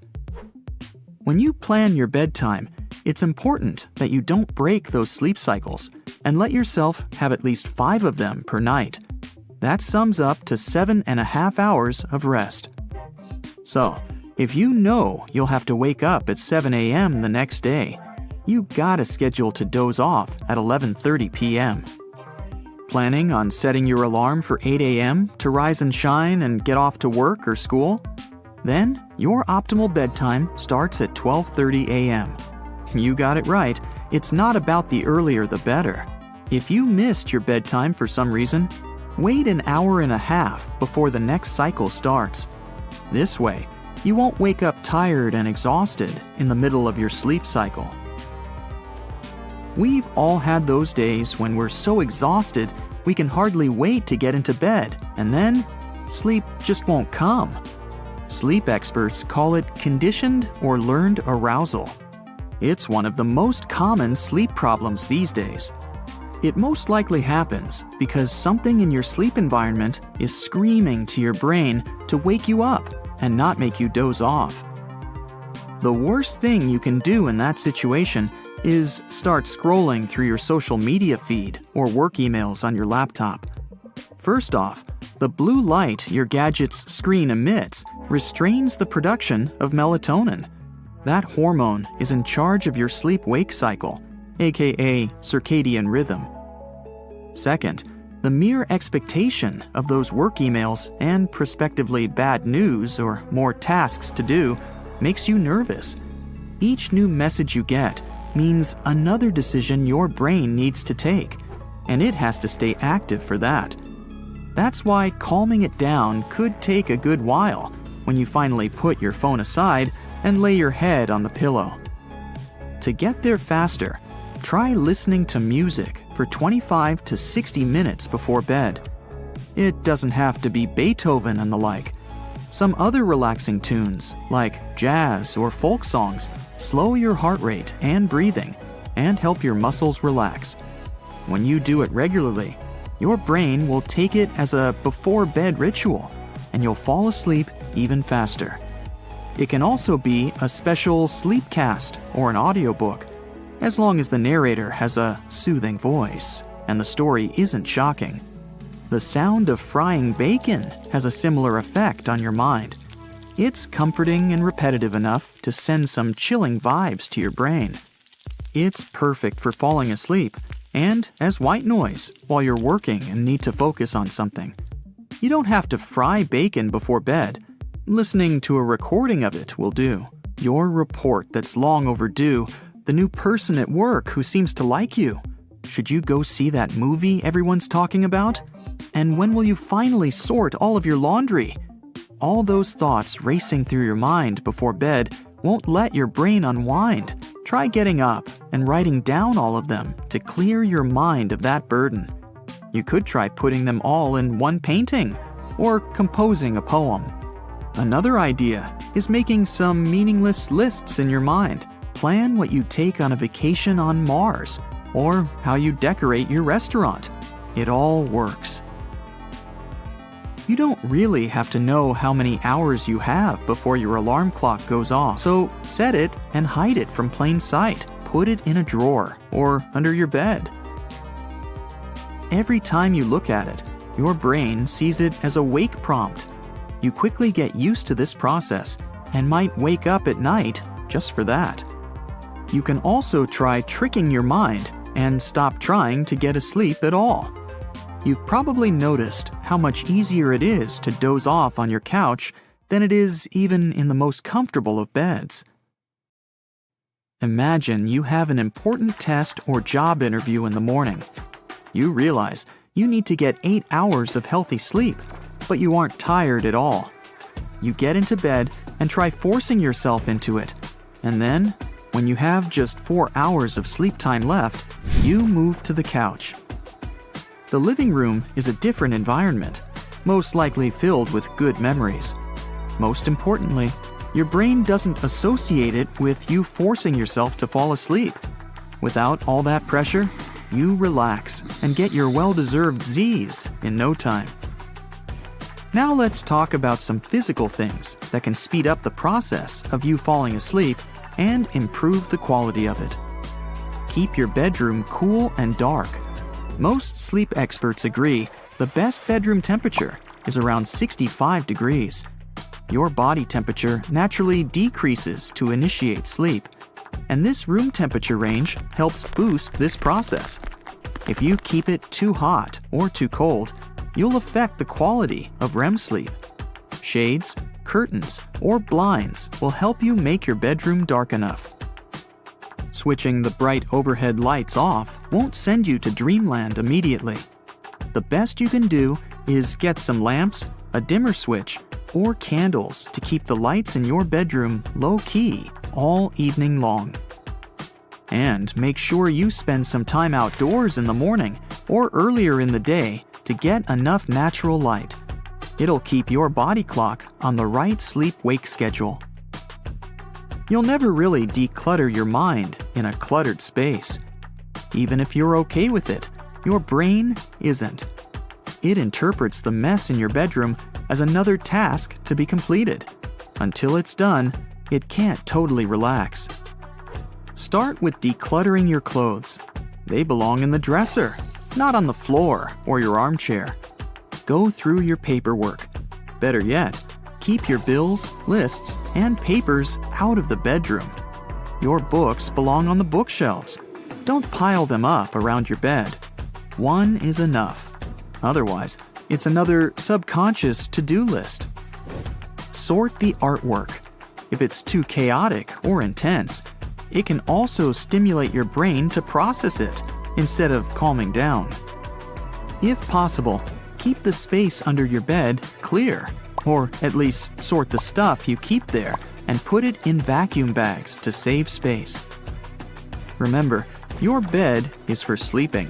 When you plan your bedtime, it's important that you don't break those sleep cycles and let yourself have at least 5 of them per night. That sums up to 7.5 hours of rest. So, if you know you'll have to wake up at 7 a.m. the next day, you gotta schedule to doze off at 11:30 p.m. Planning on setting your alarm for 8 a.m. to rise and shine and get off to work or school? Then, your optimal bedtime starts at 12:30 a.m. You got it right, it's not about the earlier the better. If you missed your bedtime for some reason, wait an hour and a half before the next cycle starts. This way, you won't wake up tired and exhausted in the middle of your sleep cycle. We've all had those days when we're so exhausted we can hardly wait to get into bed, and then sleep just won't come. Sleep experts call it conditioned or learned arousal. It's one of the most common sleep problems these days. It most likely happens because something in your sleep environment is screaming to your brain to wake you up and not make you doze off. The worst thing you can do in that situation is start scrolling through your social media feed or work emails on your laptop. First off, the blue light your gadget's screen emits restrains the production of melatonin. That hormone is in charge of your sleep-wake cycle, aka circadian rhythm. Second, the mere expectation of those work emails and prospectively bad news or more tasks to do makes you nervous. Each new message you get means another decision your brain needs to take, and it has to stay active for that. That's why calming it down could take a good while when you finally put your phone aside and lay your head on the pillow. To get there faster, try listening to music for 25 to 60 minutes before bed. It doesn't have to be Beethoven and the like. Some other relaxing tunes, like jazz or folk songs, slow your heart rate and breathing and help your muscles relax. When you do it regularly, your brain will take it as a before-bed ritual, and you'll fall asleep even faster. It can also be a special sleepcast or an audiobook, as long as the narrator has a soothing voice and the story isn't shocking. The sound of frying bacon has a similar effect on your mind. It's comforting and repetitive enough to send some chilling vibes to your brain. It's perfect for falling asleep and as white noise while you're working and need to focus on something. You don't have to fry bacon before bed. Listening to a recording of it will do. Your report that's long overdue, the new person at work who seems to like you. Should you go see that movie everyone's talking about? And when will you finally sort all of your laundry? All those thoughts racing through your mind before bed won't let your brain unwind. Try getting up and writing down all of them to clear your mind of that burden. You could try putting them all in one painting or composing a poem. Another idea is making some meaningless lists in your mind. plan what you take on a vacation on Mars, or how you decorate your restaurant. It all works. You don't really have to know how many hours you have before your alarm clock goes off, so set it and hide it from plain sight. Put it in a drawer or under your bed. Every time you look at it, your brain sees it as a wake prompt. You quickly get used to this process and might wake up at night just for that. You can also try tricking your mind and stop trying to get asleep at all. You've probably noticed how much easier it is to doze off on your couch than it is even in the most comfortable of beds. Imagine you have an important test or job interview in the morning. You realize you need to get 8 hours of healthy sleep, but you aren't tired at all. You get into bed and try forcing yourself into it. And then, when you have just 4 hours of sleep time left, you move to the couch. The living room is a different environment, most likely filled with good memories. Most importantly, your brain doesn't associate it with you forcing yourself to fall asleep. Without all that pressure, you relax and get your well-deserved Z's in no time. Now let's talk about some physical things that can speed up the process of you falling asleep and improve the quality of it. Keep your bedroom cool and dark. Most sleep experts agree the best bedroom temperature is around 65 degrees. Your body temperature naturally decreases to initiate sleep, and this room temperature range helps boost this process. If you keep it too hot or too cold, you'll affect the quality of REM sleep. Shades, curtains, or blinds will help you make your bedroom dark enough. Switching the bright overhead lights off won't send you to dreamland immediately. The best you can do is get some lamps, a dimmer switch, or candles to keep the lights in your bedroom low-key all evening long. And make sure you spend some time outdoors in the morning or earlier in the day to get enough natural light. It'll keep your body clock on the right sleep-wake schedule. You'll never really declutter your mind in a cluttered space. Even if you're okay with it, your brain isn't. It interprets the mess in your bedroom as another task to be completed. Until it's done, it can't totally relax. Start with decluttering your clothes. They belong in the dresser, not on the floor or your armchair. Go through your paperwork. Better yet, keep your bills, lists, and papers out of the bedroom. Your books belong on the bookshelves. Don't pile them up around your bed. One is enough. Otherwise, it's another subconscious to-do list. Sort the artwork. If it's too chaotic or intense, it can also stimulate your brain to process it instead of calming down. If possible, keep the space under your bed clear, or at least sort the stuff you keep there and put it in vacuum bags to save space. Remember, your bed is for sleeping.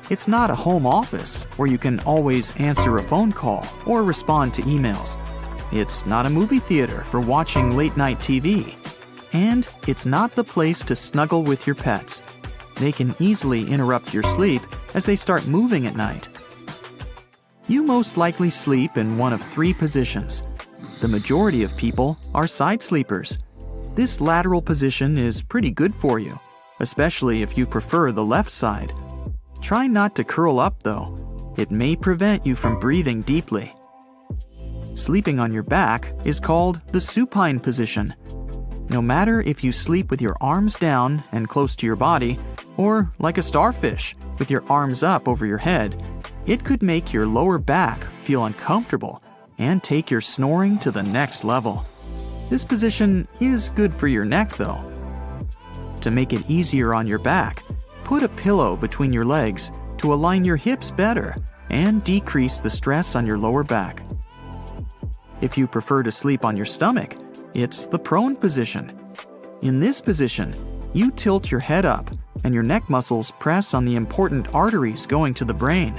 It's not a home office where you can always answer a phone call or respond to emails. It's not a movie theater for watching late-night TV. And it's not the place to snuggle with your pets. They can easily interrupt your sleep as they start moving at night. You most likely sleep in one of 3 positions. The majority of people are side sleepers. This lateral position is pretty good for you, especially if you prefer the left side. Try not to curl up though. It may prevent you from breathing deeply. Sleeping on your back is called the supine position. No matter if you sleep with your arms down and close to your body, or like a starfish with your arms up over your head, it could make your lower back feel uncomfortable and take your snoring to the next level. This position is good for your neck though. To make it easier on your back, put a pillow between your legs to align your hips better and decrease the stress on your lower back. If you prefer to sleep on your stomach, it's the prone position. In this position, you tilt your head up and your neck muscles press on the important arteries going to the brain.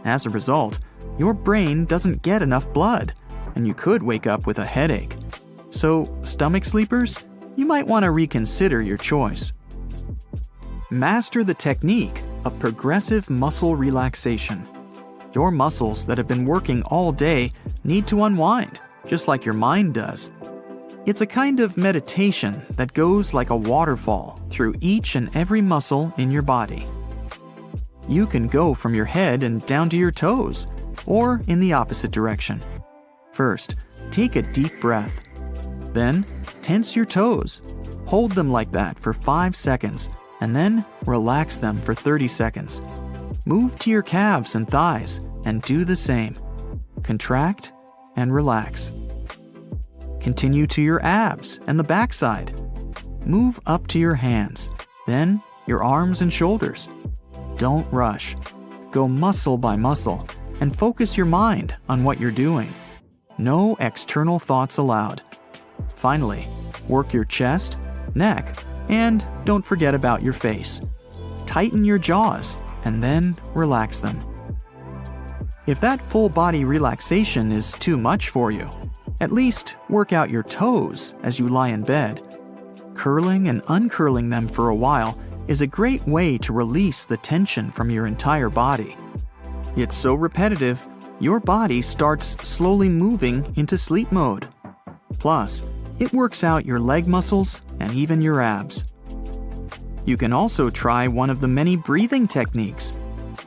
As a result, your brain doesn't get enough blood, and you could wake up with a headache. So, stomach sleepers, you might want to reconsider your choice. Master the technique of progressive muscle relaxation. Your muscles that have been working all day need to unwind, just like your mind does. It's a kind of meditation that goes like a waterfall through each and every muscle in your body. You can go from your head and down to your toes, or in the opposite direction. First, take a deep breath. Then, tense your toes. Hold them like that for 5 seconds, and then relax them for 30 seconds. Move to your calves and thighs and do the same. Contract and relax. Continue to your abs and the backside. Move up to your hands, then your arms and shoulders. Don't rush. Go muscle by muscle and focus your mind on what you're doing. No external thoughts allowed. Finally, work your chest, neck, and don't forget about your face. Tighten your jaws and then relax them. If that full body relaxation is too much for you, at least work out your toes as you lie in bed. Curling and uncurling them for a while is a great way to release the tension from your entire body. It's so repetitive, your body starts slowly moving into sleep mode. Plus, it works out your leg muscles and even your abs. You can also try one of the many breathing techniques.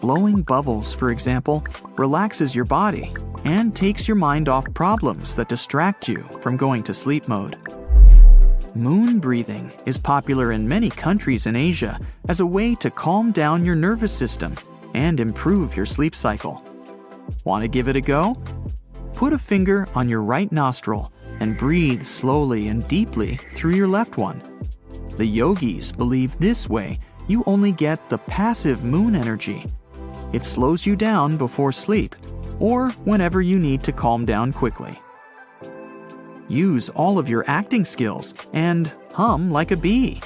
Blowing bubbles, for example, relaxes your body and takes your mind off problems that distract you from going to sleep mode. Moon breathing is popular in many countries in Asia as a way to calm down your nervous system and improve your sleep cycle. Want to give it a go? Put a finger on your right nostril and breathe slowly and deeply through your left one. The yogis believe this way you only get the passive moon energy. It slows you down before sleep or whenever you need to calm down quickly. Use all of your acting skills and hum like a bee.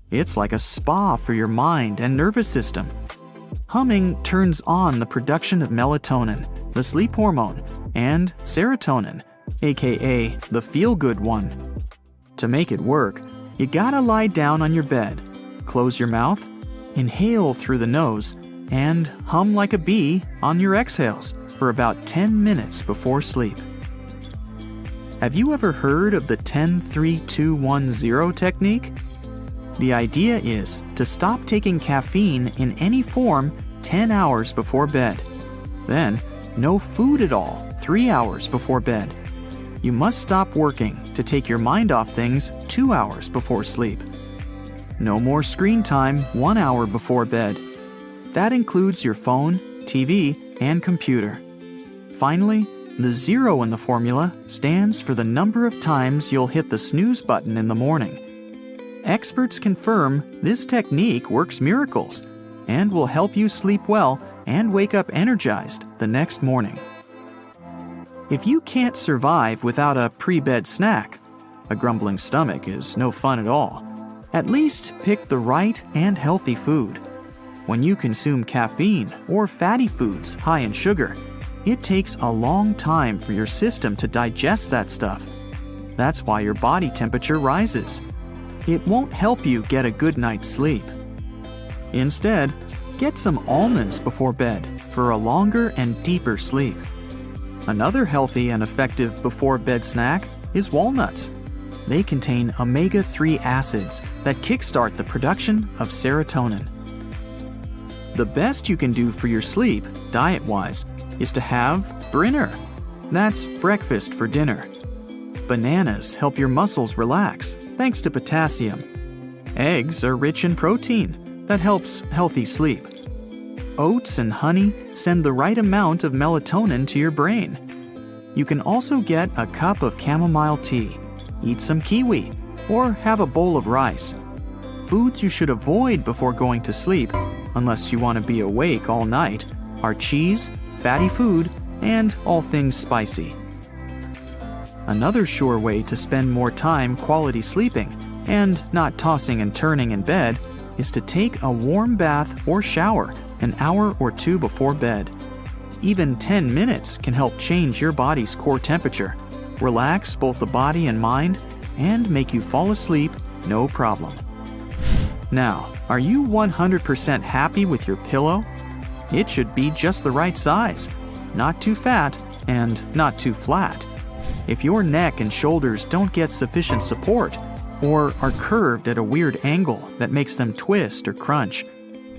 It's like a spa for your mind and nervous system. Humming turns on the production of melatonin, the sleep hormone, and serotonin, aka the feel-good one. To make it work, you gotta lie down on your bed, close your mouth, inhale through the nose, and hum like a bee on your exhales for about 10 minutes before sleep. Have you ever heard of the 10-3-2-1-0 technique? The idea is to stop taking caffeine in any form 10 hours before bed. Then, no food at all 3 hours before bed. You must stop working to take your mind off things 2 hours before sleep. No more screen time 1 hour before bed. That includes your phone, TV, and computer. Finally, the 0 in the formula stands for the number of times you'll hit the snooze button in the morning. Experts confirm this technique works miracles and will help you sleep well and wake up energized the next morning. If you can't survive without a pre-bed snack, a grumbling stomach is no fun at all. At least pick the right and healthy food. When you consume caffeine or fatty foods high in sugar, it takes a long time for your system to digest that stuff. That's why your body temperature rises. It won't help you get a good night's sleep. Instead, get some almonds before bed for a longer and deeper sleep. Another healthy and effective before-bed snack is walnuts. They contain omega-3 acids that kickstart the production of serotonin. The best you can do for your sleep, diet-wise, is to have brinner. That's breakfast for dinner. Bananas help your muscles relax, thanks to potassium. Eggs are rich in protein that helps healthy sleep. Oats and honey send the right amount of melatonin to your brain. You can also get a cup of chamomile tea, eat some kiwi, or have a bowl of rice. Foods you should avoid before going to sleep, unless you want to be awake all night, are cheese, fatty food, and all things spicy. Another sure way to spend more time quality sleeping and not tossing and turning in bed is to take a warm bath or shower an hour or two before bed. Even 10 minutes can help change your body's core temperature, relax both the body and mind, and make you fall asleep no problem. Now, are you 100% happy with your pillow? It should be just the right size, not too fat and not too flat. If your neck and shoulders don't get sufficient support or are curved at a weird angle that makes them twist or crunch,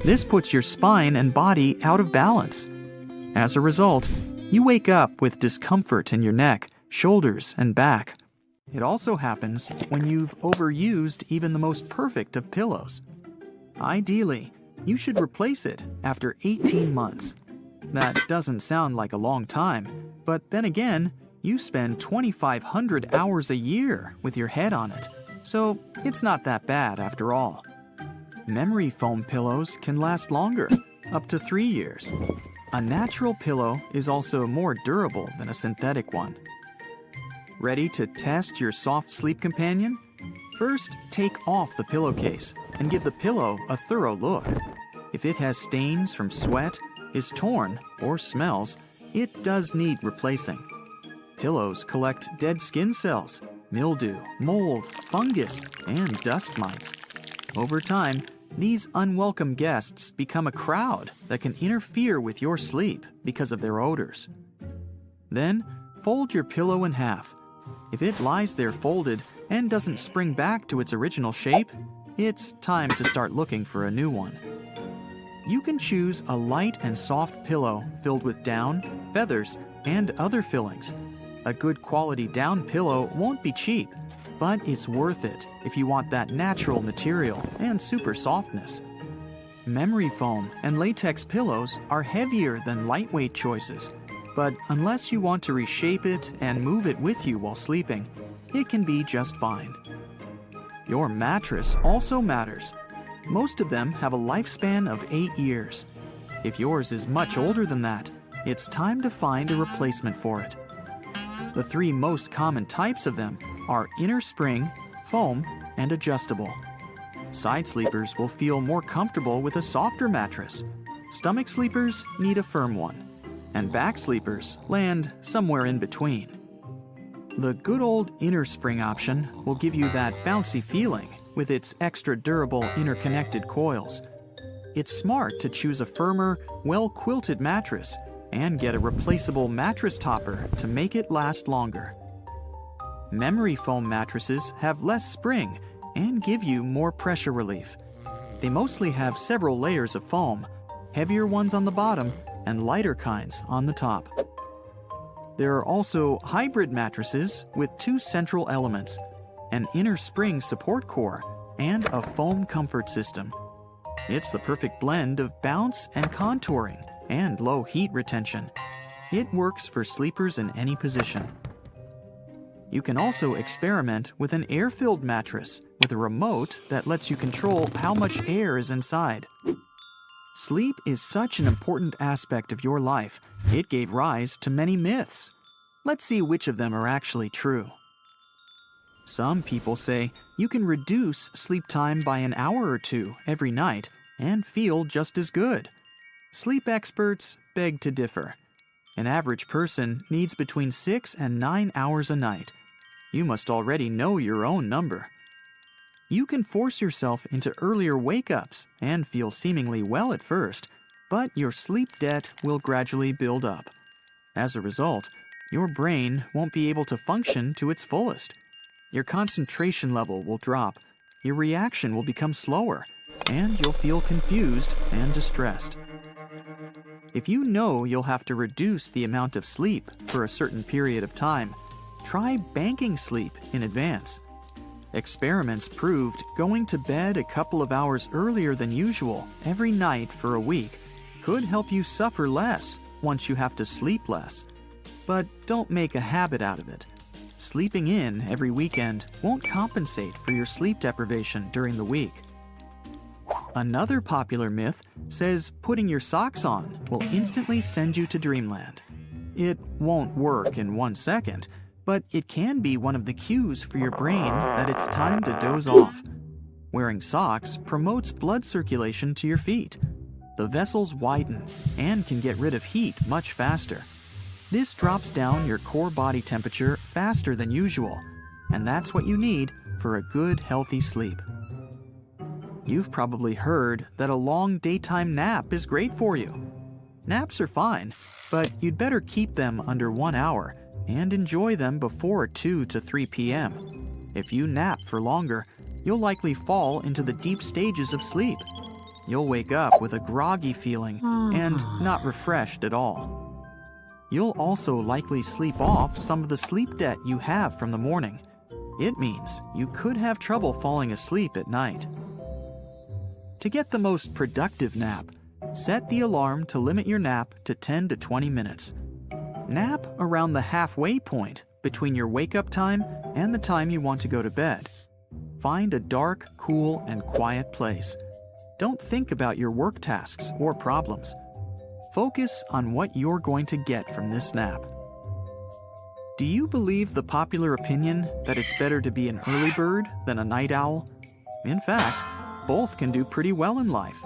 this puts your spine and body out of balance. As a result, you wake up with discomfort in your neck, shoulders, and back. It also happens when you've overused even the most perfect of pillows. Ideally, you should replace it after 18 months. That doesn't sound like a long time, but then again, you spend 2,500 hours a year with your head on it, so it's not that bad after all. Memory foam pillows can last longer, up to 3 years. A natural pillow is also more durable than a synthetic one. Ready to test your soft sleep companion? First, take off the pillowcase and give the pillow a thorough look. If it has stains from sweat, is torn, or smells, it does need replacing. Pillows collect dead skin cells, mildew, mold, fungus, and dust mites. Over time, these unwelcome guests become a crowd that can interfere with your sleep because of their odors. Then, fold your pillow in half. If it lies there folded and doesn't spring back to its original shape, it's time to start looking for a new one. You can choose a light and soft pillow filled with down, feathers, and other fillings. A good quality down pillow won't be cheap, but it's worth it if you want that natural material and super softness. Memory foam and latex pillows are heavier than lightweight choices, but unless you want to reshape it and move it with you while sleeping, it can be just fine. Your mattress also matters. Most of them have a lifespan of 8 years. If yours is much older than that, it's time to find a replacement for it. The 3 most common types of them are inner spring, foam, and adjustable. Side sleepers will feel more comfortable with a softer mattress. Stomach sleepers need a firm one, and back sleepers land somewhere in between. The good old inner spring option will give you that bouncy feeling with its extra durable interconnected coils. It's smart to choose a firmer, well-quilted mattress and get a replaceable mattress topper to make it last longer. Memory foam mattresses have less spring and give you more pressure relief. They mostly have several layers of foam, heavier ones on the bottom and lighter kinds on the top. There are also hybrid mattresses with 2 central elements, an inner spring support core, and a foam comfort system. It's the perfect blend of bounce and contouring and low heat retention. It works for sleepers in any position. You can also experiment with an air-filled mattress with a remote that lets you control how much air is inside. Sleep is such an important aspect of your life, it gave rise to many myths. Let's see which of them are actually true. Some people say you can reduce sleep time by an hour or 2 every night and feel just as good. Sleep experts beg to differ. An average person needs between 6 and 9 hours a night. You must already know your own number. You can force yourself into earlier wake-ups and feel seemingly well at first, but your sleep debt will gradually build up. As a result, your brain won't be able to function to its fullest. Your concentration level will drop, your reaction will become slower, and you'll feel confused and distressed. If you know you'll have to reduce the amount of sleep for a certain period of time, try banking sleep in advance. Experiments proved going to bed a couple of hours earlier than usual every night for a week could help you suffer less once you have to sleep less. But don't make a habit out of it. Sleeping in every weekend won't compensate for your sleep deprivation during the week. Another popular myth says putting your socks on will instantly send you to dreamland. It won't work in 1 second, but it can be one of the cues for your brain that it's time to doze off. Wearing socks promotes blood circulation to your feet. The vessels widen and can get rid of heat much faster. This drops down your core body temperature faster than usual, and that's what you need for a good, healthy sleep. You've probably heard that a long daytime nap is great for you. Naps are fine, but you'd better keep them under 1 hour and enjoy them before 2 to 3 p.m. If you nap for longer, you'll likely fall into the deep stages of sleep. You'll wake up with a groggy feeling and not refreshed at all. You'll also likely sleep off some of the sleep debt you have from the morning. It means you could have trouble falling asleep at night. To get the most productive nap, set the alarm to limit your nap to 10 to 20 minutes. Nap around the halfway point between your wake-up time and the time you want to go to bed. Find a dark, cool, and quiet place. Don't think about your work tasks or problems. Focus on what you're going to get from this nap. Do you believe the popular opinion that it's better to be an early bird than a night owl? In fact, both can do pretty well in life.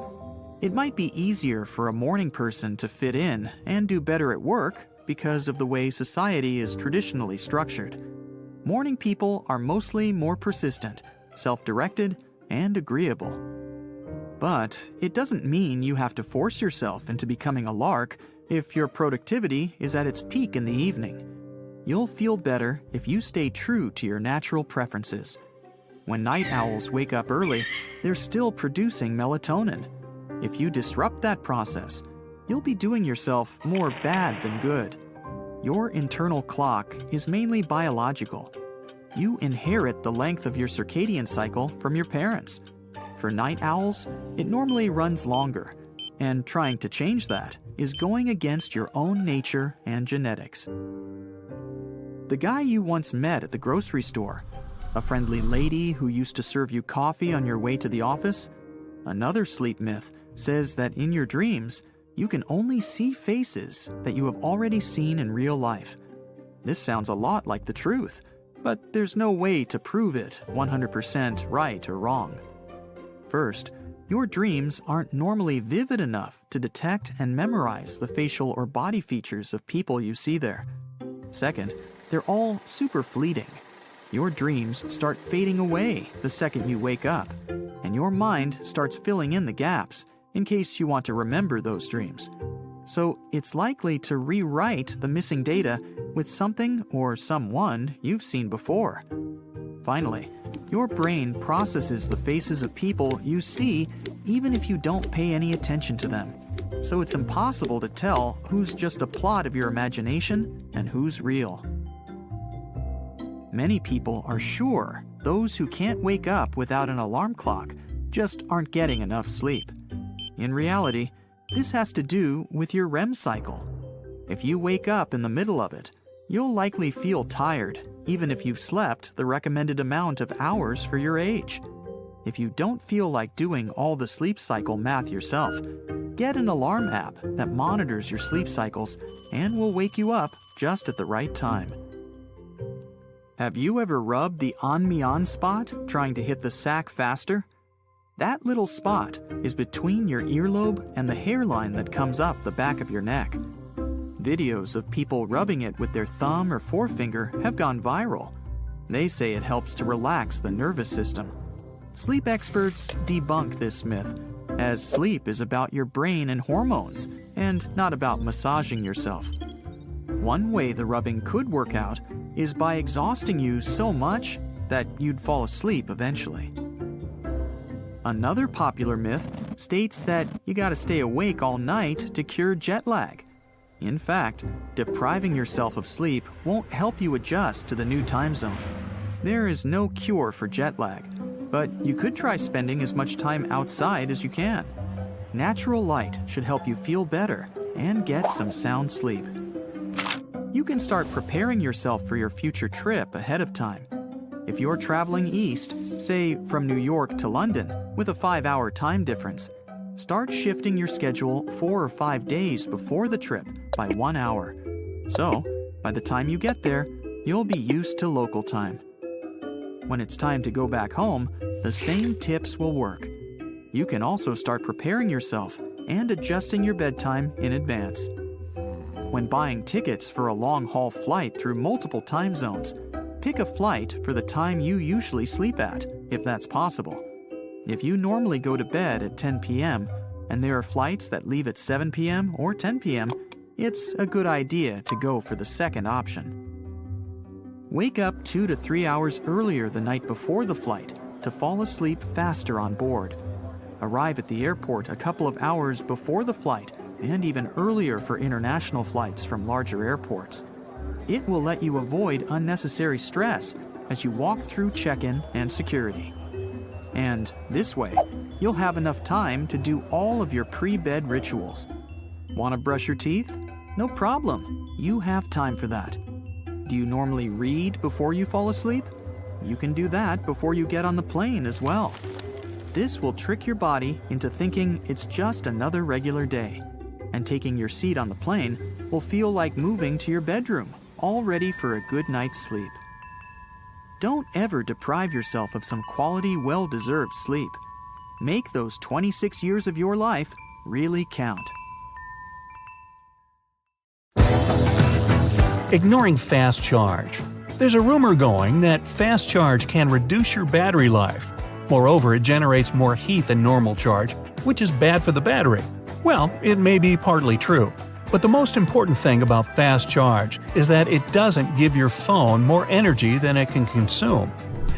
It might be easier for a morning person to fit in and do better at work because of the way society is traditionally structured. Morning people are mostly more persistent, self-directed, and agreeable. But it doesn't mean you have to force yourself into becoming a lark if your productivity is at its peak in the evening. You'll feel better if you stay true to your natural preferences. When night owls wake up early, they're still producing melatonin. If you disrupt that process, you'll be doing yourself more bad than good. Your internal clock is mainly biological. You inherit the length of your circadian cycle from your parents. For night owls, it normally runs longer, and trying to change that is going against your own nature and genetics. The guy you once met at the grocery store, a friendly lady who used to serve you coffee on your way to the office. Another sleep myth says that in your dreams, you can only see faces that you have already seen in real life. This sounds a lot like the truth, but there's no way to prove it 100% right or wrong. First, your dreams aren't normally vivid enough to detect and memorize the facial or body features of people you see there. Second, they're all super fleeting. Your dreams start fading away the second you wake up, and your mind starts filling in the gaps in case you want to remember those dreams. So it's likely to rewrite the missing data with something or someone you've seen before. Finally, your brain processes the faces of people you see even if you don't pay any attention to them. So it's impossible to tell who's just a plot of your imagination and who's real. Many people are sure those who can't wake up without an alarm clock just aren't getting enough sleep. In reality, this has to do with your REM cycle. If you wake up in the middle of it, you'll likely feel tired, even if you've slept the recommended amount of hours for your age. If you don't feel like doing all the sleep cycle math yourself, get an alarm app that monitors your sleep cycles and will wake you up just at the right time. Have you ever rubbed the on-me-on spot trying to hit the sack faster? That little spot is between your earlobe and the hairline that comes up the back of your neck. Videos of people rubbing it with their thumb or forefinger have gone viral. They say it helps to relax the nervous system. Sleep experts debunk this myth, as sleep is about your brain and hormones, and not about massaging yourself. One way the rubbing could work out is by exhausting you so much that you'd fall asleep eventually. Another popular myth states that you gotta stay awake all night to cure jet lag. In fact, depriving yourself of sleep won't help you adjust to the new time zone. There is no cure for jet lag, but you could try spending as much time outside as you can. Natural light should help you feel better and get some sound sleep. You can start preparing yourself for your future trip ahead of time. If you're traveling east, say from New York to London, with a 5-hour time difference, start shifting your schedule 4 or 5 days before the trip by 1 hour. So, by the time you get there, you'll be used to local time. When it's time to go back home, the same tips will work. You can also start preparing yourself and adjusting your bedtime in advance. When buying tickets for a long-haul flight through multiple time zones, pick a flight for the time you usually sleep at, if that's possible. If you normally go to bed at 10 p.m. and there are flights that leave at 7 p.m. or 10 p.m., it's a good idea to go for the second option. Wake up 2 to 3 hours earlier the night before the flight to fall asleep faster on board. Arrive at the airport a couple of hours before the flight and even earlier for international flights from larger airports. It will let you avoid unnecessary stress as you walk through check-in and security. And this way, you'll have enough time to do all of your pre-bed rituals. Want to brush your teeth? No problem. You have time for that. Do you normally read before you fall asleep? You can do that before you get on the plane as well. This will trick your body into thinking it's just another regular day, and taking your seat on the plane will feel like moving to your bedroom, all ready for a good night's sleep. Don't ever deprive yourself of some quality, well-deserved sleep. Make those 26 years of your life really count. Ignoring fast charge. There's a rumor going that fast charge can reduce your battery life. Moreover, it generates more heat than normal charge, which is bad for the battery. Well, it may be partly true, but the most important thing about fast charge is that it doesn't give your phone more energy than it can consume.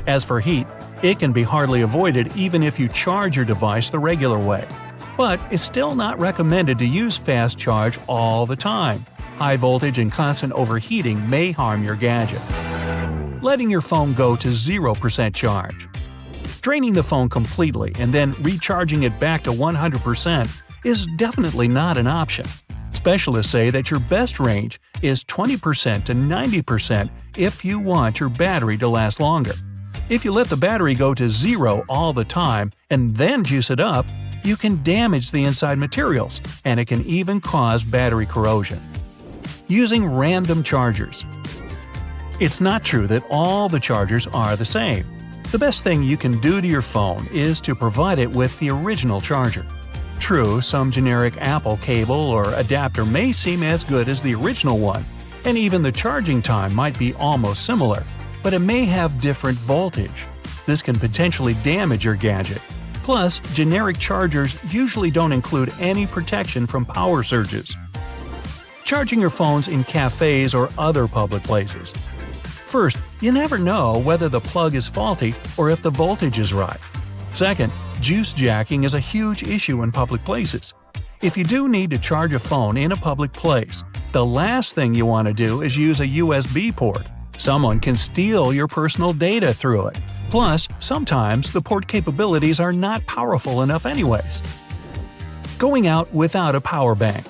As for heat, it can be hardly avoided even if you charge your device the regular way. But it's still not recommended to use fast charge all the time. High voltage and constant overheating may harm your gadget. Letting your phone go to 0% charge. Draining the phone completely and then recharging it back to 100% is definitely not an option. Specialists say that your best range is 20% to 90% if you want your battery to last longer. If you let the battery go to 0 all the time and then juice it up, you can damage the inside materials, and it can even cause battery corrosion. Using random chargers. It's not true that all the chargers are the same. The best thing you can do to your phone is to provide it with the original charger. True, some generic Apple cable or adapter may seem as good as the original one, and even the charging time might be almost similar, but it may have different voltage. This can potentially damage your gadget. Plus, generic chargers usually don't include any protection from power surges. Charging your phones in cafes or other public places. First, you never know whether the plug is faulty or if the voltage is right. Second, juice jacking is a huge issue in public places. If you do need to charge a phone in a public place, the last thing you want to do is use a USB port. Someone can steal your personal data through it. Plus, sometimes the port capabilities are not powerful enough anyways. Going out without a power bank.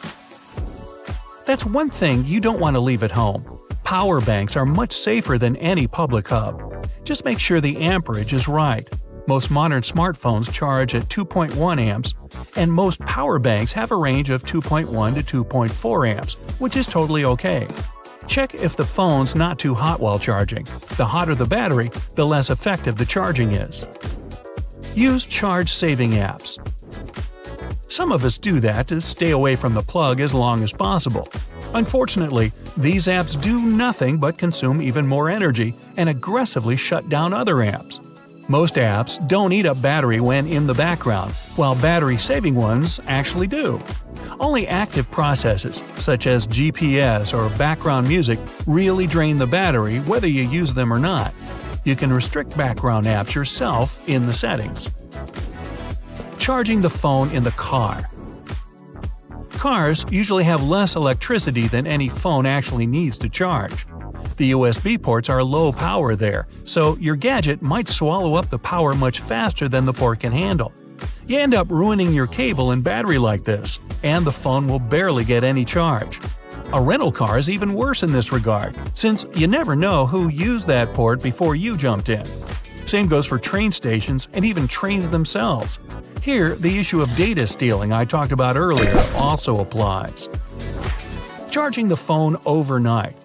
That's one thing you don't want to leave at home. Power banks are much safer than any public hub. Just make sure the amperage is right. Most modern smartphones charge at 2.1 amps, and most power banks have a range of 2.1 to 2.4 amps, which is totally okay. Check if the phone's not too hot while charging. The hotter the battery, the less effective the charging is. Use charge-saving apps. Some of us do that to stay away from the plug as long as possible. Unfortunately, these apps do nothing but consume even more energy and aggressively shut down other apps. Most apps don't eat up battery when in the background, while battery-saving ones actually do. Only active processes, such as GPS or background music, really drain the battery whether you use them or not. You can restrict background apps yourself in the settings. Charging the phone in the car. Cars usually have less electricity than any phone actually needs to charge. The USB ports are low power there, so your gadget might swallow up the power much faster than the port can handle. You end up ruining your cable and battery like this, and the phone will barely get any charge. A rental car is even worse in this regard, since you never know who used that port before you jumped in. Same goes for train stations and even trains themselves. Here, the issue of data stealing I talked about earlier also applies. Charging the phone overnight.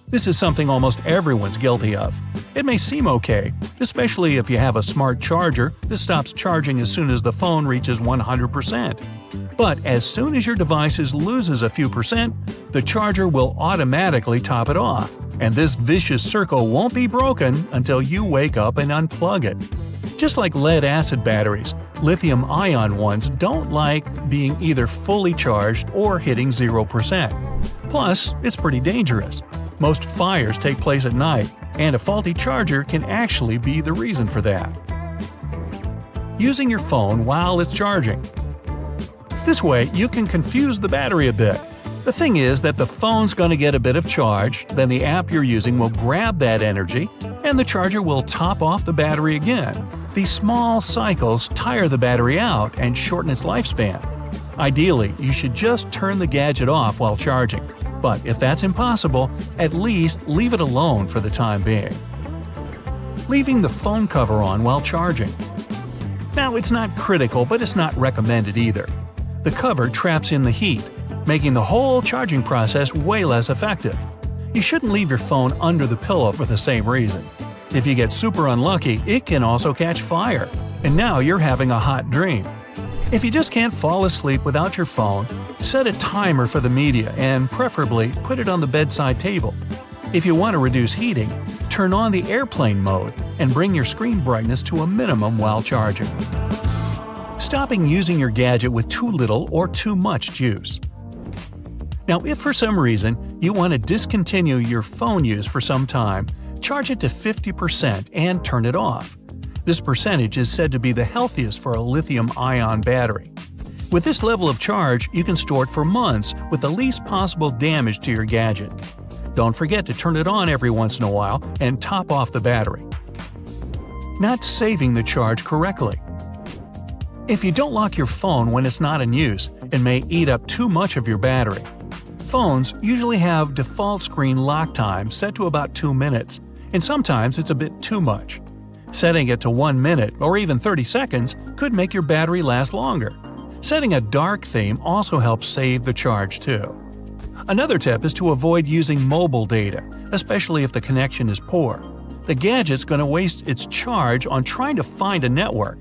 This is something almost everyone's guilty of. It may seem okay, especially if you have a smart charger that stops charging as soon as the phone reaches 100%. But as soon as your device loses a few percent, the charger will automatically top it off. And this vicious circle won't be broken until you wake up and unplug it. Just like lead-acid batteries, lithium-ion ones don't like being either fully charged or hitting 0%. Plus, it's pretty dangerous. Most fires take place at night, and a faulty charger can actually be the reason for that. Using your phone while it's charging. This way, you can confuse the battery a bit. The thing is that the phone's going to get a bit of charge, then the app you're using will grab that energy, and the charger will top off the battery again. These small cycles tire the battery out and shorten its lifespan. Ideally, you should just turn the gadget off while charging. But if that's impossible, at least leave it alone for the time being. Leaving the phone cover on while charging. Now, it's not critical, but it's not recommended either. The cover traps in the heat, making the whole charging process way less effective. You shouldn't leave your phone under the pillow for the same reason. If you get super unlucky, it can also catch fire, and now you're having a hot dream. If you just can't fall asleep without your phone, set a timer for the media and preferably put it on the bedside table. If you want to reduce heating, turn on the airplane mode and bring your screen brightness to a minimum while charging. Stopping using your gadget with too little or too much juice. Now, if for some reason you want to discontinue your phone use for some time, charge it to 50% and turn it off. This percentage is said to be the healthiest for a lithium-ion battery. With this level of charge, you can store it for months with the least possible damage to your gadget. Don't forget to turn it on every once in a while and top off the battery. Not saving the charge correctly. If you don't lock your phone when it's not in use, it may eat up too much of your battery. Phones usually have default screen lock time set to about 2 minutes, and sometimes it's a bit too much. Setting it to 1 minute or even 30 seconds could make your battery last longer. Setting a dark theme also helps save the charge too. Another tip is to avoid using mobile data, especially if the connection is poor. The gadget's going to waste its charge on trying to find a network.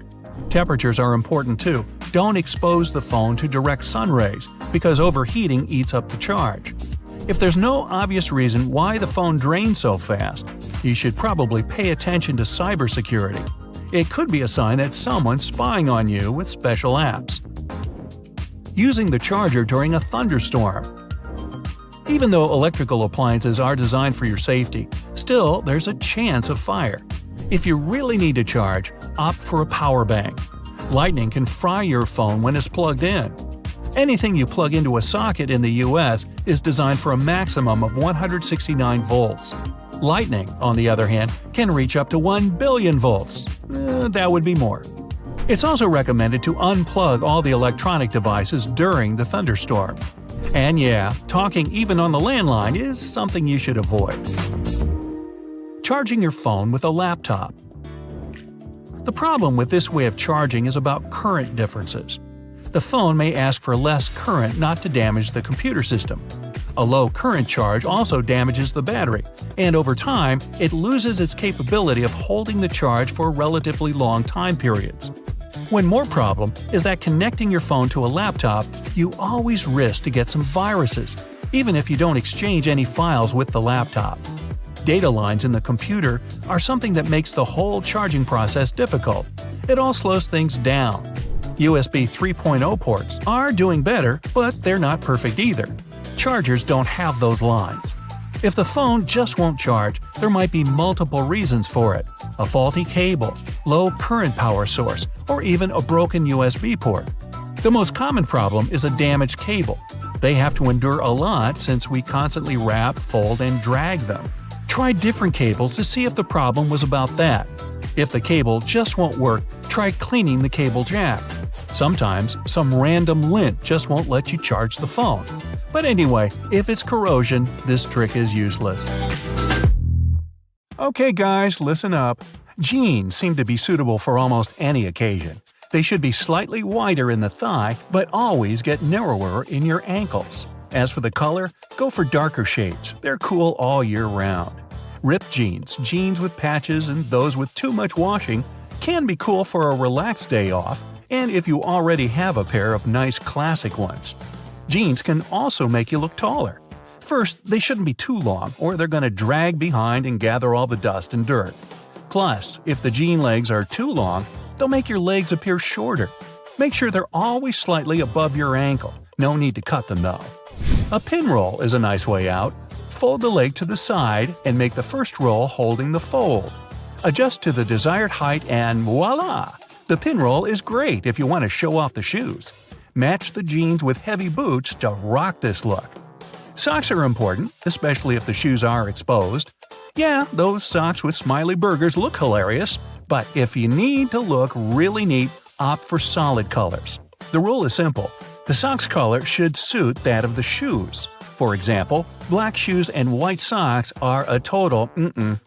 Temperatures are important too. Don't expose the phone to direct sun rays because overheating eats up the charge. If there's no obvious reason why the phone drains so fast, you should probably pay attention to cybersecurity. It could be a sign that someone's spying on you with special apps. Using the charger during a thunderstorm. Even though electrical appliances are designed for your safety, still there's a chance of fire. If you really need to charge, opt for a power bank. Lightning can fry your phone when it's plugged in. Anything you plug into a socket in the US is designed for a maximum of 169 volts. Lightning, on the other hand, can reach up to 1 billion volts. That would be more. It's also recommended to unplug all the electronic devices during the thunderstorm. And yeah, talking even on the landline is something you should avoid. Charging your phone with a laptop. The problem with this way of charging is about current differences. The phone may ask for less current not to damage the computer system. A low current charge also damages the battery, and over time, it loses its capability of holding the charge for relatively long time periods. One more problem is that connecting your phone to a laptop, you always risk to get some viruses, even if you don't exchange any files with the laptop. Data lines in the computer are something that makes the whole charging process difficult. It all slows things down. USB 3.0 ports are doing better, but they're not perfect either. Chargers don't have those lines. If the phone just won't charge, there might be multiple reasons for it: a faulty cable, low current power source, or even a broken USB port. The most common problem is a damaged cable. They have to endure a lot since we constantly wrap, fold, and drag them. Try different cables to see if the problem was about that. If the cable just won't work, try cleaning the cable jack. Sometimes, some random lint just won't let you charge the phone. But anyway, if it's corrosion, this trick is useless. Okay guys, listen up. Jeans seem to be suitable for almost any occasion. They should be slightly wider in the thigh, but always get narrower in your ankles. As for the color, go for darker shades. They're cool all year round. Ripped jeans, jeans with patches, and those with too much washing can be cool for a relaxed day off, and if you already have a pair of nice classic ones. Jeans can also make you look taller. First, they shouldn't be too long or they're going to drag behind and gather all the dust and dirt. Plus, if the jean legs are too long, they'll make your legs appear shorter. Make sure they're always slightly above your ankle. No need to cut them though. A pinroll is a nice way out. Fold the leg to the side and make the first roll holding the fold. Adjust to the desired height and voila! The pinroll is great if you want to show off the shoes. Match the jeans with heavy boots to rock this look. Socks are important, especially if the shoes are exposed. Yeah, those socks with smiley burgers look hilarious, but if you need to look really neat, opt for solid colors. The rule is simple. The sock's color should suit that of the shoes. For example, black shoes and white socks are a total mm-mm.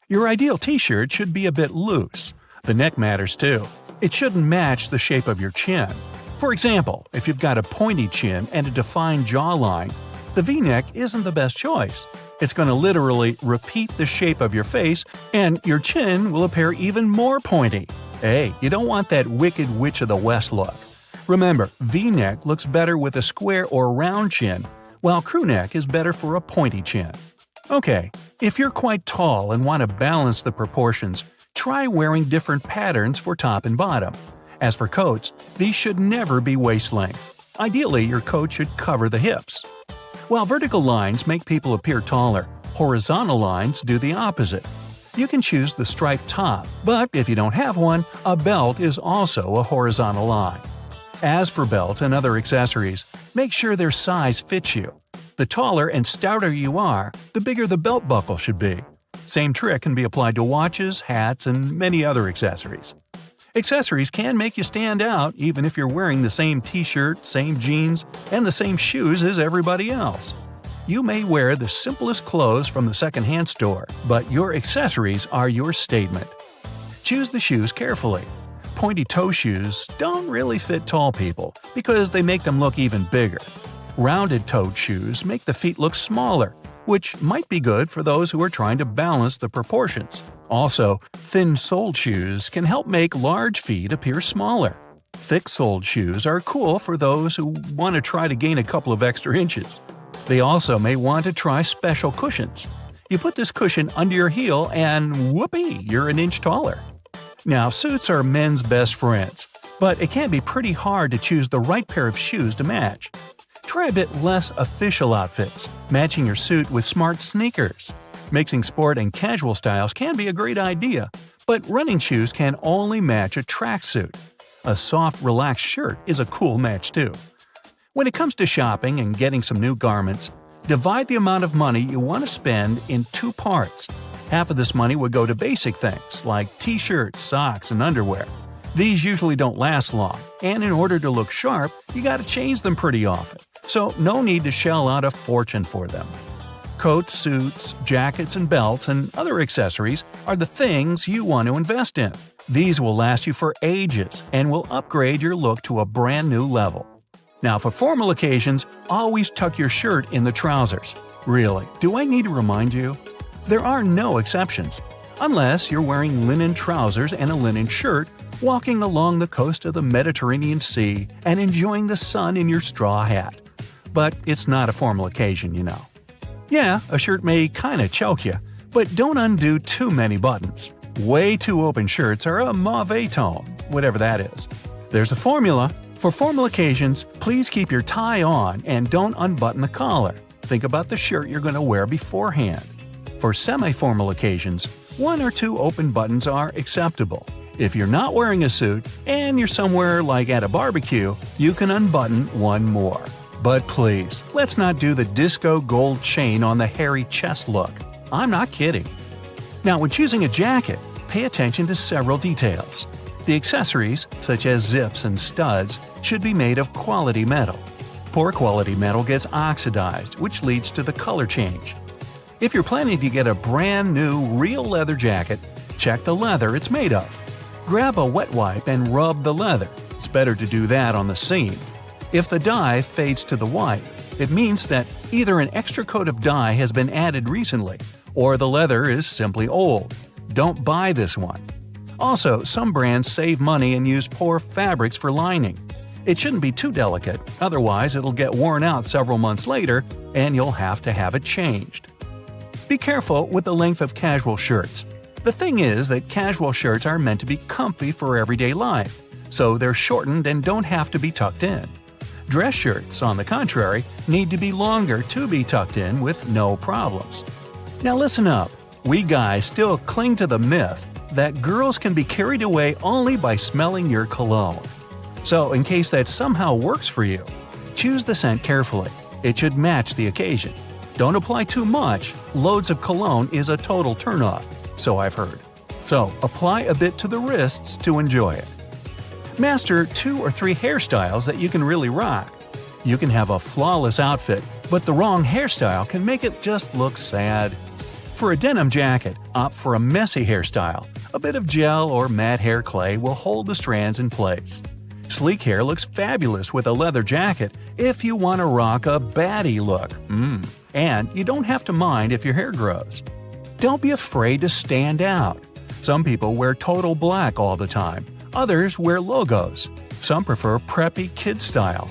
Your ideal t-shirt should be a bit loose. The neck matters too. It shouldn't match the shape of your chin. For example, if you've got a pointy chin and a defined jawline, the V-neck isn't the best choice. It's going to literally repeat the shape of your face, and your chin will appear even more pointy. Hey, you don't want that Wicked Witch of the West look. Remember, V-neck looks better with a square or round chin, while crew neck is better for a pointy chin. Okay, if you're quite tall and want to balance the proportions, try wearing different patterns for top and bottom. As for coats, these should never be waist length. Ideally, your coat should cover the hips. While vertical lines make people appear taller, horizontal lines do the opposite. You can choose the striped top, but if you don't have one, a belt is also a horizontal line. As for belts and other accessories, make sure their size fits you. The taller and stouter you are, the bigger the belt buckle should be. Same trick can be applied to watches, hats, and many other accessories. Accessories can make you stand out even if you're wearing the same t-shirt, same jeans, and the same shoes as everybody else. You may wear the simplest clothes from the secondhand store, but your accessories are your statement. Choose the shoes carefully. Pointy toe shoes don't really fit tall people because they make them look even bigger. Rounded-toed shoes make the feet look smaller, which might be good for those who are trying to balance the proportions. Also, thin-soled shoes can help make large feet appear smaller. Thick-soled shoes are cool for those who want to try to gain a couple of extra inches. They also may want to try special cushions. You put this cushion under your heel and whoopee, you're an inch taller. Now, suits are men's best friends, but it can be pretty hard to choose the right pair of shoes to match. Try a bit less official outfits, matching your suit with smart sneakers. Mixing sport and casual styles can be a great idea, but running shoes can only match a tracksuit. A soft, relaxed shirt is a cool match too. When it comes to shopping and getting some new garments, divide the amount of money you want to spend in two parts. Half of this money would go to basic things like t-shirts, socks, and underwear. These usually don't last long, and in order to look sharp, you gotta change them pretty often, so no need to shell out a fortune for them. Coats, suits, jackets, and belts and other accessories are the things you want to invest in. These will last you for ages and will upgrade your look to a brand new level. Now for formal occasions, always tuck your shirt in the trousers. Really, do I need to remind you? There are no exceptions. Unless you're wearing linen trousers and a linen shirt, walking along the coast of the Mediterranean Sea and enjoying the sun in your straw hat. But it's not a formal occasion, you know. Yeah, a shirt may kinda choke you, but don't undo too many buttons. Way too open shirts are a mauvais tone, whatever that is. There's a formula. For formal occasions, please keep your tie on and don't unbutton the collar. Think about the shirt you're going to wear beforehand. For semi-formal occasions, one or two open buttons are acceptable. If you're not wearing a suit and you're somewhere like at a barbecue, you can unbutton one more. But please, let's not do the disco gold chain on the hairy chest look. I'm not kidding. Now, when choosing a jacket, pay attention to several details. The accessories, such as zips and studs, should be made of quality metal. Poor quality metal gets oxidized, which leads to the color change. If you're planning to get a brand new, real leather jacket, check the leather it's made of. Grab a wet wipe and rub the leather. It's better to do that on the seam. If the dye fades to the white, it means that either an extra coat of dye has been added recently, or the leather is simply old. Don't buy this one. Also, some brands save money and use poor fabrics for lining. It shouldn't be too delicate, otherwise it'll get worn out several months later and you'll have to have it changed. Be careful with the length of casual shirts. The thing is that casual shirts are meant to be comfy for everyday life, so they're shortened and don't have to be tucked in. Dress shirts, on the contrary, need to be longer to be tucked in with no problems. Now listen up. We guys still cling to the myth that girls can be carried away only by smelling your cologne. So in case that somehow works for you, choose the scent carefully. It should match the occasion. Don't apply too much. Loads of cologne is a total turnoff, so I've heard. So apply a bit to the wrists to enjoy it. Master 2 or 3 hairstyles that you can really rock. You can have a flawless outfit, but the wrong hairstyle can make it just look sad. For a denim jacket, opt for a messy hairstyle. A bit of gel or matte hair clay will hold the strands in place. Sleek hair looks fabulous with a leather jacket if you want to rock a baddie look. And you don't have to mind if your hair grows. Don't be afraid to stand out. Some people wear total black all the time. Others wear logos. Some prefer preppy kid style.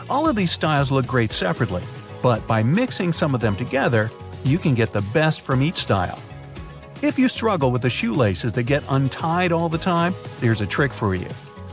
All of these styles look great separately, but by mixing some of them together, you can get the best from each style. If you struggle with the shoelaces that get untied all the time, there's a trick for you.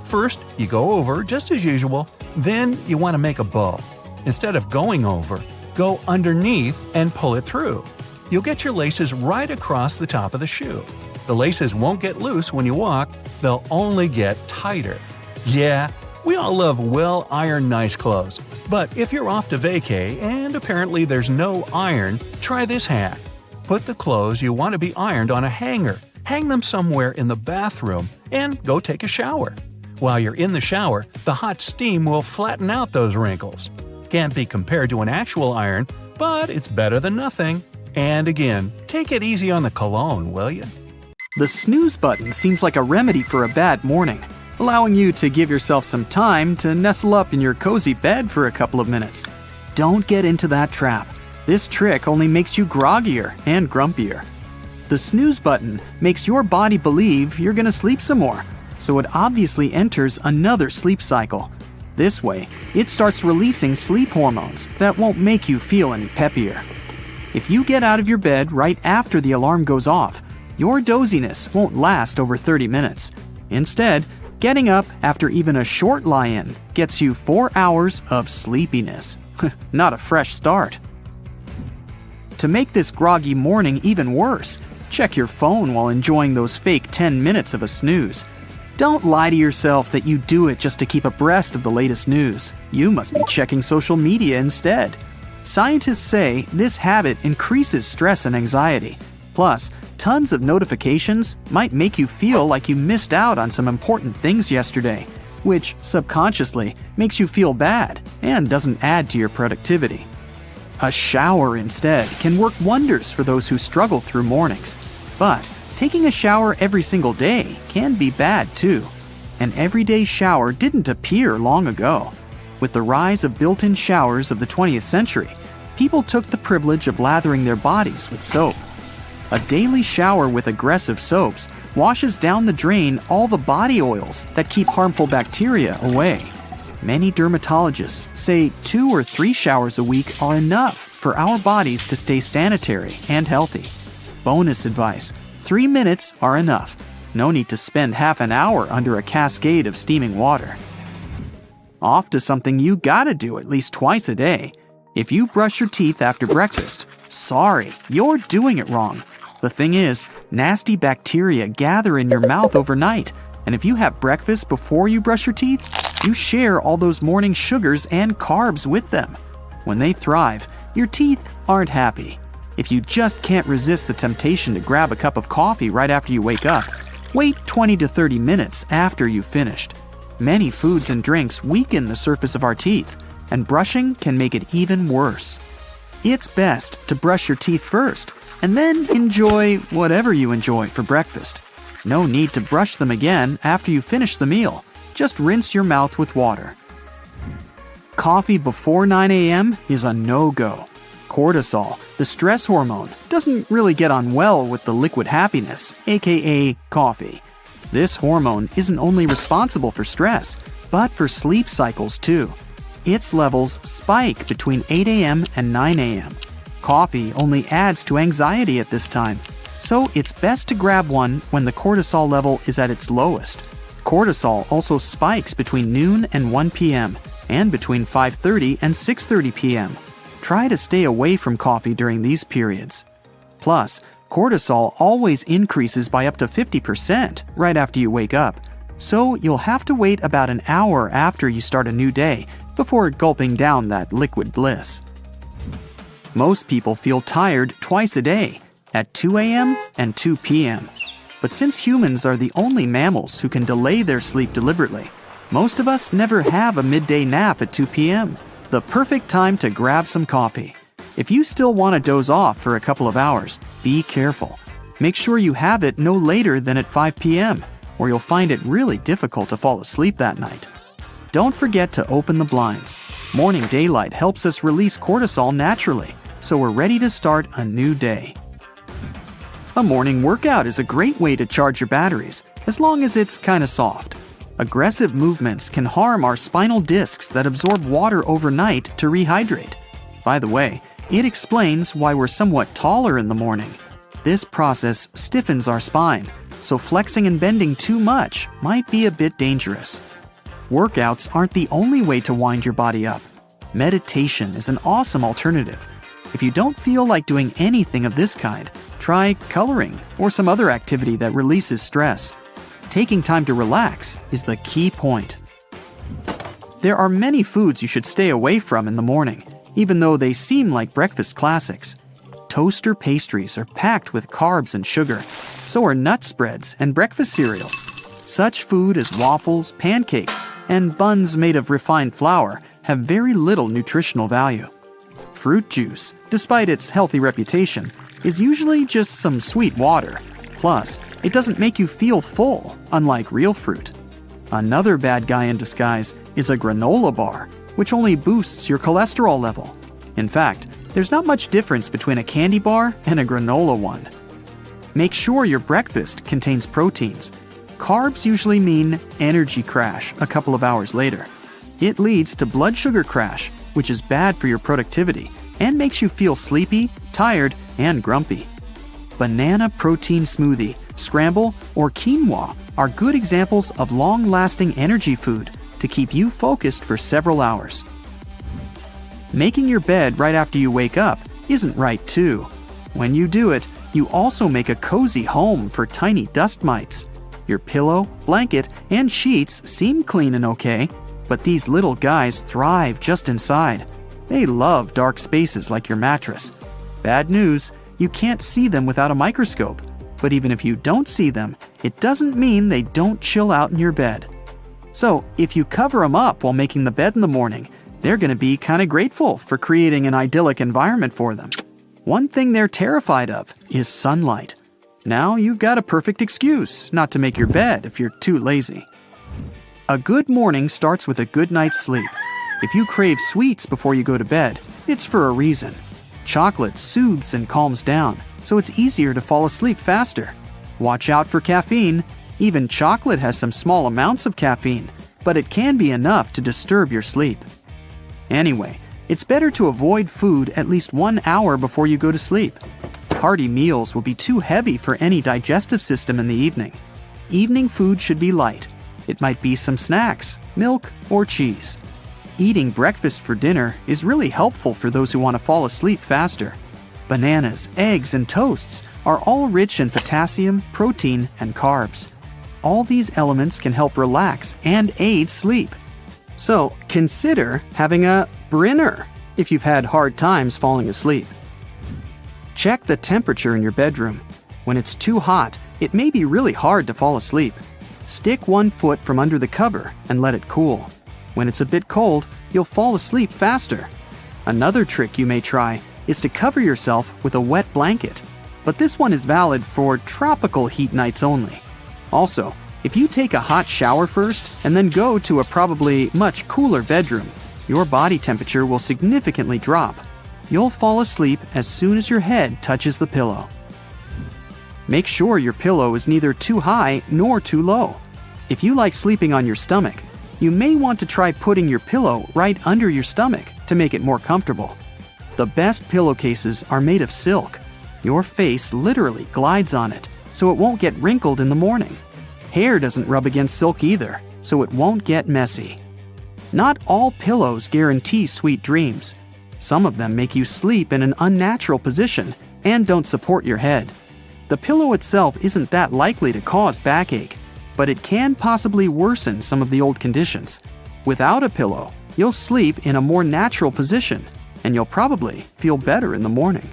First, you go over just as usual, then you want to make a bow. Instead of going over, go underneath and pull it through. You'll get your laces right across the top of the shoe. The laces won't get loose when you walk, they'll only get tighter. Yeah, we all love well-ironed nice clothes, but if you're off to vacay and apparently there's no iron, try this hack. Put the clothes you want to be ironed on a hanger, hang them somewhere in the bathroom, and go take a shower. While you're in the shower, the hot steam will flatten out those wrinkles. Can't be compared to an actual iron, but it's better than nothing. And again, take it easy on the cologne, will you? The snooze button seems like a remedy for a bad morning, allowing you to give yourself some time to nestle up in your cozy bed for a couple of minutes. Don't get into that trap. This trick only makes you groggier and grumpier. The snooze button makes your body believe you're going to sleep some more, so it obviously enters another sleep cycle. This way, it starts releasing sleep hormones that won't make you feel any peppier. If you get out of your bed right after the alarm goes off, your doziness won't last over 30 minutes. Instead, getting up after even a short lie-in gets you 4 hours of sleepiness. Not a fresh start. To make this groggy morning even worse, check your phone while enjoying those fake 10 minutes of a snooze. Don't lie to yourself that you do it just to keep abreast of the latest news. You must be checking social media instead. Scientists say this habit increases stress and anxiety. Plus, tons of notifications might make you feel like you missed out on some important things yesterday, which subconsciously makes you feel bad and doesn't add to your productivity. A shower instead can work wonders for those who struggle through mornings. But taking a shower every single day can be bad too. An everyday shower didn't appear long ago. With the rise of built-in showers of the 20th century, people took the privilege of lathering their bodies with soap. A daily shower with aggressive soaps washes down the drain all the body oils that keep harmful bacteria away. Many dermatologists say 2 or 3 showers a week are enough for our bodies to stay sanitary and healthy. Bonus advice: 3 minutes are enough. No need to spend half an hour under a cascade of steaming water. Off to something you gotta do at least twice a day. If you brush your teeth after breakfast, sorry, you're doing it wrong. The thing is, nasty bacteria gather in your mouth overnight, and if you have breakfast before you brush your teeth, you share all those morning sugars and carbs with them. When they thrive, your teeth aren't happy. If you just can't resist the temptation to grab a cup of coffee right after you wake up, wait 20 to 30 minutes after you've finished. Many foods and drinks weaken the surface of our teeth, and brushing can make it even worse. It's best to brush your teeth first, and then enjoy whatever you enjoy for breakfast. No need to brush them again after you finish the meal. Just rinse your mouth with water. Coffee before 9 a.m. is a no-go. Cortisol, the stress hormone, doesn't really get on well with the liquid happiness, aka coffee. This hormone isn't only responsible for stress, but for sleep cycles too. Its levels spike between 8 a.m. and 9 a.m. Coffee only adds to anxiety at this time, so it's best to grab one when the cortisol level is at its lowest. Cortisol also spikes between noon and 1 p.m. and between 5:30 and 6:30 p.m. Try to stay away from coffee during these periods. Plus, cortisol always increases by up to 50% right after you wake up, so you'll have to wait about an hour after you start a new day before gulping down that liquid bliss. Most people feel tired twice a day, at 2 a.m. and 2 p.m. But since humans are the only mammals who can delay their sleep deliberately, most of us never have a midday nap at 2 p.m., the perfect time to grab some coffee. If you still want to doze off for a couple of hours, be careful. Make sure you have it no later than at 5 p.m., or you'll find it really difficult to fall asleep that night. Don't forget to open the blinds. Morning daylight helps us release cortisol naturally, so we're ready to start a new day. A morning workout is a great way to charge your batteries, as long as it's kind of soft. Aggressive movements can harm our spinal discs that absorb water overnight to rehydrate. By the way, it explains why we're somewhat taller in the morning. This process stiffens our spine, so flexing and bending too much might be a bit dangerous. Workouts aren't the only way to wind your body up. Meditation is an awesome alternative. If you don't feel like doing anything of this kind, try coloring or some other activity that releases stress. Taking time to relax is the key point. There are many foods you should stay away from in the morning, even though they seem like breakfast classics. Toaster pastries are packed with carbs and sugar. So are nut spreads and breakfast cereals. Such food as waffles, pancakes, and buns made of refined flour have very little nutritional value. Fruit juice, despite its healthy reputation, is usually just some sweet water. Plus, it doesn't make you feel full, unlike real fruit. Another bad guy in disguise is a granola bar, which only boosts your cholesterol level. In fact, there's not much difference between a candy bar and a granola one. Make sure your breakfast contains proteins. Carbs usually mean energy crash a couple of hours later. It leads to blood sugar crash, which is bad for your productivity and makes you feel sleepy, tired, and grumpy. Banana protein smoothie, scramble, or quinoa are good examples of long-lasting energy food to keep you focused for several hours. Making your bed right after you wake up isn't right too. When you do it, you also make a cozy home for tiny dust mites. Your pillow, blanket, and sheets seem clean and okay, but these little guys thrive just inside. They love dark spaces like your mattress. Bad news, you can't see them without a microscope. But even if you don't see them, it doesn't mean they don't chill out in your bed. So, if you cover them up while making the bed in the morning, they're going to be kind of grateful for creating an idyllic environment for them. One thing they're terrified of is sunlight. Now you've got a perfect excuse not to make your bed if you're too lazy. A good morning starts with a good night's sleep. If you crave sweets before you go to bed, it's for a reason. Chocolate soothes and calms down, so it's easier to fall asleep faster. Watch out for caffeine. Even chocolate has some small amounts of caffeine, but it can be enough to disturb your sleep. Anyway, it's better to avoid food at least 1 hour before you go to sleep. Hearty meals will be too heavy for any digestive system in the evening. Evening food should be light. It might be some snacks, milk, or cheese. Eating breakfast for dinner is really helpful for those who want to fall asleep faster. Bananas, eggs, and toasts are all rich in potassium, protein, and carbs. All these elements can help relax and aid sleep. So consider having a brinner if you've had hard times falling asleep. Check the temperature in your bedroom. When it's too hot, it may be really hard to fall asleep. Stick 1 foot from under the cover and let it cool. When it's a bit cold, you'll fall asleep faster. Another trick you may try is to cover yourself with a wet blanket, but this one is valid for tropical heat nights only. Also, if you take a hot shower first and then go to a probably much cooler bedroom, your body temperature will significantly drop. You'll fall asleep as soon as your head touches the pillow. Make sure your pillow is neither too high nor too low. If you like sleeping on your stomach, you may want to try putting your pillow right under your stomach to make it more comfortable. The best pillowcases are made of silk. Your face literally glides on it, so it won't get wrinkled in the morning. Hair doesn't rub against silk either, so it won't get messy. Not all pillows guarantee sweet dreams. Some of them make you sleep in an unnatural position and don't support your head. The pillow itself isn't that likely to cause backache, but it can possibly worsen some of the old conditions. Without a pillow, you'll sleep in a more natural position, and you'll probably feel better in the morning.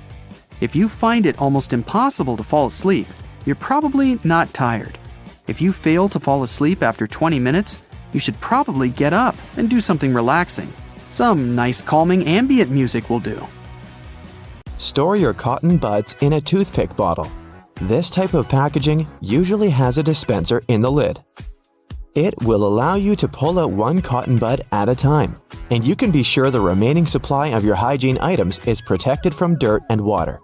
If you find it almost impossible to fall asleep, you're probably not tired. If you fail to fall asleep after 20 minutes, you should probably get up and do something relaxing. Some nice calming ambient music will do. Store your cotton buds in a toothpick bottle. This type of packaging usually has a dispenser in the lid. It will allow you to pull out one cotton bud at a time, and you can be sure the remaining supply of your hygiene items is protected from dirt and water.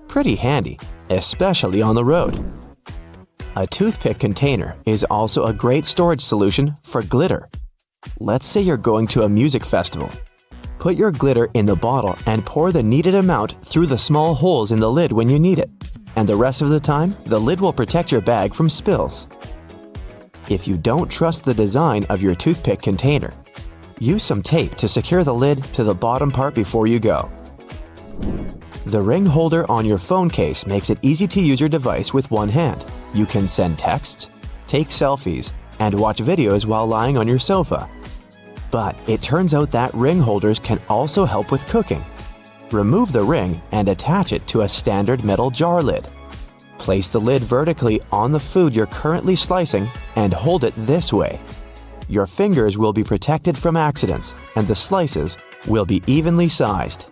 Pretty handy, especially on the road. A toothpick container is also a great storage solution for glitter. Let's say you're going to a music festival. Put your glitter in the bottle and pour the needed amount through the small holes in the lid when you need it, and the rest of the time, the lid will protect your bag from spills. If you don't trust the design of your toothpick container, use some tape to secure the lid to the bottom part before you go. The ring holder on your phone case makes it easy to use your device with one hand. You can send texts, take selfies, and watch videos while lying on your sofa. But it turns out that ring holders can also help with cooking. Remove the ring and attach it to a standard metal jar lid. Place the lid vertically on the food you're currently slicing and hold it this way. Your fingers will be protected from accidents, and the slices will be evenly sized.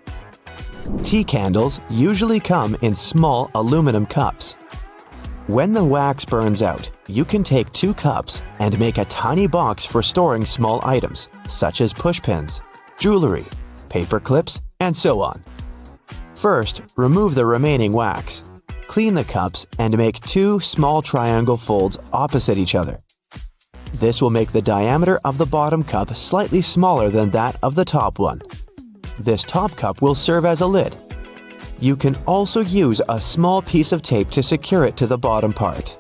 Tea candles usually come in small aluminum cups. When the wax burns out, you can take 2 cups and make a tiny box for storing small items, such as pushpins, jewelry, paper clips, and so on. First, remove the remaining wax. Clean the cups and make 2 small triangle folds opposite each other. This will make the diameter of the bottom cup slightly smaller than that of the top one. This top cup will serve as a lid. You can also use a small piece of tape to secure it to the bottom part.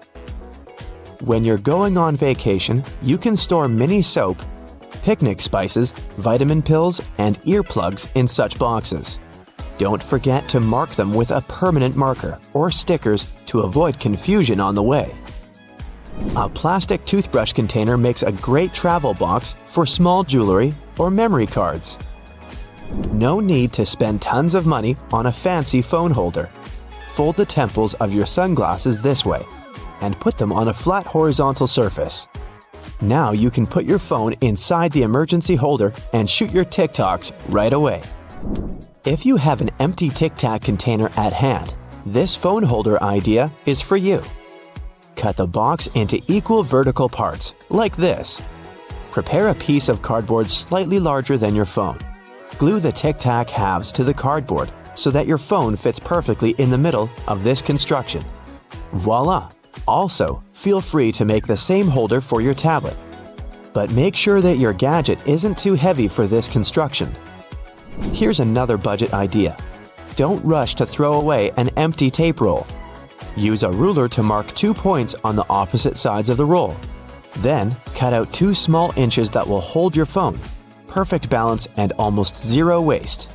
When you're going on vacation, you can store mini soap, picnic spices, vitamin pills, and earplugs in such boxes. Don't forget to mark them with a permanent marker or stickers to avoid confusion on the way. A plastic toothbrush container makes a great travel box for small jewelry or memory cards. No need to spend tons of money on a fancy phone holder. Fold the temples of your sunglasses this way and put them on a flat horizontal surface. Now you can put your phone inside the emergency holder and shoot your TikToks right away. If you have an empty Tic Tac container at hand, this phone holder idea is for you. Cut the box into equal vertical parts, like this. Prepare a piece of cardboard slightly larger than your phone. Glue the Tic Tac halves to the cardboard so that your phone fits perfectly in the middle of this construction. Voila! Also, feel free to make the same holder for your tablet. But make sure that your gadget isn't too heavy for this construction. Here's another budget idea. Don't rush to throw away an empty tape roll. Use a ruler to mark 2 points on the opposite sides of the roll. Then, cut out 2 small inches that will hold your phone. Perfect balance and almost zero waste.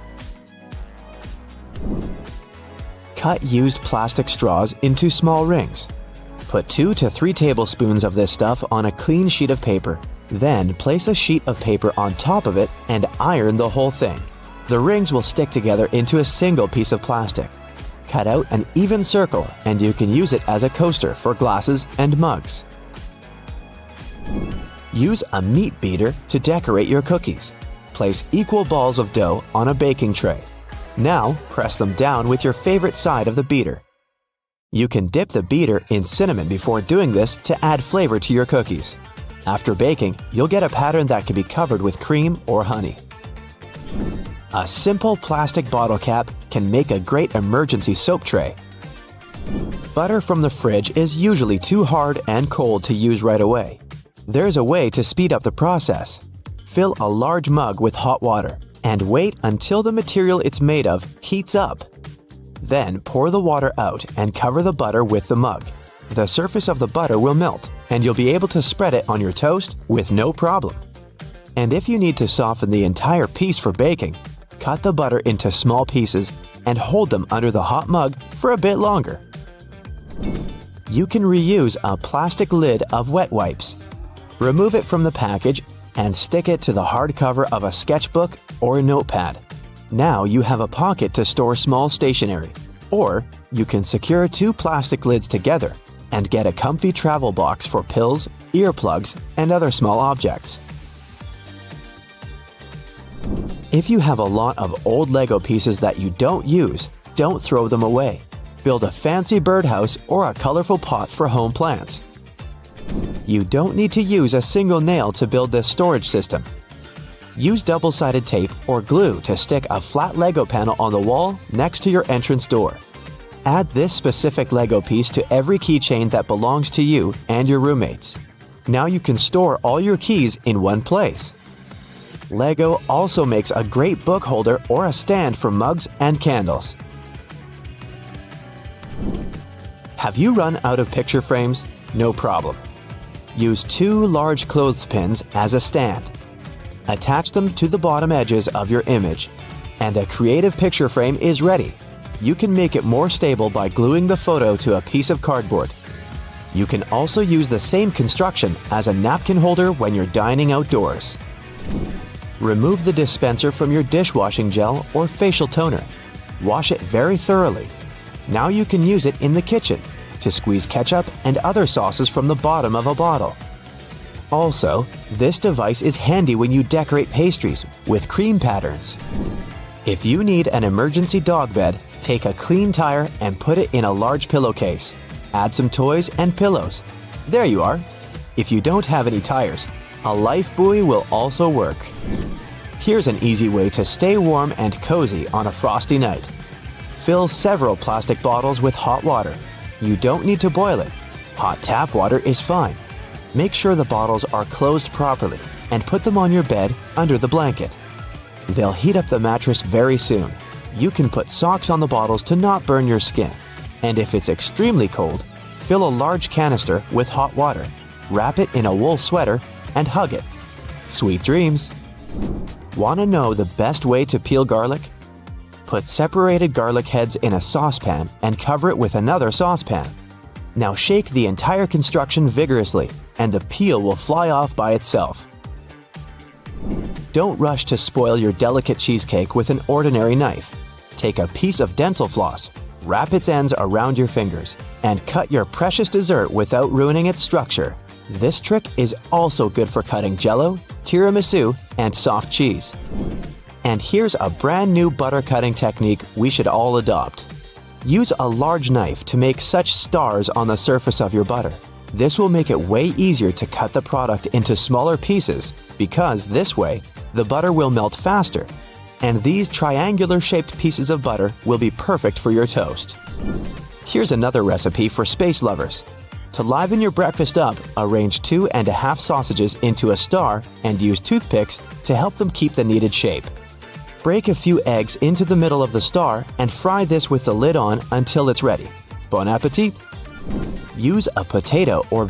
Cut used plastic straws into small rings. Put 2 to 3 tablespoons of this stuff on a clean sheet of paper. Then place a sheet of paper on top of it and iron the whole thing. The rings will stick together into a single piece of plastic. Cut out an even circle and you can use it as a coaster for glasses and mugs. Use a meat beater to decorate your cookies. Place equal balls of dough on a baking tray. Now press them down with your favorite side of the beater. You can dip the beater in cinnamon before doing this to add flavor to your cookies. After baking, you'll get a pattern that can be covered with cream or honey. A simple plastic bottle cap can make a great emergency soap tray. Butter from the fridge is usually too hard and cold to use right away. There's a way to speed up the process. Fill a large mug with hot water and wait until the material it's made of heats up. Then pour the water out and cover the butter with the mug. The surface of the butter will melt and you'll be able to spread it on your toast with no problem. And if you need to soften the entire piece for baking, cut the butter into small pieces and hold them under the hot mug for a bit longer. You can reuse a plastic lid of wet wipes. Remove it from the package and stick it to the hard cover of a sketchbook or a notepad. Now you have a pocket to store small stationery. Or you can secure two plastic lids together and get a comfy travel box for pills, earplugs, and other small objects. If you have a lot of old Lego pieces that you don't use, don't throw them away. Build a fancy birdhouse or a colorful pot for home plants. You don't need to use a single nail to build this storage system. Use double-sided tape or glue to stick a flat Lego panel on the wall next to your entrance door. Add this specific Lego piece to every keychain that belongs to you and your roommates. Now you can store all your keys in one place. Lego also makes a great book holder or a stand for mugs and candles. Have you run out of picture frames? No problem. Use two large clothespins as a stand. Attach them to the bottom edges of your image, and a creative picture frame is ready. You can make it more stable by gluing the photo to a piece of cardboard. You can also use the same construction as a napkin holder when you're dining outdoors. Remove the dispenser from your dishwashing gel or facial toner. Wash it very thoroughly. Now you can use it in the kitchen to squeeze ketchup and other sauces from the bottom of a bottle. Also, this device is handy when you decorate pastries with cream patterns. If you need an emergency dog bed, take a clean tire and put it in a large pillowcase. Add some toys and pillows. There you are. If you don't have any tires, a life buoy will also work. Here's an easy way to stay warm and cozy on a frosty night. Fill several plastic bottles with hot water. You don't need to boil it. Hot tap water is fine. Make sure the bottles are closed properly and put them on your bed under the blanket. They'll heat up the mattress very soon. You can put socks on the bottles to not burn your skin. And if it's extremely cold, fill a large canister with hot water. Wrap it in a wool sweater and hug it. Sweet dreams! Want to know the best way to peel garlic? Put separated garlic heads in a saucepan and cover it with another saucepan. Now shake the entire construction vigorously and the peel will fly off by itself. Don't rush to spoil your delicate cheesecake with an ordinary knife. Take a piece of dental floss, wrap its ends around your fingers, and cut your precious dessert without ruining its structure. This trick is also good for cutting Jell-O, tiramisu, and soft cheese. And here's a brand new butter cutting technique we should all adopt. Use a large knife to make such stars on the surface of your butter. This will make it way easier to cut the product into smaller pieces because this way, the butter will melt faster. And these triangular-shaped pieces of butter will be perfect for your toast. Here's another recipe for space lovers. To liven your breakfast up, arrange 2½ sausages into a star and use toothpicks to help them keep the needed shape. Break a few eggs into the middle of the star and fry this with the lid on until it's ready. Bon appetit! Use a potato or